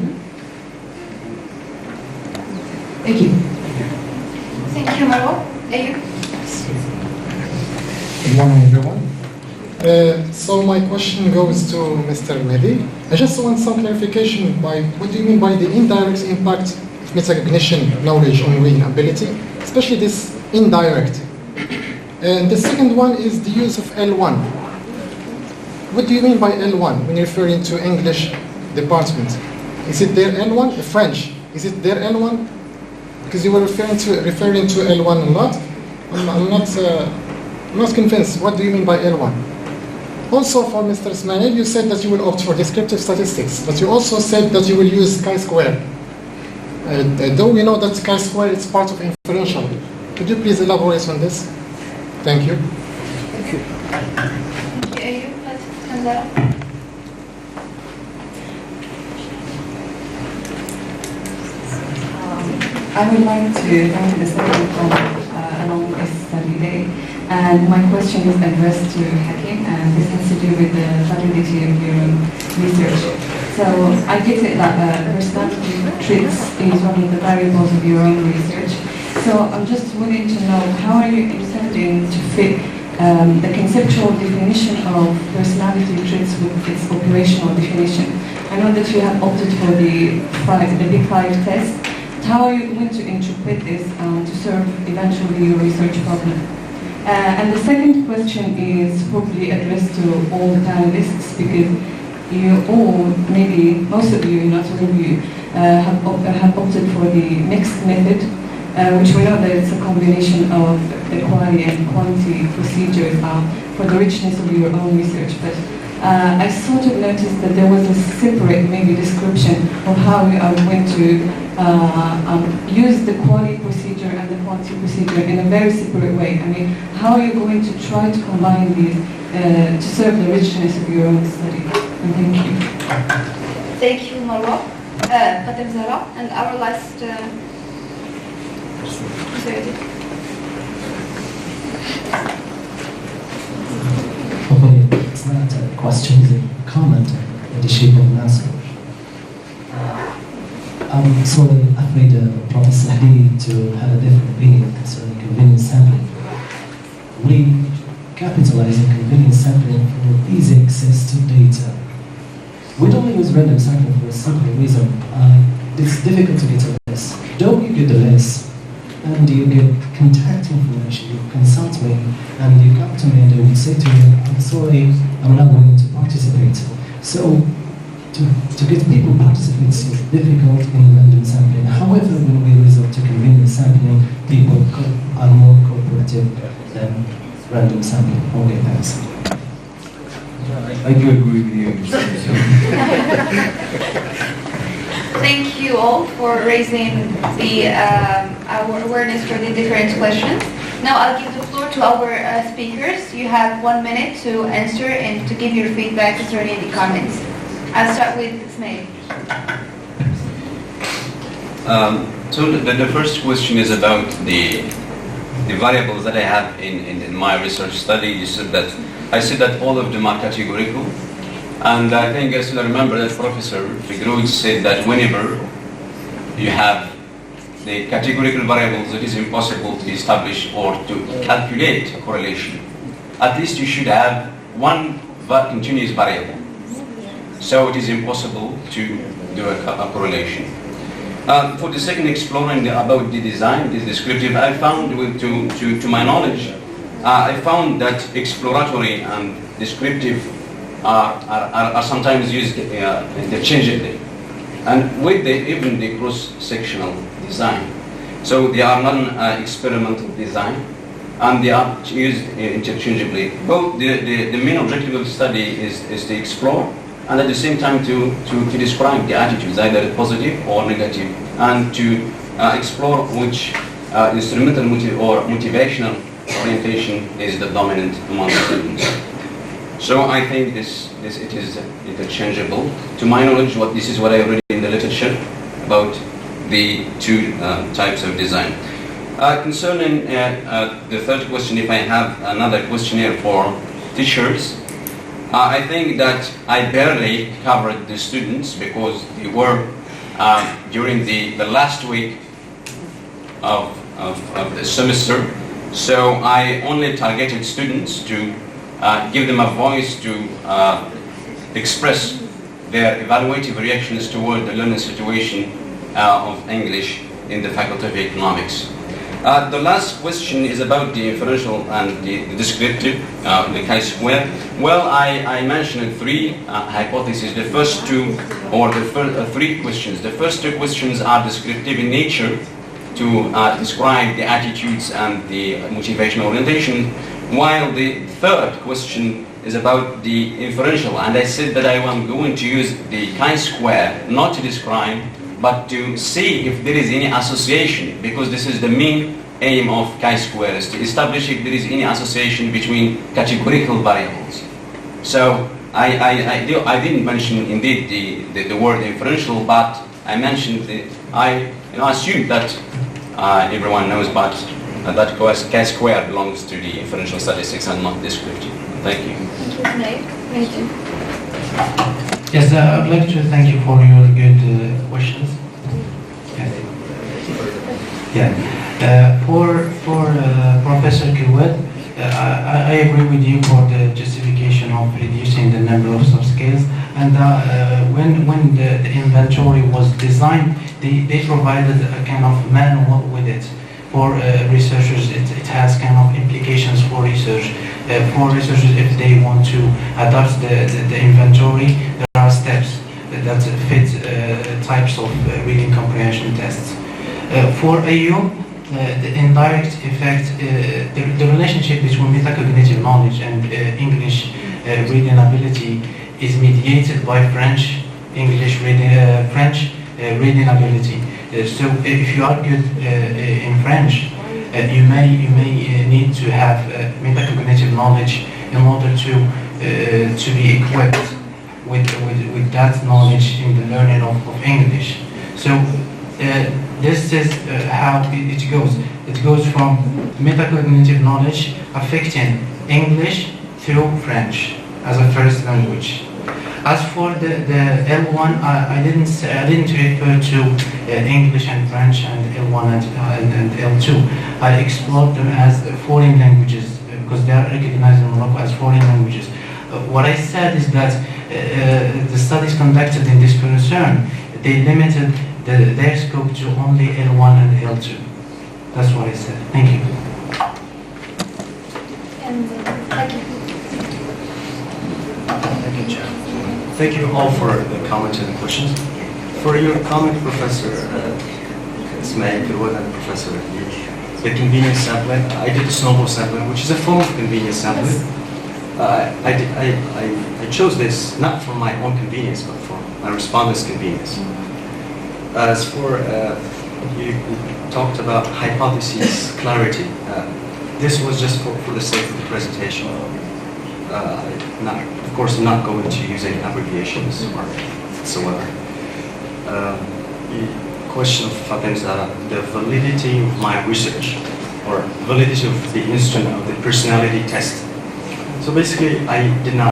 Thank you. Thank you, Marwa. Ayub? Good morning, everyone. So my question goes to Mr. Mehdi. I just want some clarification by what do you mean by the indirect impact of metacognition knowledge on reading ability, especially this indirect. And the second one is the use of L1. What do you mean by L1 when you're referring to English department? Is it their L1? French, is it their L1? Because you were referring to L1 a lot. I'm not convinced. What do you mean by L1? Also for Mr. Ismail, you said that you will opt for descriptive statistics, but you also said that you will use chi-square. Though we know that chi-square is part of inferential. Could you please elaborate on this? Thank you. Thank you, Ayub. Hanzala? I would like to thank the study for along this study day. And my question is addressed to Hakim, and this has to do with the validity of your own research. So I get it that personality traits is one of the variables of your own research. So I'm just wanting to know, how are you intending to fit the conceptual definition of personality traits with its operational definition? I know that you have opted for the Big Five test. How are you going to interpret this to serve eventually your research problem? And the second question is probably addressed to all the panelists, because you all, maybe most of you, not all of you, have opted for the mixed method, which we know that it's a combination of the quality and quantity procedures for the richness of your own research. But I sort of noticed that there was a separate maybe description of how you are going to use the quality procedure and the quantity procedure in a very separate way. I mean, how are you going to try to combine these to serve the richness of your own study? And thank you. Thank you, Marwa. Fatem Zahra, and our last Hopefully it's not a question, it's a comment in the shape of an answer. I'm sorely afraid of Professor Hadi to have a different opinion concerning convenience sampling. We capitalize on convenience sampling for easy access to data. We don't use random sampling for a simple reason. It's difficult to get a list. Though you get the list, and you get contact information, you consult me, and you come to me and they would say to you, I'm sorry, I'm not going to participate. So, to get people to participate is difficult in random sampling. However, when we resort to convenience sampling, people are more cooperative than random sampling. Okay, thanks. I do agree with you. Thank you all for raising our awareness for the different questions. Now I'll give the floor to our speakers. You have 1 minute to answer and to give your feedback concerning the comments. I'll start with Ismail. So the first question is about the variables that I have in my research study. I said that all of them are categorical, and I think I still remember that Professor Figrouz said that whenever you have the categorical variables, it is impossible to establish or to calculate a correlation. At least you should have one continuous variable. So it is impossible to do a correlation. For the second, exploring about the design, the descriptive, I found, to my knowledge, I found that exploratory and descriptive are sometimes used interchangeably, and with even the cross-sectional design. So they are non-experimental design, and they are used interchangeably. Both the main objective of the study is to explore, and at the same time to describe the attitudes, either positive or negative, and to explore which instrumental or motivational orientation is the dominant among the students. So I think it is interchangeable. To my knowledge, this is what I read in the literature about the two types of design. Concerning the third question, if I have another questionnaire for teachers, I think that I barely covered the students because they were during the last week of the semester. So I only targeted students to give them a voice to express their evaluative reactions toward the learning situation of English in the Faculty of Economics. The last question is about the inferential and the descriptive, the chi-square. Well, I mentioned three hypotheses. The first two, or three questions. The first two questions are descriptive in nature, to describe the attitudes and the motivational orientation, while the third question is about the inferential. And I said that I am going to use the chi-square not to describe, but to see if there is any association, because this is the main aim of chi-square, is to establish if there is any association between categorical variables. So I didn't mention indeed the word inferential, but I mentioned I assume that everyone knows, but that chi-square belongs to the inferential statistics and not descriptive. Thank you. Thank you. Yes, I'd like to thank you for your good questions. For Professor Kiwet, I agree with you for the justification of reducing the number of subscales. And when the inventory was designed, they provided a kind of manual with it. For researchers, it has kind of implications for research. For researchers, if they want to adopt the inventory, there are steps that fit types of reading comprehension tests. For AU, the indirect effect, the relationship between metacognitive knowledge and English reading ability is mediated by French reading ability. So if you are good in French, you may need to have metacognitive knowledge in order to be equipped with that knowledge in the learning of English. So this is how it goes. It goes from metacognitive knowledge affecting English through French as a first language. As for the L1, I didn't refer to English and French and L1 and L2. I explored them as foreign languages because they are recognized in Morocco as foreign languages. What I said is that the studies conducted in this concern, they limited their scope to only L1 and L2. That's what I said. Thank you. Thank you, Chair. Thank you all for the comments and the questions. For your comment, Professor Ismail Kirwad and Professor the convenience sampling, I did the snowball sampling, which is a form of convenience sampling. I chose this not for my own convenience, but for my respondents' convenience. As for, you talked about hypothesis clarity. this was just for the sake of the presentation. Of course, I'm not going to use any abbreviations or whatsoever. The question of Fatemza, the validity of my research, or validity of the instrument of the personality test. So basically, I did not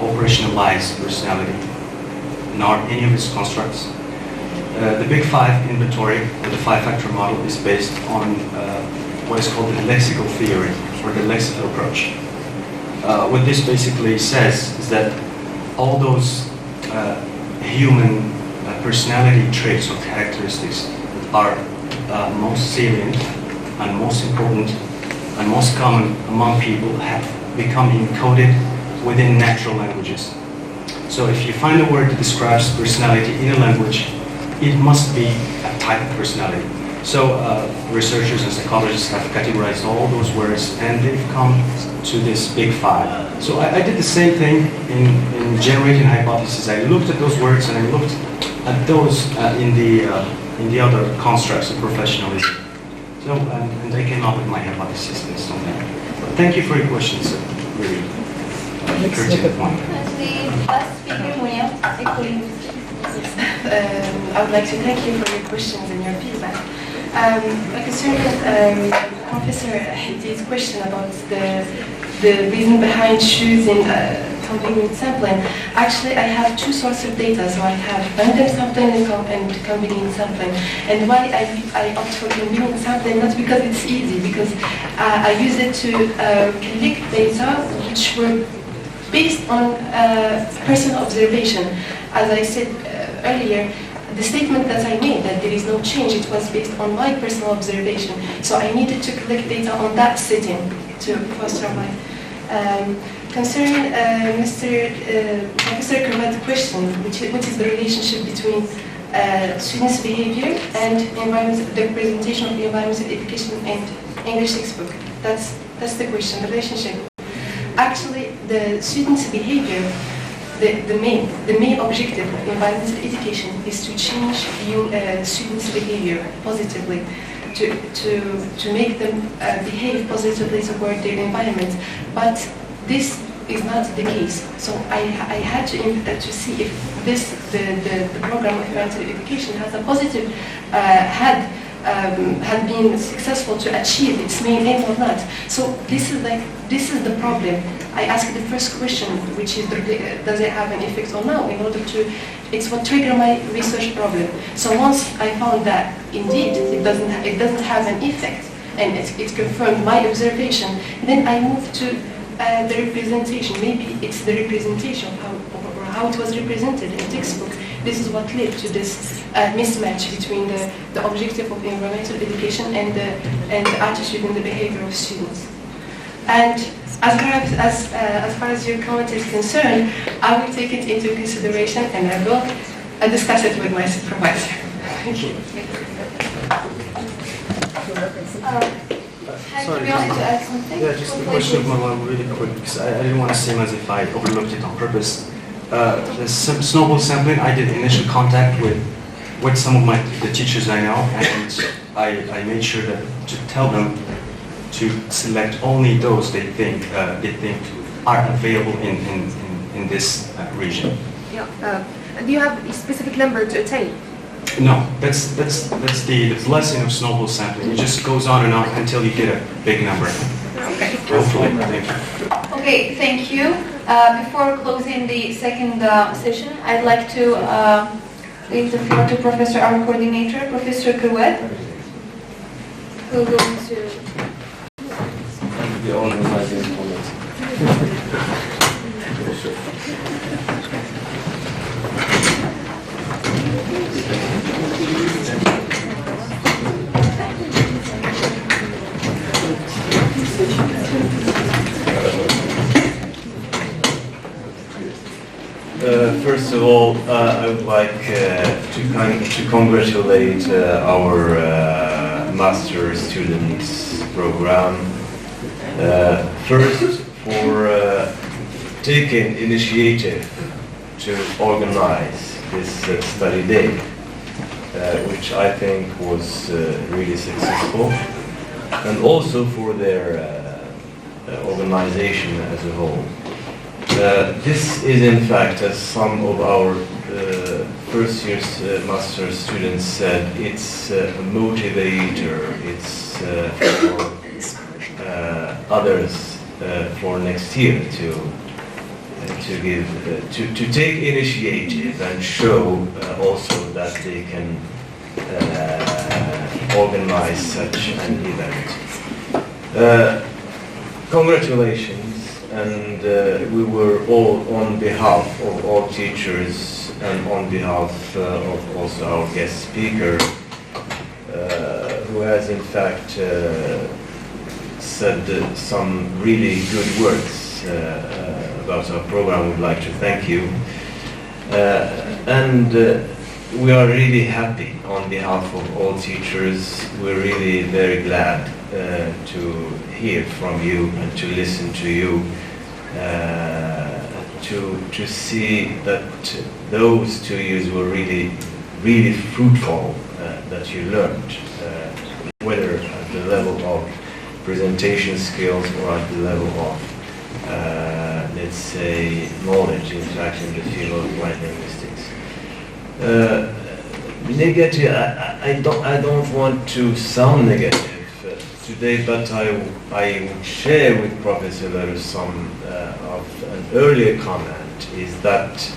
operationalize personality, nor any of its constructs. The Big Five inventory, or the five-factor model, is based on what is called the lexical theory, or the lexical approach. What this basically says is that all those human personality traits or characteristics that are most salient and most important and most common among people have become encoded within natural languages. So if you find a word that describes personality in a language, it must be a type of personality. So researchers and psychologists have categorized all those words and they've come to this Big Five. So I did the same thing in generating hypotheses. I looked at those words and I looked at those in the other constructs of professionalism. So and I came up with my hypothesis based on that. But thank you for your questions. Really pertinent one. The last speaker, Monia, I would like to thank you for your questions and your feedback. Concerning Professor Hadi's question about the reason behind choosing convenient sampling, actually I have two sources of data. So I have random sampling and convenient sampling. And why I opt for convenient sampling, not because it's easy, because I use it to collect data which were based on personal observation. As I said earlier, the statement that I made, that there is no change, it was based on my personal observation. So I needed to collect data on that setting to foster my... Concerning Professor Kermat's question, which is the relationship between students' behavior and the representation of the environmental education and English textbook. That's the question, the relationship. Actually, the students' behavior, the main objective of environmental education is to change students' behavior positively, to make them behave positively toward their environment. But this is not the case. So I had to see if the program of environmental education has a positive had been successful to achieve its main aim or not. So this is the problem. I asked the first question, which is does it have an effect or no, in order to, it's what triggered my research problem. So once I found that indeed it doesn't have an effect, and it confirmed my observation, then I moved to the representation. Maybe it's the representation of how it was represented in textbook. This is what led to this mismatch between the objective of environmental education and the attitude and the behavior of students. And as far as your comment is concerned, I will take it into consideration and I will discuss it with my supervisor. Thank you. Sorry, you wanted to add something? Yeah, just a question of Marwan, really quick, because I didn't want to seem as if I overlooked it on purpose. The snowball sampling, I did initial contact with some of the teachers I know, and I made sure to tell them to select only those they think are available in this region. Yeah. Do you have a specific number to attain? No, that's the blessing of snowball sampling. It just goes on and on until you get a big number. Okay. Hopefully, thank you. Okay, thank you. Before closing the second session, I'd like to leave the floor to Professor, our coordinator, Professor Kerwet, who will go to... The organizing comments. First of all, I would like to congratulate our master students program. First, for taking initiative to organize this study day, which I think was really successful, and also for their organization as a whole. This is in fact, as some of our first year's master's students said, it's a motivator, it's for others for next year to take initiative and show also that they can organize such an event. Congratulations, and we were all on behalf of all teachers and on behalf of also our guest speaker, who has in fact said some really good words about our program. We'd like to thank you. And we are really happy on behalf of all teachers. We're really very glad to hear from you and to listen to you, to see that those 2 years were really, really fruitful, that you learned, whether at the level of presentation skills or at the level of, let's say, knowledge, in fact, in the field of applied linguistics. Negative, I don't want to sound negative today, but I would share with Professor Leroux some of an earlier comment, is that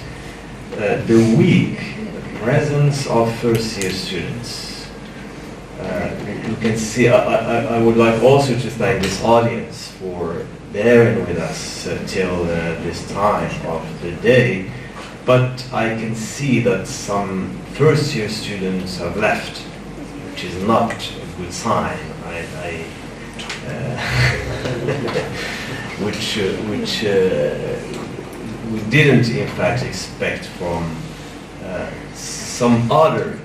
the weak presence of first-year students, you can see, I would like also to thank this audience for bearing with us till this time of the day, but I can see that some first-year students have left, which is not a good sign. Which we didn't in fact expect from some other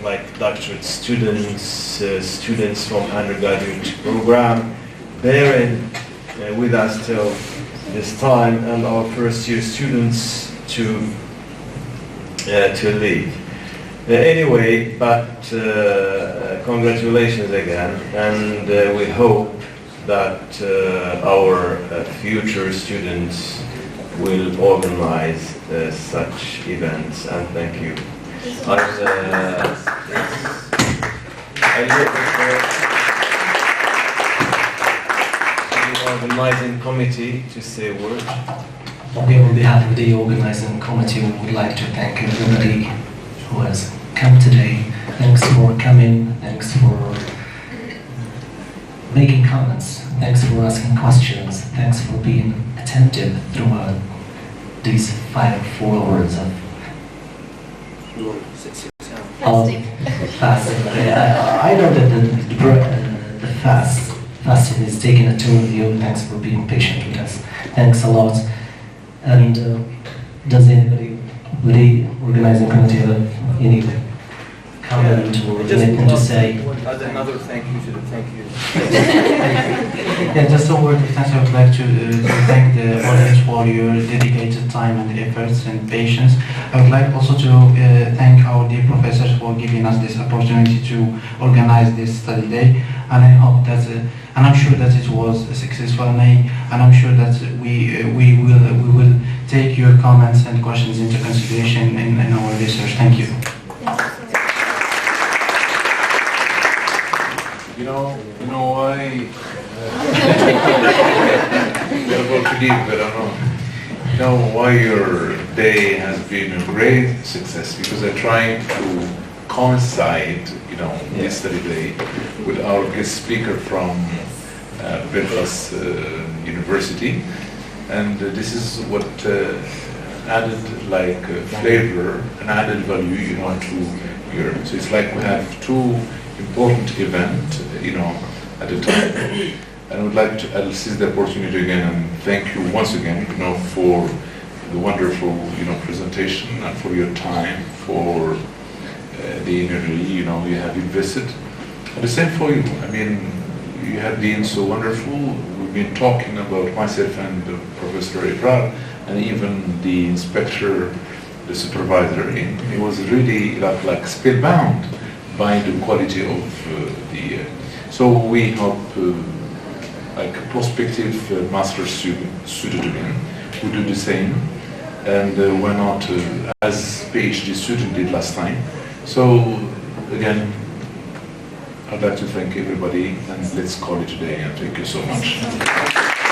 like doctorate students, students from undergraduate program, bearing with us till this time, and our first year students to leave. Anyway, but congratulations again, and we hope that our future students will organize such events, and thank you. I look at the organizing committee to say a word. On behalf of the organizing committee, we would like to thank everybody who has come today. Thanks for coming, thanks for making comments, thanks for asking questions, thanks for being attentive throughout these 4 hours of fasting. I know that the fasting is taking a toll of you. Thanks for being patient with us. Thanks a lot. And does anybody with the organizing committee have any comment or anything to say? Add another thank you to the thank you. Yeah, just a word of thanks. I would like to thank the audience for your dedicated time and efforts and patience. I would like also to thank our dear professors for giving us this opportunity to organize this study day. And I hope that, and I'm sure that it was a successful day, and I'm sure that we will take your comments and questions into consideration in our research. Thank you. You know why? They're about to leave, but I don't know. You know why your day has been a great success? Because they're trying to coincide, this study day with our guest speaker from Belfast University, and this is what added like flavor and added value, to your. So it's like we have 2 important event, at a time. And I would like to, I'll seize the opportunity again and thank you once again, for the wonderful, presentation and for your time, for the energy, you have invested. And the same for you. I mean, you have been so wonderful. We've been talking about myself and Professor Ibrar, and even the inspector, the supervisor. He was really like spellbound by the quality of the. So we hope like a prospective master student again, who do the same, and why not as PhD student did last time. So again, I'd like to thank everybody, and let's call it a day, and thank you so much.